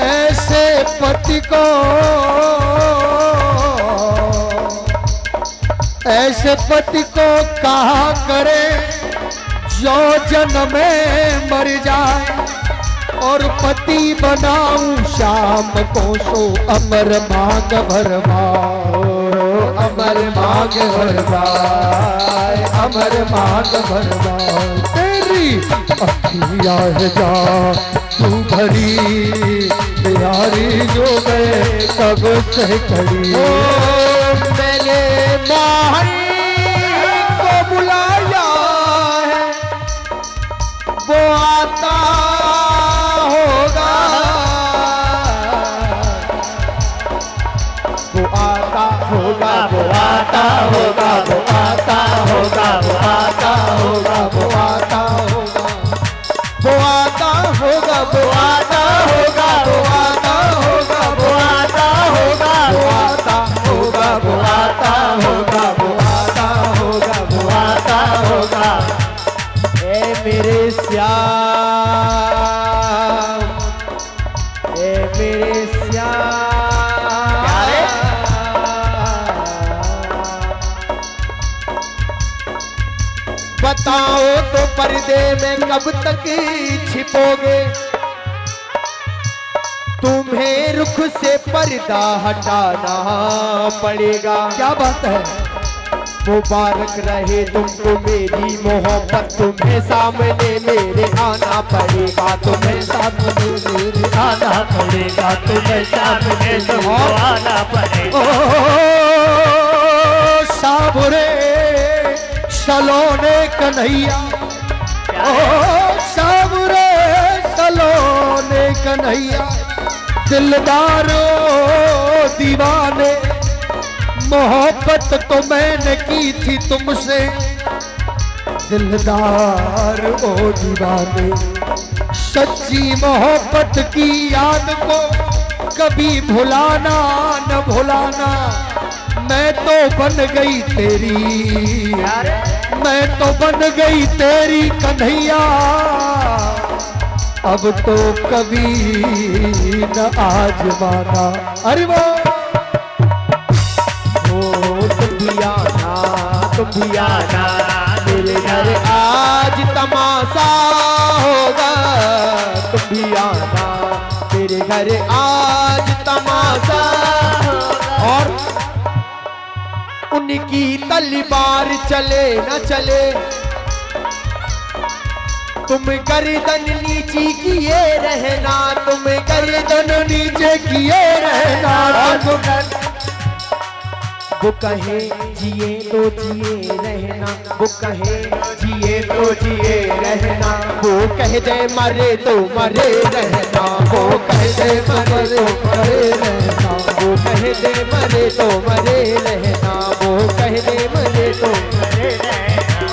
ऐसे पति को, ऐसे पति को कहा करे जो जन्म में मर जाए, और पति बनाऊं शाम को सो अमर मांग भरवाओ, अमर मांग भरवाए, अमर मांग भरवाओ। तेरी अखियाँ है जा तू भरी बिहारी जो मैं कब से खड़ी। मैंने माही को बुलाया है, वो आता होगा, वो आता होगा, वो आता होगा, वो आता होगा, वो आता होगा, वो आता होगा, वो आता होगा, वो आता होगा, वो आता होगा, वो आता होगा, वो आता होगा, वो आता होगा, वो आता होगा, वो आता होगा। ए मेरे श्याम, ए मेरे श्याम, बताओ तो पर्दे में कब तक छिपोगे, तुम्हें रुख से पर्दा हटाना पड़ेगा। क्या बात है, मुबारक रहे तुमको मेरी मोहब्बत, तुम्हें सामने मेरे आना पड़ेगा, तुम्हें सामने मेरे आना पड़ेगा, तुम्हें सामने तुमको आना पड़ेगा। साबरे सलोने कन्हैया, ओ साबरे सलोने कन्हैया, दिलदारो दीवाने, मोहब्बत तो मैंने की थी तुमसे, दिलदार ओ दीवाने, सच्ची मोहब्बत की याद को कभी भुलाना न भुलाना। मैं तो बन गई तेरी, मैं तो बन गई तेरी कन्हैया, अब तो कभी न आजमाना। अरे वो तुम भी आना, तुम भी आना मेरे घर आज तमाशा होगा, तुम भी आना मेरे घर आज तमाशा। और उनकी तलवार चले न चले, तुम गर्दन नीचे किए रहना, तुम गर्दन नीचे किए रहना। वो कहे जिए तो जिए रहना, वो कहे जिए तो जिए रहना, वो कह दे मरे तो मरे रहना, वो कह दे मरे तो मरे रहना, वो कह दे मरे तो मरे रहना, वो कह दे मरे तो मरे रहना।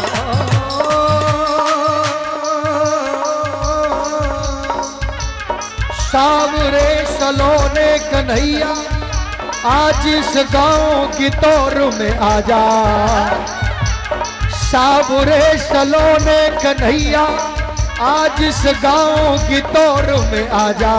सावरे सलोने कन्हैया, आज इस गांव की तौर में आजा, साबुरे सलोने कन्हैया, आज इस गांव की तौर में आजा।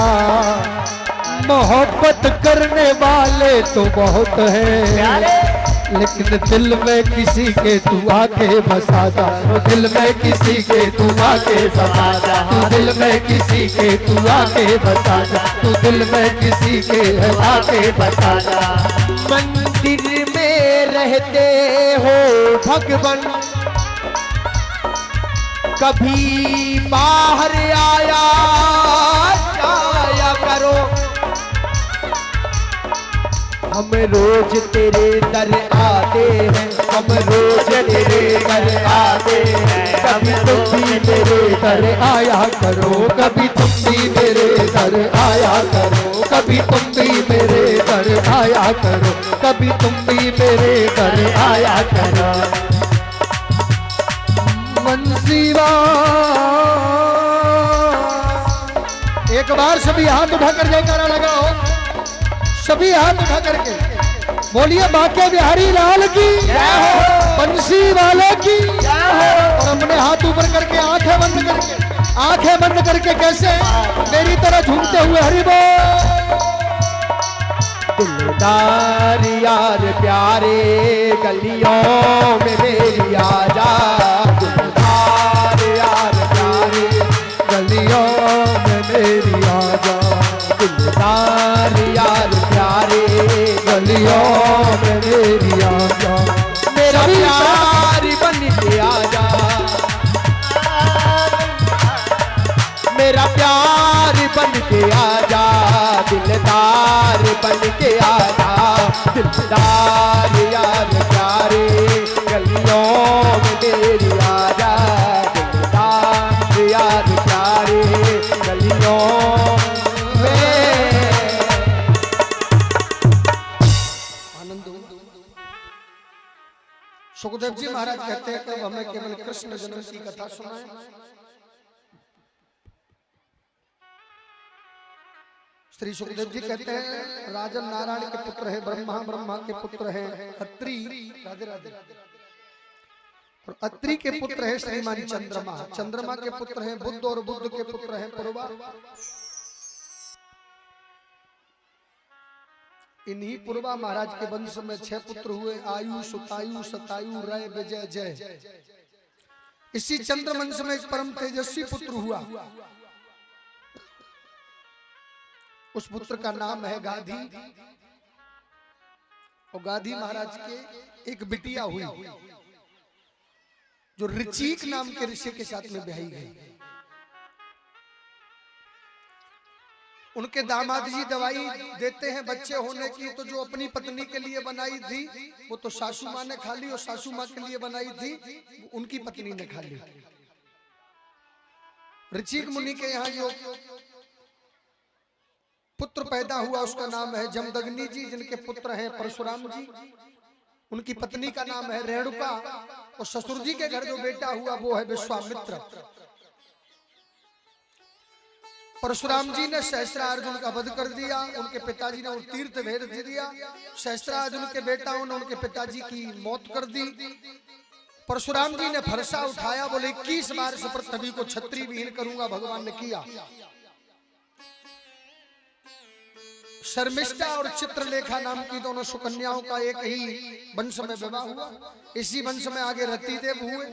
मोहब्बत करने वाले तो बहुत हैं, लेकिन दिल में किसी के तू आके बसा जा, दिल में किसी के तू आके बसा जा, तू दिल में किसी के तू आके बसा जा, तू दिल में किसी के आके बसा जा। मंदिर में रहते हो भगवान, कभी बाहर आया जाया करो, हम रोज तेरे दर आते हैं, हम रोज तेरे दर आते हैं, कभी तुम भी मेरे दर आया करो, कभी तुम भी मेरे दर आया करो, कभी तुम भी मेरे दर आया करो, कभी तुम भी मेरे दर आया करो। मनसीवा एक बार सभी हाथ उठाकर जयकारा लगाओ, सभी हाथ उठा करके बोलिए बाके बिहारी लाल की जय हो, बंसी वाले की जय हो। और अपने हाथ ऊपर करके आंखें बंद करके, आंखें बंद करके कैसे मेरी तरह झूमते हुए हरि बोल। दिलदार यार प्यारे गलियों में मेरी आजा, दिलदार यार प्यारे गलियों में मेरी आजा, दिलदार यार प्यारे गलियों में मेरी आजा, मेरा प्यार बन के आजा, मेरा प्यार बन के आजा, दिलदार बन के आजा, दिलदार यार प्यारे गलियों में मेरी आजा, दिलदार यार प्यारे गलियों सुखदेव जी महाराज कहते हैं कि हमें केवल कृष्ण जन्म की कथा सुनाए। श्री सुखदेव जी कहते हैं राजन नारायण के पुत्र है ब्रह्मा, ब्रह्मा के पुत्र है अत्रि, राधे राधे, और अत्रि के पुत्र है श्रीमान चंद्रमा, चंद्रमा के पुत्र है बुद्ध, और बुद्ध के पुत्र है पूर्वा। इन्हीं पूर्वा महाराज के वंश में 6 पुत्र हुए, आयु, सुतायु, सतायु, रय, विजय, जय। इसी चंद्र वंश में एक परम तेजस्वी पुत्र हुआ, उस पुत्र का नाम है गाधी। और गाधी महाराज के एक बिटिया हुई जो ऋचिक नाम के ऋषि के साथ में ब्याही गई। उनके दामाद जी दवाई देते हैं बच्चे होने की, तो जो अपनी पत्नी के लिए बनाई थी वो तो सासू माँ ने खा ली, और सासू माँ के लिए बनाई थी वो उनकी पत्नी ने खा ली। ऋचिक मुनि के यहाँ जो पुत्र पैदा हुआ उसका नाम है जमदग्नि जी, जिनके पुत्र हैं परशुराम जी, उनकी पत्नी का नाम है रेणुका, और ससुर जी के घर जो बेटा हुआ वो है विश्वामित्र। परशुराम जी ने सहस्त्रार्जुन का वध कर दिया, उनके पिताजी ने उन तीर्थ भेज दिया, सहस्त्रार्जुन के बेटाओं ने उनके पिताजी की मौत कर दी। परशुराम जी ने फरसा उठाया, बोले 21 बार से पृथ्वी को क्षत्रिय विहीन करूंगा, भगवान ने किया। शर्मिष्ठा और चित्रलेखा नाम की दोनों सुकन्याओं का एक ही वंश में विवाह हुआ, इसी वंश में आगे रतिदेव हुए,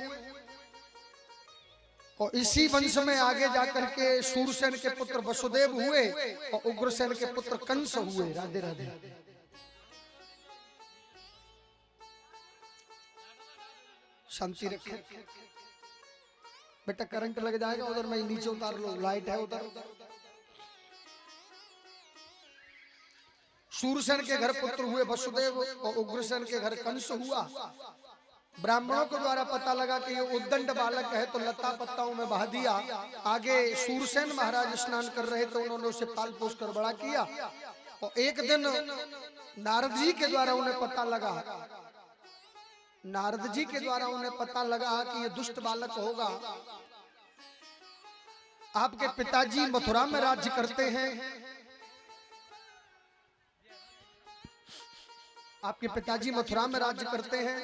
और इसी वंश में आगे जाकर के सूरसेन के पुत्र वसुदेव हुए, और उग्रसेन के पुत्र कंस हुए। राधे राधे। शांति रखें बेटा, करंट लग जाएगा उधर, मैं नीचे उतार लो, लाइट है उधर। सूरसेन के घर पुत्र हुए वसुदेव, और उग्रसेन के घर कंस हुआ। ब्राह्मणों के द्वारा पता लगा कि ये उद्दंड बालक है, तो लता पत्ताओं में बहा दिया। आगे सूरसेन महाराज स्नान कर रहे थे, उन्होंने उसे पाल पोस कर बड़ा किया। और एक दिन नारद जी के द्वारा उन्हें पता लगा, नारद जी के द्वारा उन्हें पता लगा कि ये दुष्ट बालक होगा। आपके पिताजी मथुरा में राज्य करते हैं, आपके पिताजी मथुरा में राज्य करते हैं,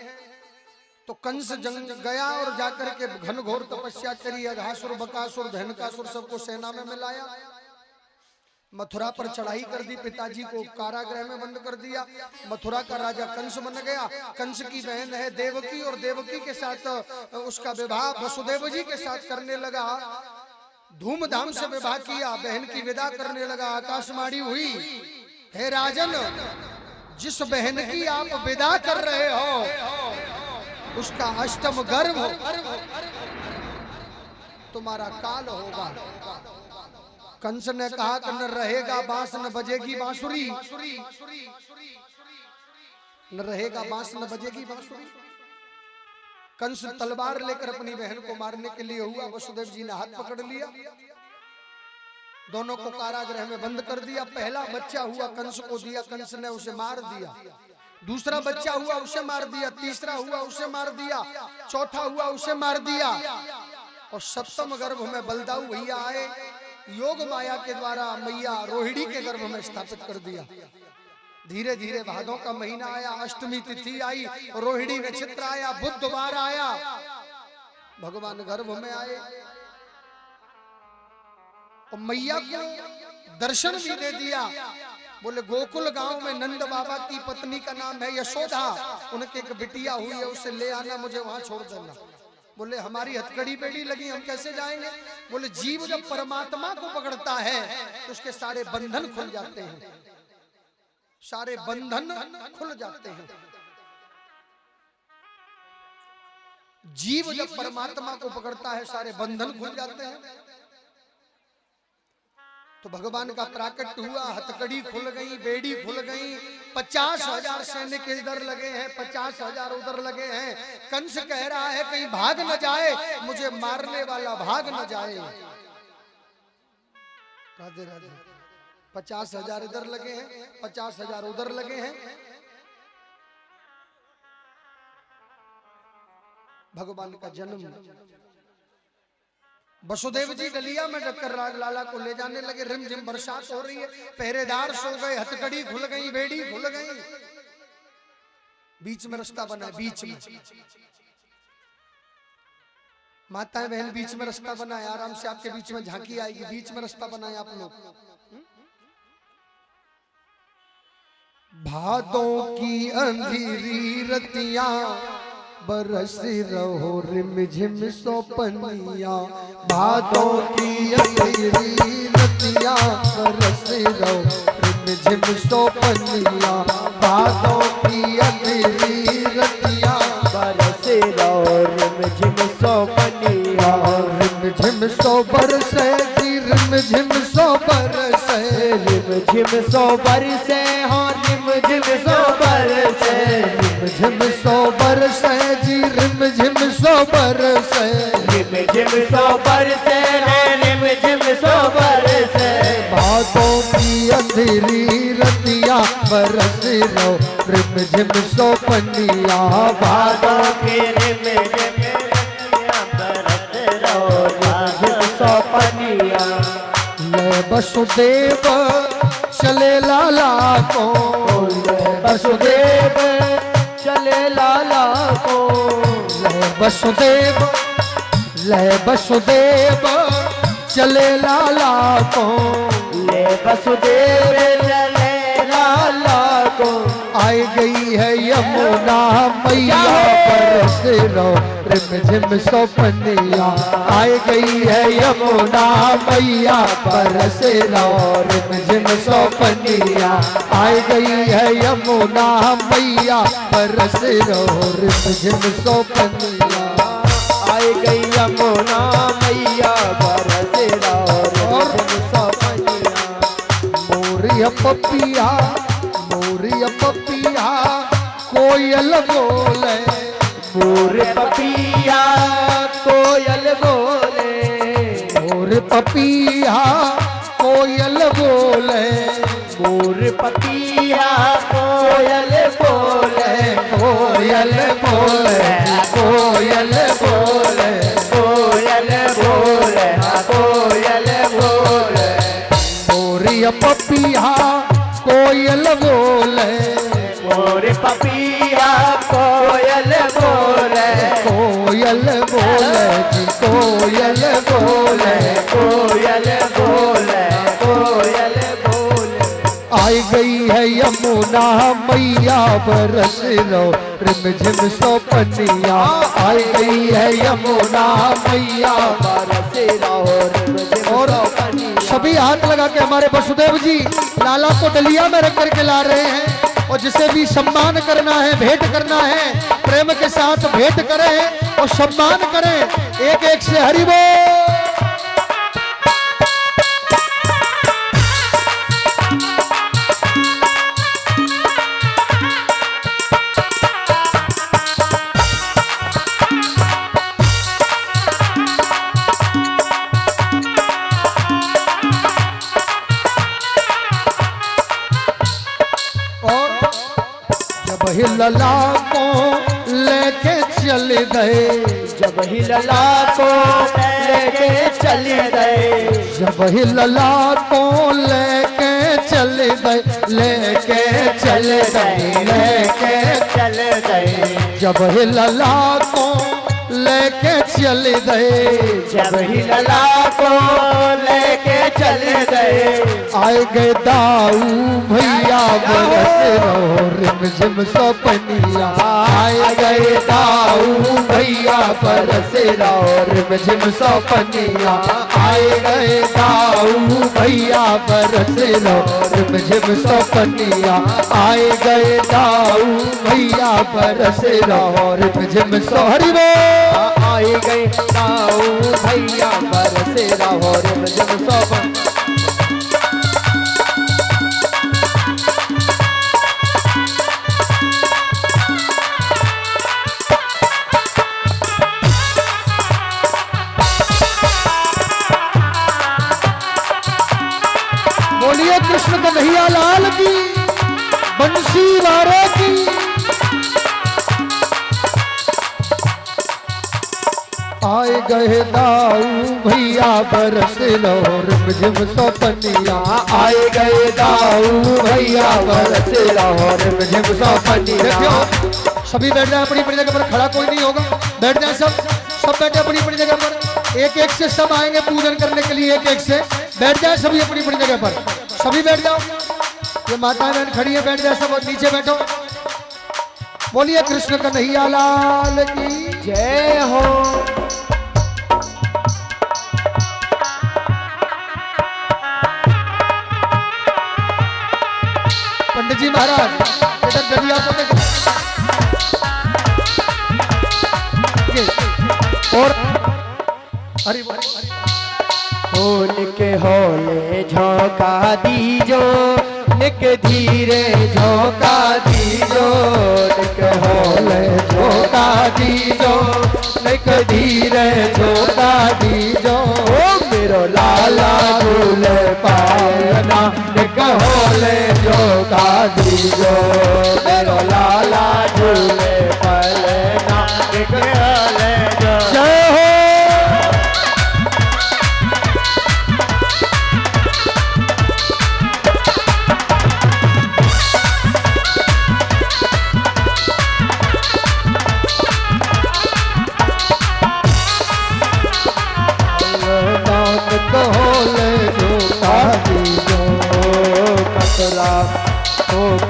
तो कंस जंग गया और जाकर के घनघोर तपस्या करी, अघासुर, बकासुर, धनकासुर सबको सेना में मिलाया, मथुरा पर चढ़ाई कर दी, पिताजी को कारागृह में बंद कर दिया। मथुरा का राजा कंस बन गया। कंस की बहन है देवकी, और देवकी के साथ उसका विवाह वसुदेव जी के साथ करने लगा। धूमधाम से विवाह किया, बहन की विदा करने लगा। आकाशवाणी हुई, हे राजन, जिस बहन की आप विदा कर रहे हो उसका अष्टम गर्भ तुम्हारा काल होगा। कंस ने कहा कि न रहेगा बांस न बजेगी बांसुरी, न रहेगा बांस न बजेगी बांसुरी। कंस तलवार लेकर अपनी बहन को मारने के लिए हुआ। वसुदेव जी ने हाथ पकड़ लिया, दोनों को कारागृह में बंद कर दिया। पहला बच्चा हुआ, कंस को दिया, कंस ने उसे मार दिया। दूसरा बच्चा हुआ, उसे मार दिया। तीसरा हुआ, उसे मार दिया। चौथा हुआ, उसे मार दिया। और सप्तम गर्भ में बलदाऊ भैया आए, योग माया के द्वारा मैया रोहिणी के गर्भ में स्थापित कर दिया। धीरे धीरे भादों का महीना आया, अष्टमी तिथि आई, रोहिणी नक्षत्र आया, बुधवार आया, भगवान गर्भ में आए और मैया को दर्शन भी दे दिया। बोले गोकुल गांव में नंद बाबा की पत्नी का नाम है यशोदा, उनके एक बिटिया हुई है, उसे ले आना, मुझे वहां छोड़ देना। बोले हमारी हथकड़ी बेड़ी लगी, हम कैसे जाएंगे? बोले जीव जब परमात्मा को पकड़ता है तो उसके सारे बंधन खुल जाते हैं, सारे बंधन खुल जाते हैं। जीव जब परमात्मा को पकड़ता है सारे बंधन खुल जाते हैं। तो भगवान का प्राकट हुआ, हथकड़ी खुल गई, बेड़ी खुल गई। 50,000 सैनिक इधर लगे हैं, 50,000 उधर लगे हैं। कंस कह रहा है कहीं भाग न जाए, मुझे मारने वाला भाग न जाए। राधे राधे। 50,000 इधर लगे हैं, 50,000 उधर लगे हैं। भगवान का जन्म। वसुदेव जी डलिया में डकर लाला को ले जाने लगे। रिमझिम बरसात हो रही है, पहरेदार सो गए, हथकड़ी खुल गई, बेड़ी खुल गई। बीच में रास्ता बना, बीच में माताएं बहन बीच में रास्ता बना है। आराम से आपके बीच में झांकी आएगी, बीच में रास्ता बनाए आप लोग। भादों की अंधेरी रतियां बरस रहो रिमझिम सोपनिया, भादों की अंधेरी रतियां बरस रहो रिमझिम सोपनिया, भादों की अंधेरी रतियां बरस रहो रिमझिम सोपनिया, रिमझिम सो बरसे जी, रिमझिम सो बरसे, रिमझिम सो बरसे, हाँ रिमझिम सो बरसे, रिमझिम सो बरसे जी, रिमझिम सो बरसे, रिमझिम सो बरसे, रिमझिम सो बरसे। भादों की अंधेरी रतियां बरस रहो रिमझिम सो पनिया, भादों की रिमझिम रतियां बरस रहो रिमझिम सो पनिया। ले वसुदेव चले लाला को, वसुदेव चले लाला को, ले वसुदेव, ले वसुदेव चले लाला को, ले वसुदेव चले लाला को। आई गई है यमुना मैया बरस रहो रिमझिम सो पनिया, आई गई है यमुना मैया बरस रहो रिमझिम सो पनिया, आई गई है यमुना मैया बरस रहो रिमझिम सो पनिया, आई गई यमुना मैया बरस रहो रिमझिम सो पनिया। मोरिया पपिया, मोरिया पपिया कोयल बोले, मोर पपिया कोयल बोले, मोर पपिया कोयल बोले, मोर पपिया कोयल बोले, कोयल बोले, कोयल बोले, कोयल बोले, कोयल बोले। मोरिया पपिया कोयल बोले, मोर पपिया कोयल बोले जी कोयल बोले कोयल बोले कोयल बोले। आई गई है यमुना मैया बरस लो रिम झिम सो पनिया। आई गई है यमुना मैया बरस लो रिम झिम सो पनिया। सभी हाथ लगा के हमारे वसुदेव जी लाला को डलिया में रख करके ला रहे हैं और जिसे भी सम्मान करना है भेंट करना है प्रेम के साथ भेंट करें और सम्मान करें एक एक से हरि बोल। ही लला को लेके चल गए जब ही लला को लेके चल गए जब ही लला को लेके चल गए लेके चल गए लेके चल गए जब ही लला को लेके चल गए जब ही लला को लेके चल गए। आए गए दाऊ भैया बरस रो रिम झिम सो पनिया। आए गए दाऊ भैया बरस रो रिम झिम सो पनिया। आए गए दाऊ भैया बरस रो रिम झिम सो पनिया। आए गए दाऊ भैया बरस रो रिम झिम सो हरि बोल। आए गए दाऊ भैया बरस रो रिम झिम सो पनिया। बोलिए कृष्ण कन्हैया लाल की बंसी वारे की। आए गए दाऊ भैया बरस लो रिम झिम सो पनिया। आए गए दाऊ भैया बरस लो रिम झिम सो पनिया। सभी बैठ जाए अपनी अपनी जगह पर, खड़ा कोई नहीं होगा, बैठ जाए सब बैठे अपनी अपनी जगह पर। एक एक से सब आएंगे पूजन करने के लिए, एक एक से बैठ जाए सभी अपनी अपनी जगह पर। सभी बैठ जाओ, ये माता बहन खड़ी है, बैठ जाए सब और नीचे बैठो। बोलिए कृष्ण कन्हैया लाल की जय हो। पंडित जी महाराज इधर डलिया को और हरि निके होले झोंका दीजो निक धीरे झोंका दीजो निक होले झोंका दीजो निक धीरे झोंका दीजो। मेरो लाला झूले पायना निक होले झोंका दीजो मेरो लाला झूले पायना निक होले जय हो।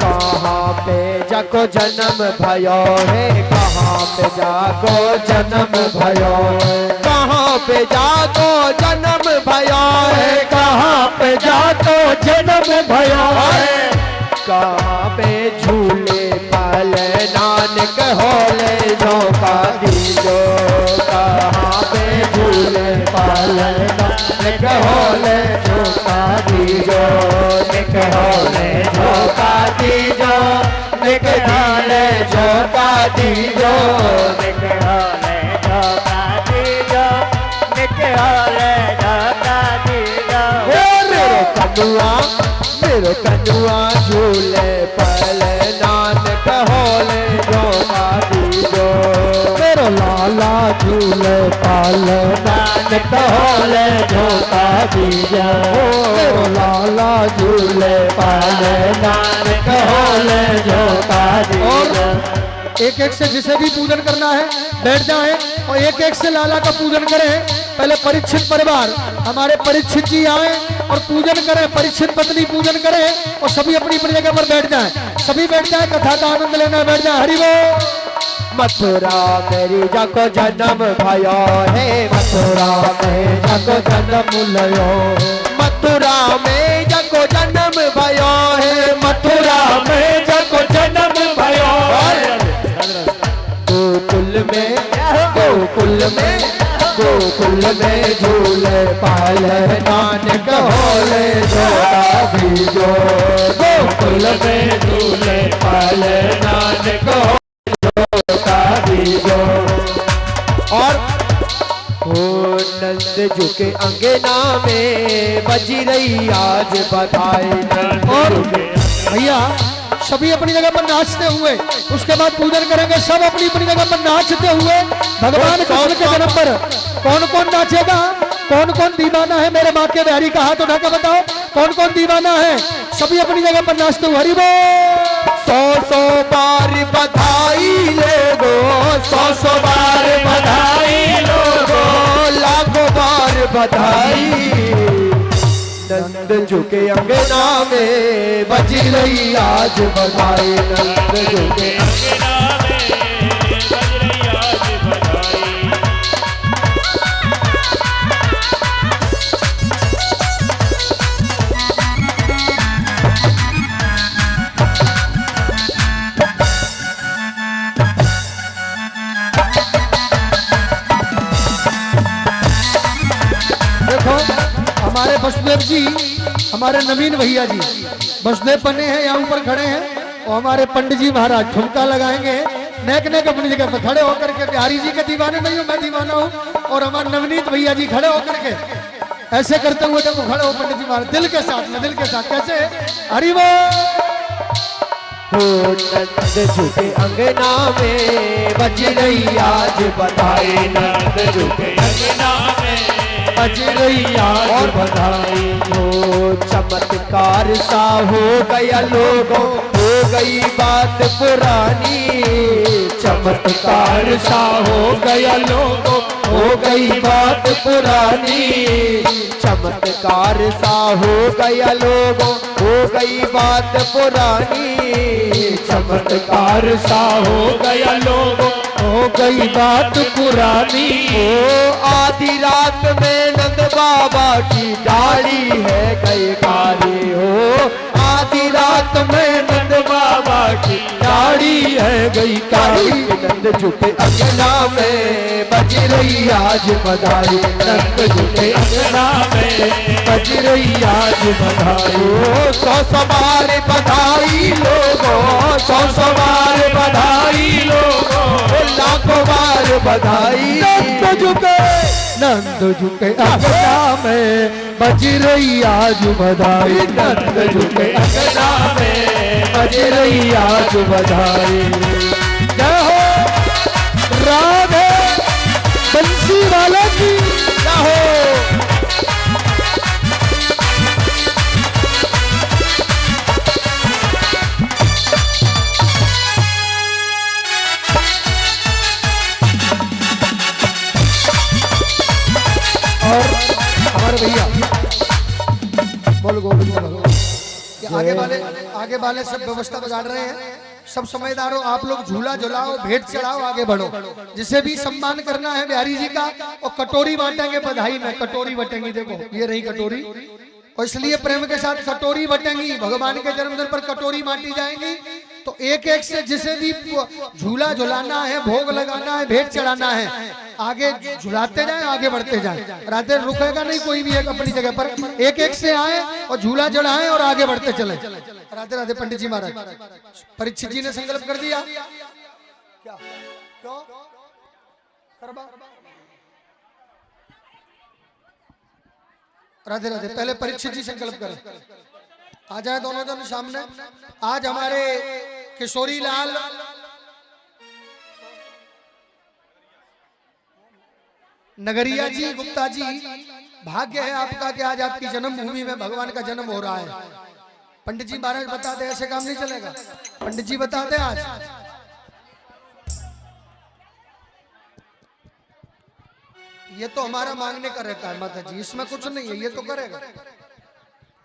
कहाँ पे जाको जन्म भयो है कहाँ पे जाको जन्म भयो है कहाँ पे जाको जन्म भयो है कहाँ पे जाको जन्म भयो है कहाँ पे झूले पाले नानक होले झोंका दीजो कहाँ पे झूले पाले नानक होले झोंका दीजो निक होले झोंका दीजो निक होले झोंका दीजो निक होले झोंका दीजो निक होले झोंका दीजो। मेरो कनुआ झूले पले नानक होले झोंका दीजो मेरो लाला झूले पाले नानक होले झोंका दीजो मेरो लाला झूले पाले नानक होले झोंका दीजो। एक एक से जिसे भी पूजन करना है बैठ जाए और एक एक से लाला का पूजन करें। पहले परीक्षित परिवार हमारे परीक्षित जी आए और पूजन करें, परीक्षित पत्नी पूजन करें और सभी अपनी अपनी जगह पर बैठ जाएं। सभी बैठ जाएं, कथा का आनंद लेना है, बैठ जाएं। हरि बोल। मथुरा मेरी जको जन्म भयो है, मथुरा में जको जन्म लयो, मथुरा में जको जन्म भयो है, मथुरा में जको जन्म भयो। गोकुल में गोकुल में गोकुल में झूले पाले नानक होले जोड़ा भी जो, गोकुल में झूले पाले नानक जोड़ा भी जो। और ओ नंद झुके अंगना में बजी रही आज बधाई। और भैया सभी अपनी जगह पर नाचते हुए उसके बाद पूजन करेंगे। सब अपनी अपनी जगह पर नाचते हुए भगवान कृष्ण के जन्म पर। कौन कौन नाचेगा, कौन कौन दीवाना है? मेरे माँ के बिहारी का हाथ उठा कर बताओ कौन कौन दीवाना है। सभी अपनी जगह पर नाचते हुए हरि बोल। 100 बार बधाई लोगो, 100 बार बधाई लोगो, लाखों बार बधाई। नंद झुके अंगना में बजी रही आज बधाई, नंद झुके अंगना में बज रही आज बधाई। देखो हमारे वसुदेव जी, हमारे नवीन भैया जी वसुदेव बने हैं, यहाँ ऊपर खड़े हैं। और हमारे पंडित जी महाराज ठुमका लगाएंगे नेक नेक अपनी जगह पर खड़े होकर के। बिहारी जी के दीवाने नहीं हूँ, मैं दीवाना हूँ। और हमारे नवनीत भैया जी खड़े होकर के ऐसे करते हुए देखो खड़े हो पंडित जी महाराज दिल के साथ में, दिल के साथ कैसे हरि बोल। नंद झुके अंगना में बज रही आज बधाई, नंद झुके अंगना में बज रही आज बधाई। हो चमत्कार सा हो गया लोगों, हो गई बात पुरानी, चमत्कार सा हो गया लोगों, हो गई बात पुरानी। चमत्कार सा हो गया लोगों, हो गई बात पुरानी, चमत्कार सा हो गया लोगों, हो गई बात पुरानी। ओ आधी रात में नंद बाबा की डाली है गई कारी, हो आधी रात में नंद बाबा की डाली है गई कारी। नंद झुके अंगना में बज रही आज बधाई, नंद झुके अंगना में बज रही आज बधाई। ओ 100 बार बधाई लोगों, 100 बार बधाई लोगों, लाखों बार बधाई। नंद झुके अंगना में बज रही आज बधाई, नंद झुके अंगना में बज रही आज बधाई। जय हो राधे बंसी वाला की जय हो। और हमारे भैया बोल गोविंद भगवान आगे वाले सब व्यवस्था बिगाड़ रहे हैं। सब समझदारों आप लोग झूला झुलाओ, भेंट चढ़ाओ, आगे बढ़ो। जिसे भी सम्मान करना है बिहारी जी का, और कटोरी बांटेंगे बधाई में, कटोरी बटेंगी। देखो ये रही कटोरी, और इसलिए प्रेम के साथ कटोरी बटेंगी। भगवान के जन्मदिन पर कटोरी बांटी जाएंगी। तो एक एक से जिसे भी झूला झुलाना है, भोग लगाना है, भेंट चढ़ाना है, आगे झुलाते जाएं, आगे बढ़ते जाएं। राधे रुकेगा नहीं कोई भी, एक अपनी जगह पर एक एक से आए और झूला चढ़ाएं और आगे बढ़ते चले। राधे राधे। पंडित जी महाराज, परीक्षित जी ने संकल्प कर दिया क्या? क्यों करबा? राधे राधे। पहले परीक्षित जी संकल्प करें। आ जाए दोनों जन सामने। आज हमारे किशोरी लाल नगरिया जी, गुप्ता जी, भाग्य है आपका कि आज आपकी जन्मभूमि में भगवान का जन्म हो रहा है। पंडित जी महाराज बता दे, ऐसे काम नहीं चलेगा। पंडित जी बता दे आज ये तो हमारा मांगने का रहता है माता जी, इसमें कुछ नहीं है, ये तो करेगा।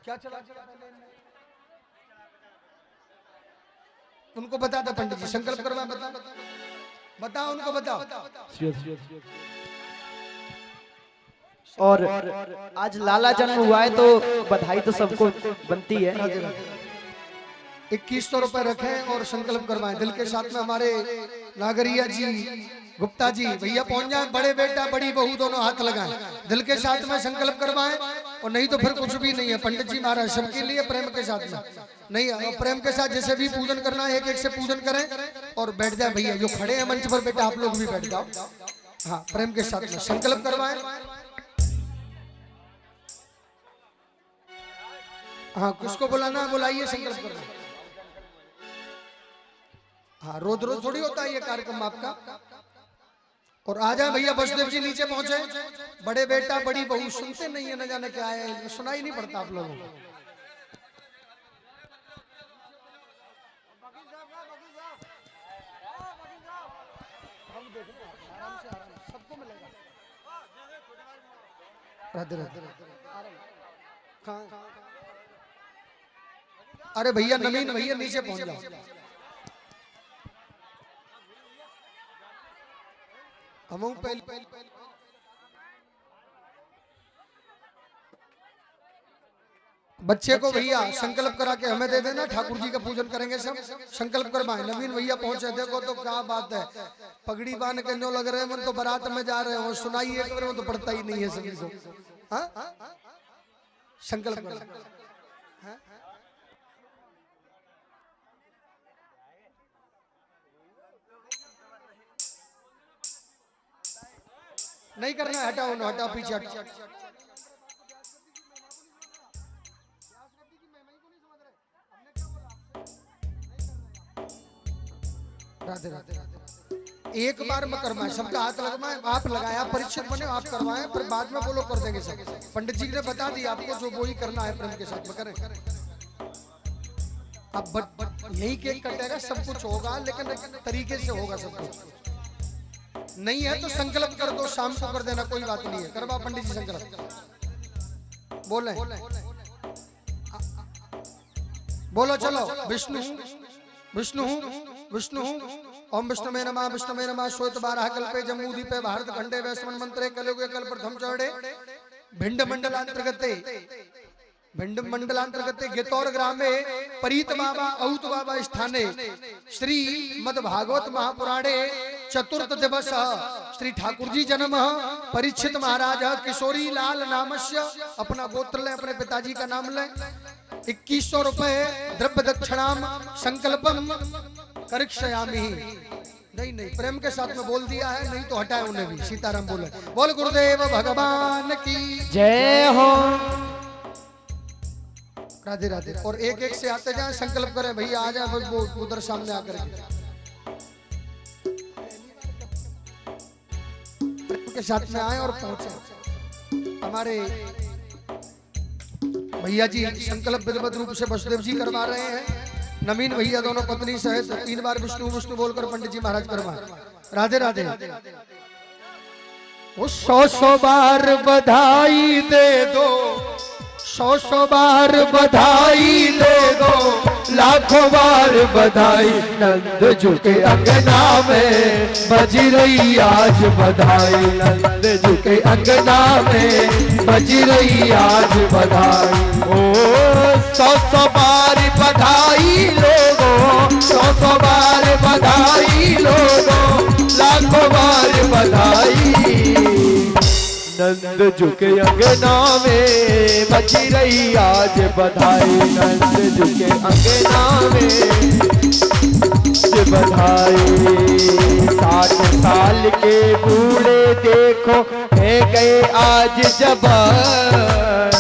क्या चला उनको बता दो पंडित जी, संकल्प करवा, बताओ उनको, बताओ। और आज लाला जन्म हुआ है तो बधाई तो सबको बनती है। 2100 रुपए रखें और संकल्प करवाएं दिल के साथ में। हमारे नागरिया जी, गुप्ता जी भैया पहुंच जाए, बड़े बेटा बड़ी बहू दोनों हाथ लगाएं, दिल के साथ में संकल्प करवाएं। और नहीं तो फिर कुछ भी नहीं है। पंडित जी महाराज सबके लिए प्रेम के साथ में नहीं, प्रेम के साथ जैसे भी पूजन करना है एक एक से पूजन करें और बैठ जाए। भैया जो खड़े हैं मंच पर बेटा आप लोग भी बैठ जाओ। हाँ, प्रेम के साथ में संकल्प करवाएं। हाँ, किसको बुलाना है बुलाइए, संकल्प करना। हाँ, रोज रोज थोड़ी होता है ये कार्यक्रम आपका। और आ जाए भैया, वसुदेव जी नीचे पहुंचे, बड़े बेटा बड़ी बहू सुनते नहीं है, न जाने क्या है, सुनाई नहीं पड़ता आप लोगों को। सबको मिलेगा। राधे राधे। अरे भैया नवीन भैया नीचे पहुंच जाओ। हम पहले बच्चे को भैया संकल्प करा के हमें दे देना, ठाकुर जी का पूजन करेंगे सब। संकल्प करवाएं। नवीन भैया पहुंचे, देखो तो क्या बात है, पगड़ी बांध के जो लग रहे हैं मन तो बारात में जा रहे हो। सुनाई एक बार तो पड़ता ही नहीं है सभी को। हाँ, संकल्प करो। नहीं करना, हटाओ ना, हटाओ पीछे हटाओ। राधे राधे। एक बार में करवाएं, सबका हाथ लगवाएं, आप लगाया, परीक्षित बने आप करवाएं, फिर बाद में बोलो कर देंगे सब। पंडित जी ने बता दिया आपको, जो वही करना है प्रेम के साथ में करें। अब यही केक कटेगा, सब कुछ होगा लेकिन तरीके से होगा सब कुछ। नहीं है तो संकल्प कर दो, शाम को कर देना, कोई बात नहीं है। करवा पंडित जी संकल्प, बोले बोलो चलो। विष्णु विष्णु विष्णु ओम विष्णुवे नमः, विष्णुवे नमः। श्वेत 12 कल्पे जम्बूदीपे भारत खंडे वैश्वन मंत्रे कलयुगे कल प्रथम चरणे भिंड मंडलांतर्गते गितौर ग्रामे परीत बाबा औत बाबा स्थाने श्री मद भागवत महापुराणे चतुर्थ दिवस श्री ठाकुर जी जन्म परीक्षित महाराज किशोरी लाल नामस्य। अपना गोत्र लें, अपने पिताजी का नाम लें। 2100 रुपए द्रव्य दक्षिणाम संकल्पम करिष्यामि। नहीं नहीं, प्रेम के साथ में बोल दिया है, नहीं तो हटाए उन्हें भी। सीताराम बोले, बोल गुरुदेव भगवान की जय हो। राधे राधे। और एक एक से आते जाए, संकल्प करें। भैया आ जाए वो उधर सामने आकर के साथ में आए और पहुंचे। हमारे भैया जी संकल्प विधिवत रूप से वसुदेव जी करवा रहे हैं। नवीन भैया दोनों पत्नी सहित 3 बार विष्णु विष्णु बोलकर पंडित जी महाराज करवा। राधे राधे। वो 100 बार बधाई दे दो, 100 बार बधाई दे दो, लाखों बार बधाई। नंद झुके अंगना में बज रही आज बधाई, नंद झुके अंगना में बज रही आज बधाई। ओ 100 बार बधाई लोगो, 100 बार बधाई लोगो, लाखों बार बधाई। नंद झुके अंगना में बज रही आज बधाई, नंद झुके अंगना में बधाई। 60 साल के बूढ़े देखो है गए आज जवान,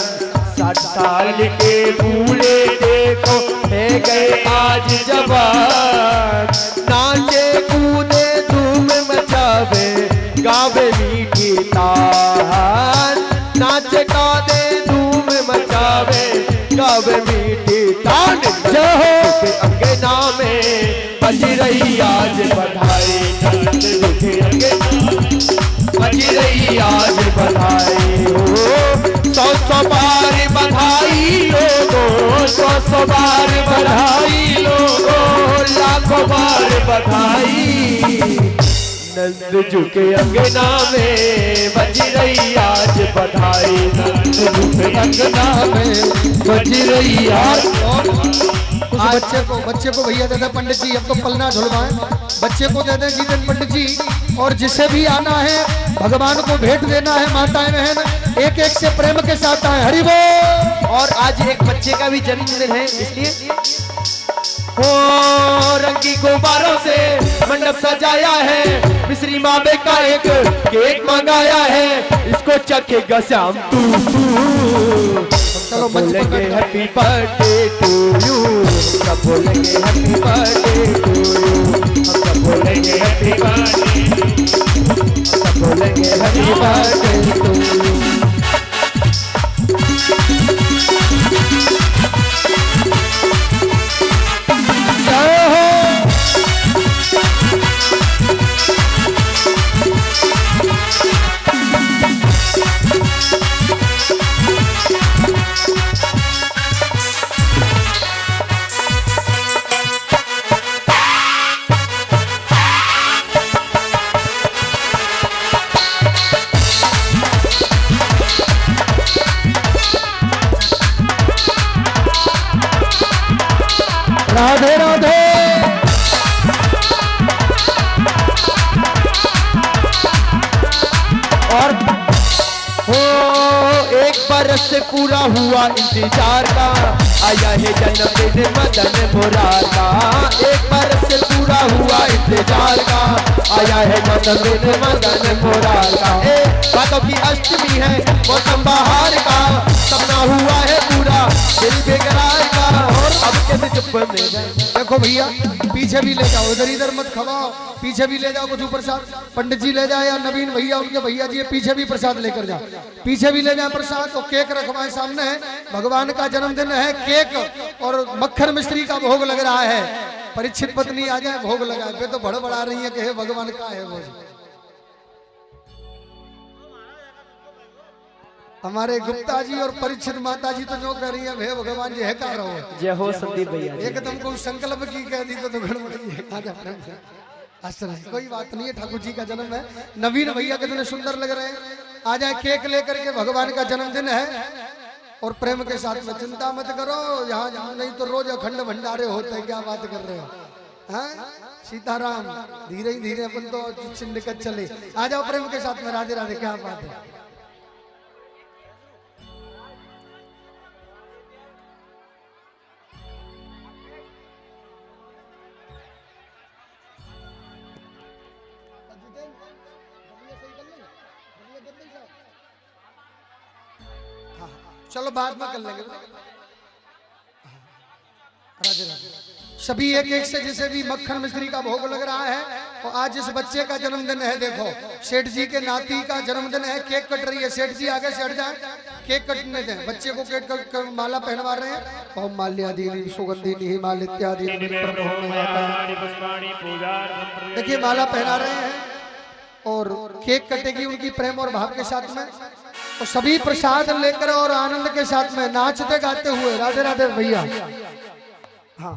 60 साल के बूढ़े देखो है गए आज जवान। नाचे कूदे धूम मचावे गावे मीठी तान, नाच गावे धूम मचावे गावे मीठी तान। जहो के अंगना में बज रही आज बधाई, नंद झुके अंगना बज रही आज लाखों बार बधाई लोगों, लाखों बार बधाई। नंद जू के अंगना में बज रही आज बधाई, नंद जू के अंगना में बज रही आज। उस बच्चे को भैया दे दे पंडित जी, अब तो पलना झुलवाएं, बच्चे को दे दे जीतन पंडित जी। और जिसे भी आना है भगवान को भेंट देना है, माताएं बहन एक एक से प्रेम के साथ आए। हरि बोल। और आज एक बच्चे का भी जन्मदिन है, इसलिए ओ रंगी गुब्बारों से मंडप सजाया है, मिश्री मावे का एक केक मंगाया है, इसको चखेगा श्याम तू। चलो बोलेंगे हैप्पी बर्थडे टू यू, सब बोलेंगे हैप्पी बर्थडे टू यू, सब बोलेंगे हैप्पी बर्थडे, सब बोलेंगे happy birthday to you. Radhe Radhe. और हो एक बरस से पूरा हुआ इंतजार का, आया है जन्मदिन मदन मुरार का। एक बरस से पूरा हुआ इंतजार का, आया है जन्मदिन मदन मुरार का। बातों की अष्टमी है मौसम बहार का, सपना हुआ है पूरा दिल बेकरार का, और अब कैसे चुप में जाए। देखो भैया पीछे भी ले जाओ, इधर इधर मत खवाओ, पीछे भी ले जाओ कुछ प्रसाद, पंडित जी ले जाए या नवीन भैया उनके भैया जी पीछे भी प्रसाद लेकर जाओ, पीछे भी ले जाए प्रसाद। तो केक रखवाए सामने, भगवान का जन्मदिन है, केक और मक्खन मिश्री का भोग लग रहा है। परीक्षित पत्नी आ जाए भोग लगाए, वे तो बड़बड़ा रही है कि हे भगवान का है वो। हमारे गुप्ता जी और परीक्षित माता जी तो जो कह रही है हे भगवान जी है कह रहा हो। जय हो संदीप भैया। एकदम कोई संकल्प की कह दी तो गड़बड़ी है। आजा प्रेम से। अच्छा कोई बात नहीं है, ठाकुर जी का जन्म है। नवीन भैया कितने सुंदर लग रहे हैं, आ जाए केक लेकर के, भगवान का जन्मदिन है और प्रेम के साथ में। चिंता मत करो, यहाँ नहीं तो रोज अखंड भंडारे होते हैं, क्या बात कर रहे हो। हाँ सीताराम, धीरे ही धीरे अपन तो चिंडिकत चले। आ जाओ प्रेम के साथ में, राधे राधे, क्या बात है। चलो बाद में कर लेंगे। राधे राधे। सभी एक एक से जैसे भी मक्खन मिश्री का भोग लग रहा है, और आज इस बच्चे का जन्मदिन है। देखो सेठ जी के नाती का जन्मदिन है, केक कट रही है। सेठ जी आगे से हट जाए, केक कटने दें। बच्चे को केक कट माला पहनवा रहे हैं। ओम माल्यादीनि सुगंधिनि मालित्यादि। देखिए माला पहना रहे हैं और केक कटेगी उनकी प्रेम और भाव के साथ में। तो सभी प्रसाद लेकर और आनंद के साथ में नाचते गाते हुए। राधे राधे भैया। हाँ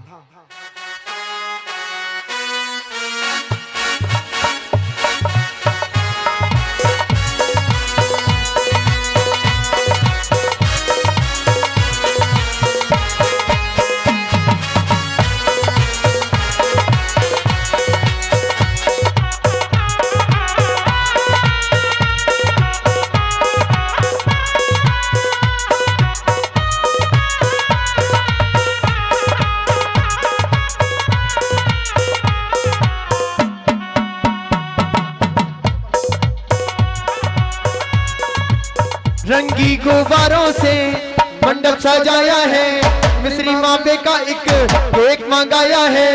रंगी गुब्बारों से मंडप सजाया है, मिश्री मावे का एक केक मंगाया है,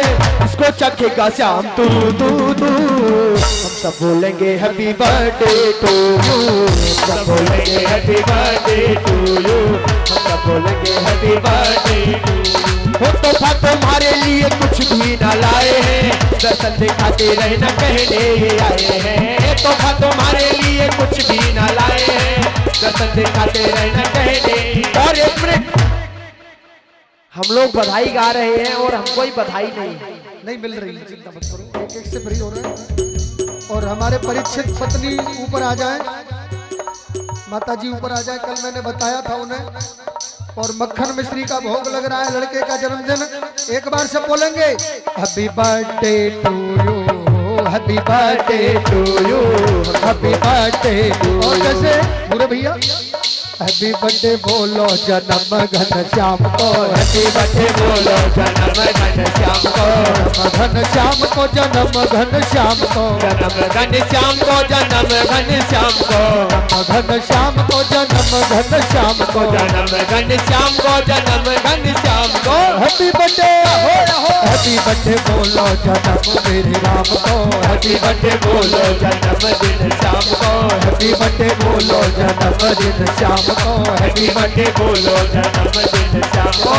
इसको चखेगा श्याम तू तू तू। हम सब बोलेंगे हैप्पी बर्थडे टू यू, सब बोलेंगे हैप्पी बर्थडे टू यू, हम सब बोलेंगे हैप्पी बर्थडे टू यू। हो तोहफा तुम्हारे लिए कुछ भी न लाए हैं, दर्शन दिखाते रहना कहने आए हैं। तोहफा तुम्हारे लिए कुछ भी न लाए हैं, दर्शन दिखाते रहना कहने। और एक मिनट हम लोग बधाई गा रहे हैं और हमको ही बधाई नहीं है। नहीं मिल रही है, चिंता मत करो, एक एक से फ्री हो रहे हैं। और हमारे परीक्षित पत्नी ऊपर आ जाए, माता जी ऊपर आ जाए, कल मैंने बताया था उन्हें। और मक्खन मिश्री का भोग लग रहा है, लड़के का जन्मदिन। एक बार से बोलेंगे happy birthday to you, happy birthday to you, happy birthday to. और कैसे पूरे भैया हैप्पी बर्थडे बोलो जन्म घन श्याम को, हैप्पी बर्थडे बोलो जन्म घन श्याम को, घन श्याम को जन्म घन श्याम को, जन्म घन श्याम को, जन्म घन श्याम को, घन श्याम को जन्म घन श्याम को, जन्म घन श्याम को, जन्म घन श्याम को। हैप्पी बर्थडे हैप्पी बर्थडे बोलो जन्म मेरे राम को, हैप्पी बर्थडे बोलो जन्मदिन श्याम को, हैप्पी बर्थडे बोलो जन्मदिन श्याम को, हैप्पी बर्थडे बोलो जन्मदिन श्याम को।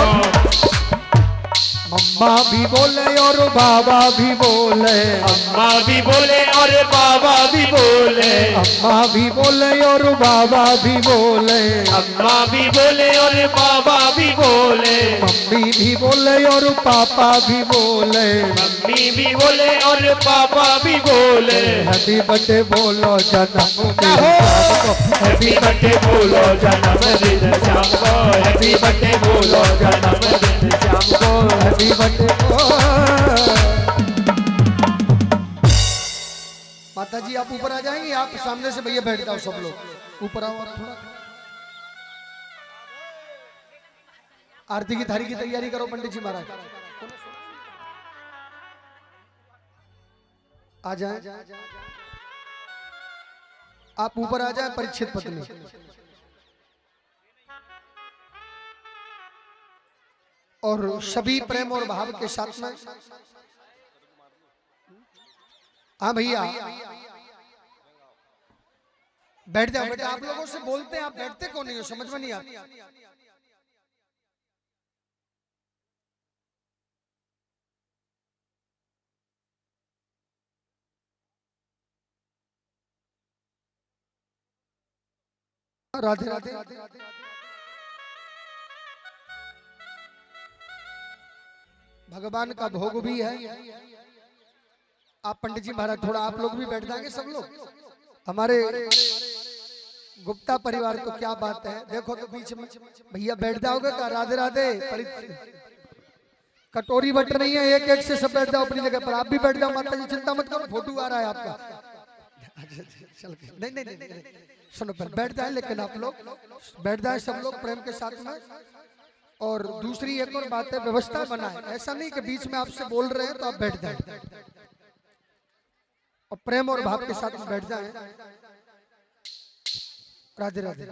मम्मा भी बोले और बाबा भी बोले, अम्मा भी बोले और बाबा भी बोले, अम्मा भी बोले और बाबा भी बोले, अम्मा भी बोले और बाबा भी बोले, मम्मी भी बोले और पापा भी बोले, मम्मी भी बोले और पापा भी बोले। हैप्पी बर्थडे बोलो जन्म मेरे राम को, हैप्पी बर्थडे बोलो जन्मदिन श्याम को, हैप्पी बर्थडे बोलो जन्मदिन श्याम को, हैप्पी बर्थडे। माता जी आप ऊपर आ जाएंगे, आप सामने से भैया बैठ जाओ, सब लोग ऊपर आओ। और थोड़ा आरती की थाली की तैयारी करो पंडित जी महाराज, आ जाए आप ऊपर आ जाए। परीक्षित पत्नी और सभी प्रेम और भाव के साथ में, हाँ भैया बैठ जाओ बेटा। आप लोगों से बोलते हैं, आप बैठते कौन नहीं हो, समझ में नहीं आता। राधे राधे। भगवान का भोग भी है। आप पंडित जी महाराज थोड़ा आप लोग भी बैठ जाएंगे, सब लोग हमारे गुप्ता परिवार तो क्या बात है। देखो तो बीच में भैया बैठ जाओगे क्या? राधे राधे। कटोरी बट नहीं है, एक एक से सब बैठ जाओ अपनी जगह पर। आप भी बैठ जाओ माता जी, चिंता मत करो, फोटो आ रहा है आपका। चल नहीं नहीं नहीं, नहीं। सुनो पर बैठ जाए, लेकिन आप लोग बैठ जाए सब लोग प्रेम के साथ में। और दूसरी एक और बात है, व्यवस्था बनाए, ऐसा नहीं कि बीच में आपसे बोल रहे हैं तो आप बैठ जाए, और प्रेम और भाव के साथ में बैठ जाए। राधे राधे।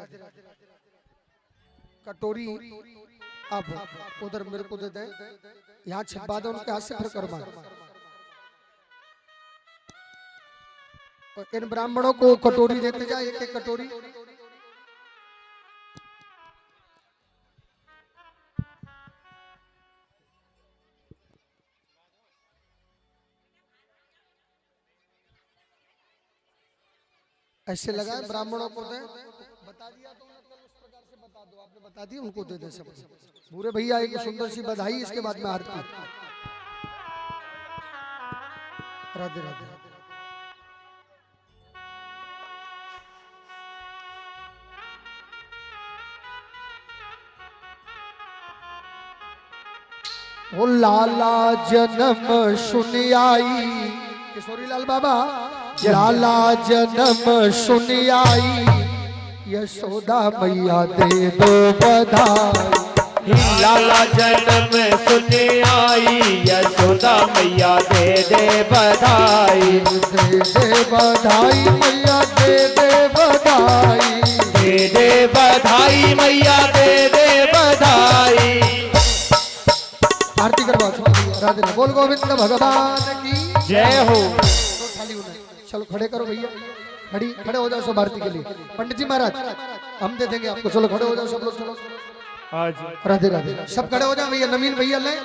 कटोरी आप उधर मेरे को दे दें, यहाँ छिपा दो उनके हाथ से, फिर करवा। और इन ब्राह्मणों को कटोरी देते जाए, एक एक कटोरी। ऐसे लगाए ब्राह्मणों को दे। बता दिया तो उस प्रकार से बता दो, आपने बता दिया, उनको दे दे सब। पूरे भैया एक सुंदर सी बधाई, इसके बाद में आरती। राधे राधे। ओ लाला जन्म सुन आई, किशोरी लाल बाबा। लाला जन्म सुन आई, यशोदा मैया दे दो बधाई। लाला जन्म सुन आई, यशोदा मैया दे दे बधाई। दे दे बधाई मैया, दे दे बधाई। दे दे बधाई मैया, दे दे बधाई। आरती करवा राधे राधे। बोल गोविंद भगवान की जय हो। चलो खड़े करो भैया, खड़े हो जाओ सब आरती के लिए। पंडित जी महाराज हम दे देंगे आपको, चलो खड़े हो जाओ सब लोग, चलो। आज राधे राधे। सब खड़े हो जाओ भैया, नवीन भैया ले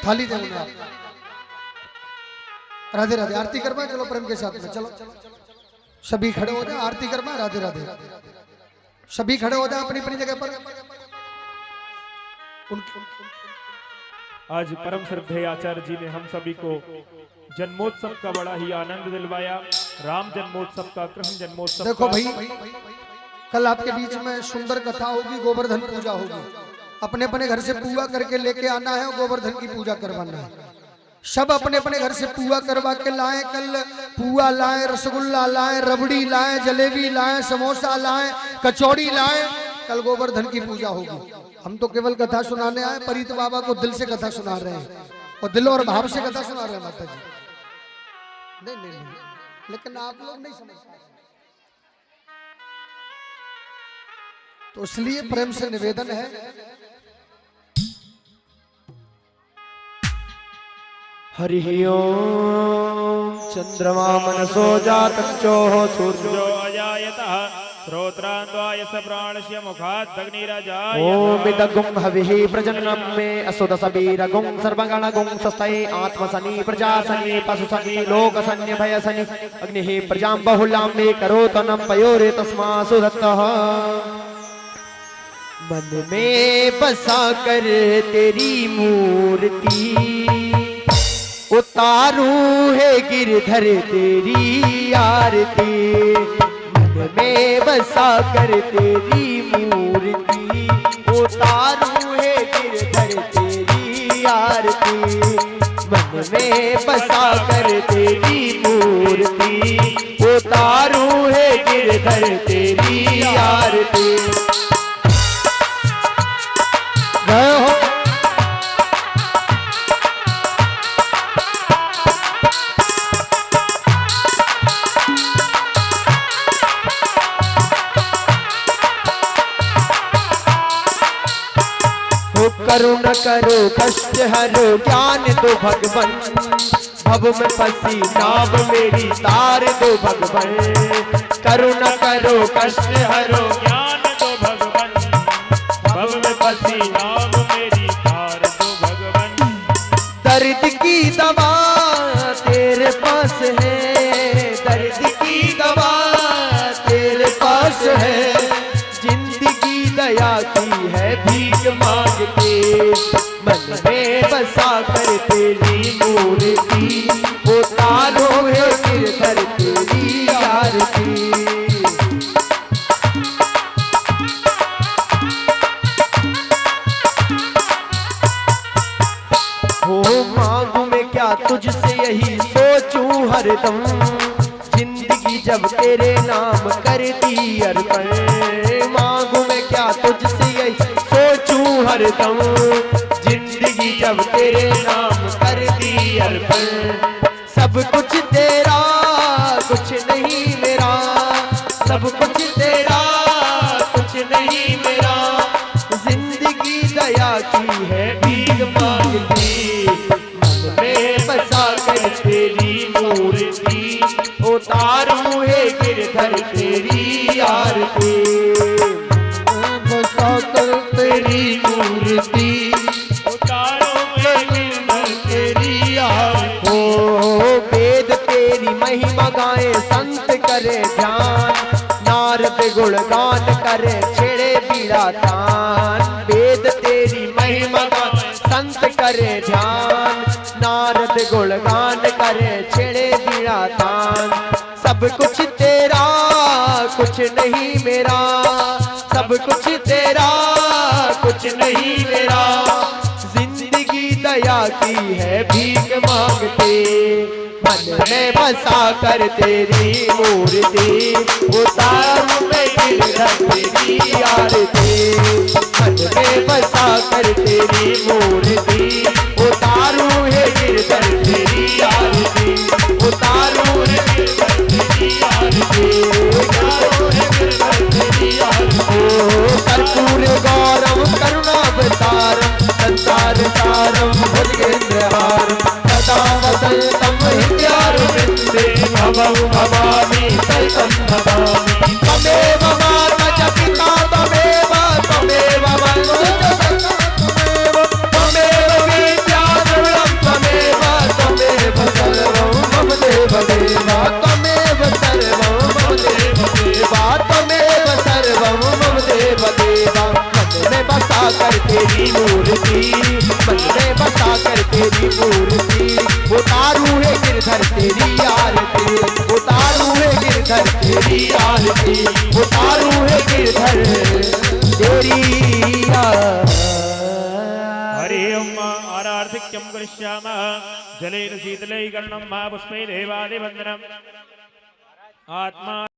थाली देंगे आप। राधे राधे। आरती करवा, चलो प्रेम के साथ में, चलो सभी खड़े हो जाओ, आरती करवा। राधे राधे। सभी खड़े हो जाओ अपनी अपनी जगह पर। आज परम श्रद्धेय आचार्य जी ने हम सभी को जन्मोत्सव का बड़ा ही आनंद दिलवाया। राम जन्मोत्सव का, कृष्ण जन्मोत्सव देखो का। भाई, कल आपके बीच में सुंदर कथा होगी, गोवर्धन पूजा होगी। अपने अपने घर से पूजा करके लेके आना है और गोवर्धन की पूजा करवाना है। सब अपने अपने घर से पूजा करवा के लाए। कल पूआ लाए, रसगुल्ला लाए, रबड़ी लाए, जलेबी लाए, समोसा लाए, कचौड़ी लाए। कल गोवर्धन की पूजा होगी। हम तो केवल कथा सुनाने आए, परीत बाबा को दिल से कथा सुना रहे हैं और दिल और भाव से कथा सुना रहे हैं माता जी। नहीं नहीं नहीं, लेकिन आप लोग नहीं समझ पाए, तो इसलिए प्रेम से निवेदन है। हरि ओम। चंद्रमा मनसो जातं चोः सूर्यो सूर्यो अजायतः श्रोत्रान्वाय स प्राणस्य मुखात् अग्निरजायत। ओम इदगुं हविः प्रजननं मे असुदसवीरगुं सर्वगणगुं स्वस्ति आत्मसनि प्रजासनि पशुसनि लोकसनि भयसनि अग्निः प्रजां बहुलां मे करोतनं पयोरे तस्मासु दत्तः। मन में बसा कर तेरी मूर्ति उतारू है गिरधर तेरी आरती। मन में बसा कर तेरी मूर्ति उतारू है गिरधर तेरी आरती। मन में बसा कर तेरी मूर्ति उतारू है गिरधर तेरी आरती। जय हो। करुण करो कष्ट हरो ज्ञान दो भगवन। भव में फंसी नाव मेरी तार दो भगवन। करुण करो कष्ट हरो ज्ञान दो भगवन। भव में फंसी नाव मेरी तार दो भगवन। दर्द की दवा तेरे पास है। दर्द की दवा तेरे पास है। जिंदगी दया की है भीख मांग के। मन में बसा कर तेरी मूर्ति उतारो है गिरधर तेरी आरती। हो मांगू मैं क्या तुझसे यही सोचूं हरदम। जिंदगी जब तेरे नाम कर दी अर्पण। मांगू मैं क्या तुझसे यही सोचूं हरदम। जिंदगी जब तेरे नाम कर दी अर्पण। सब कुछ तेरा कुछ नहीं मेरा। सब कुछ तेरा कुछ नहीं मेरा। जिंदगी दया की है भीख मांगती। मन में बसा कर तेरी मूर्ति उतारू है गिरधर तेरी आरती। बसा कर तेरी मूर्ति उतारो है गिरधर तेरी आरती। ओ वेद तेरी महिमा गाए संत करे ध्यान। नारद गुणगान करे छेड़े बीड़ा तान। वेद तेरी महिमा गाए संत करे ध्यान। नारद गुणगान करे छेड़े बीड़ा तान। सब कुछ तेरा कुछ नहीं मेरा। सब कुछ तेरा कुछ नहीं मेरा। जिंदगी दया की है भीख मांगते। मन में बसा कर तेरी मूर्ति उतारू मैं गिरधर तेरी आरती। मन में बसा कर तेरी मूर्ति उतारू है गिरधर तेरी आरती। उतारू है गिरधर तेरी आरती। उतारू है गिरधर तेरी आरती। कर्पूर गौरव करुणावतारम संसार सारम भुजगेन्द्रहारम सदा वसंतम हृदयारविंदे भवं भवामि सततं भवामि। त्वमेव माता च पिता त्वमेव त्वमेव बन्धुश्च सखा त्वमेव विद्याद्रविणं त्वमेव त्वमेव सर्वं मम देवदेव। त्वमेव सर्वं मम देवदेव। त्वमेव सर्वं मम देवदेव। मन में बसा कर तेरी मूर्ति। मन में बसा मूर्ति उतारू है गिरधर तेरी आरती उतारू है गिरधर तेरी आरती उतारू है गिरधर तेरी हरि ओम आरार्थिक्यं करिष्यामः जलेन शीतलैकर्णं मा पुष्पै देवादिवन्दनम् आत्मा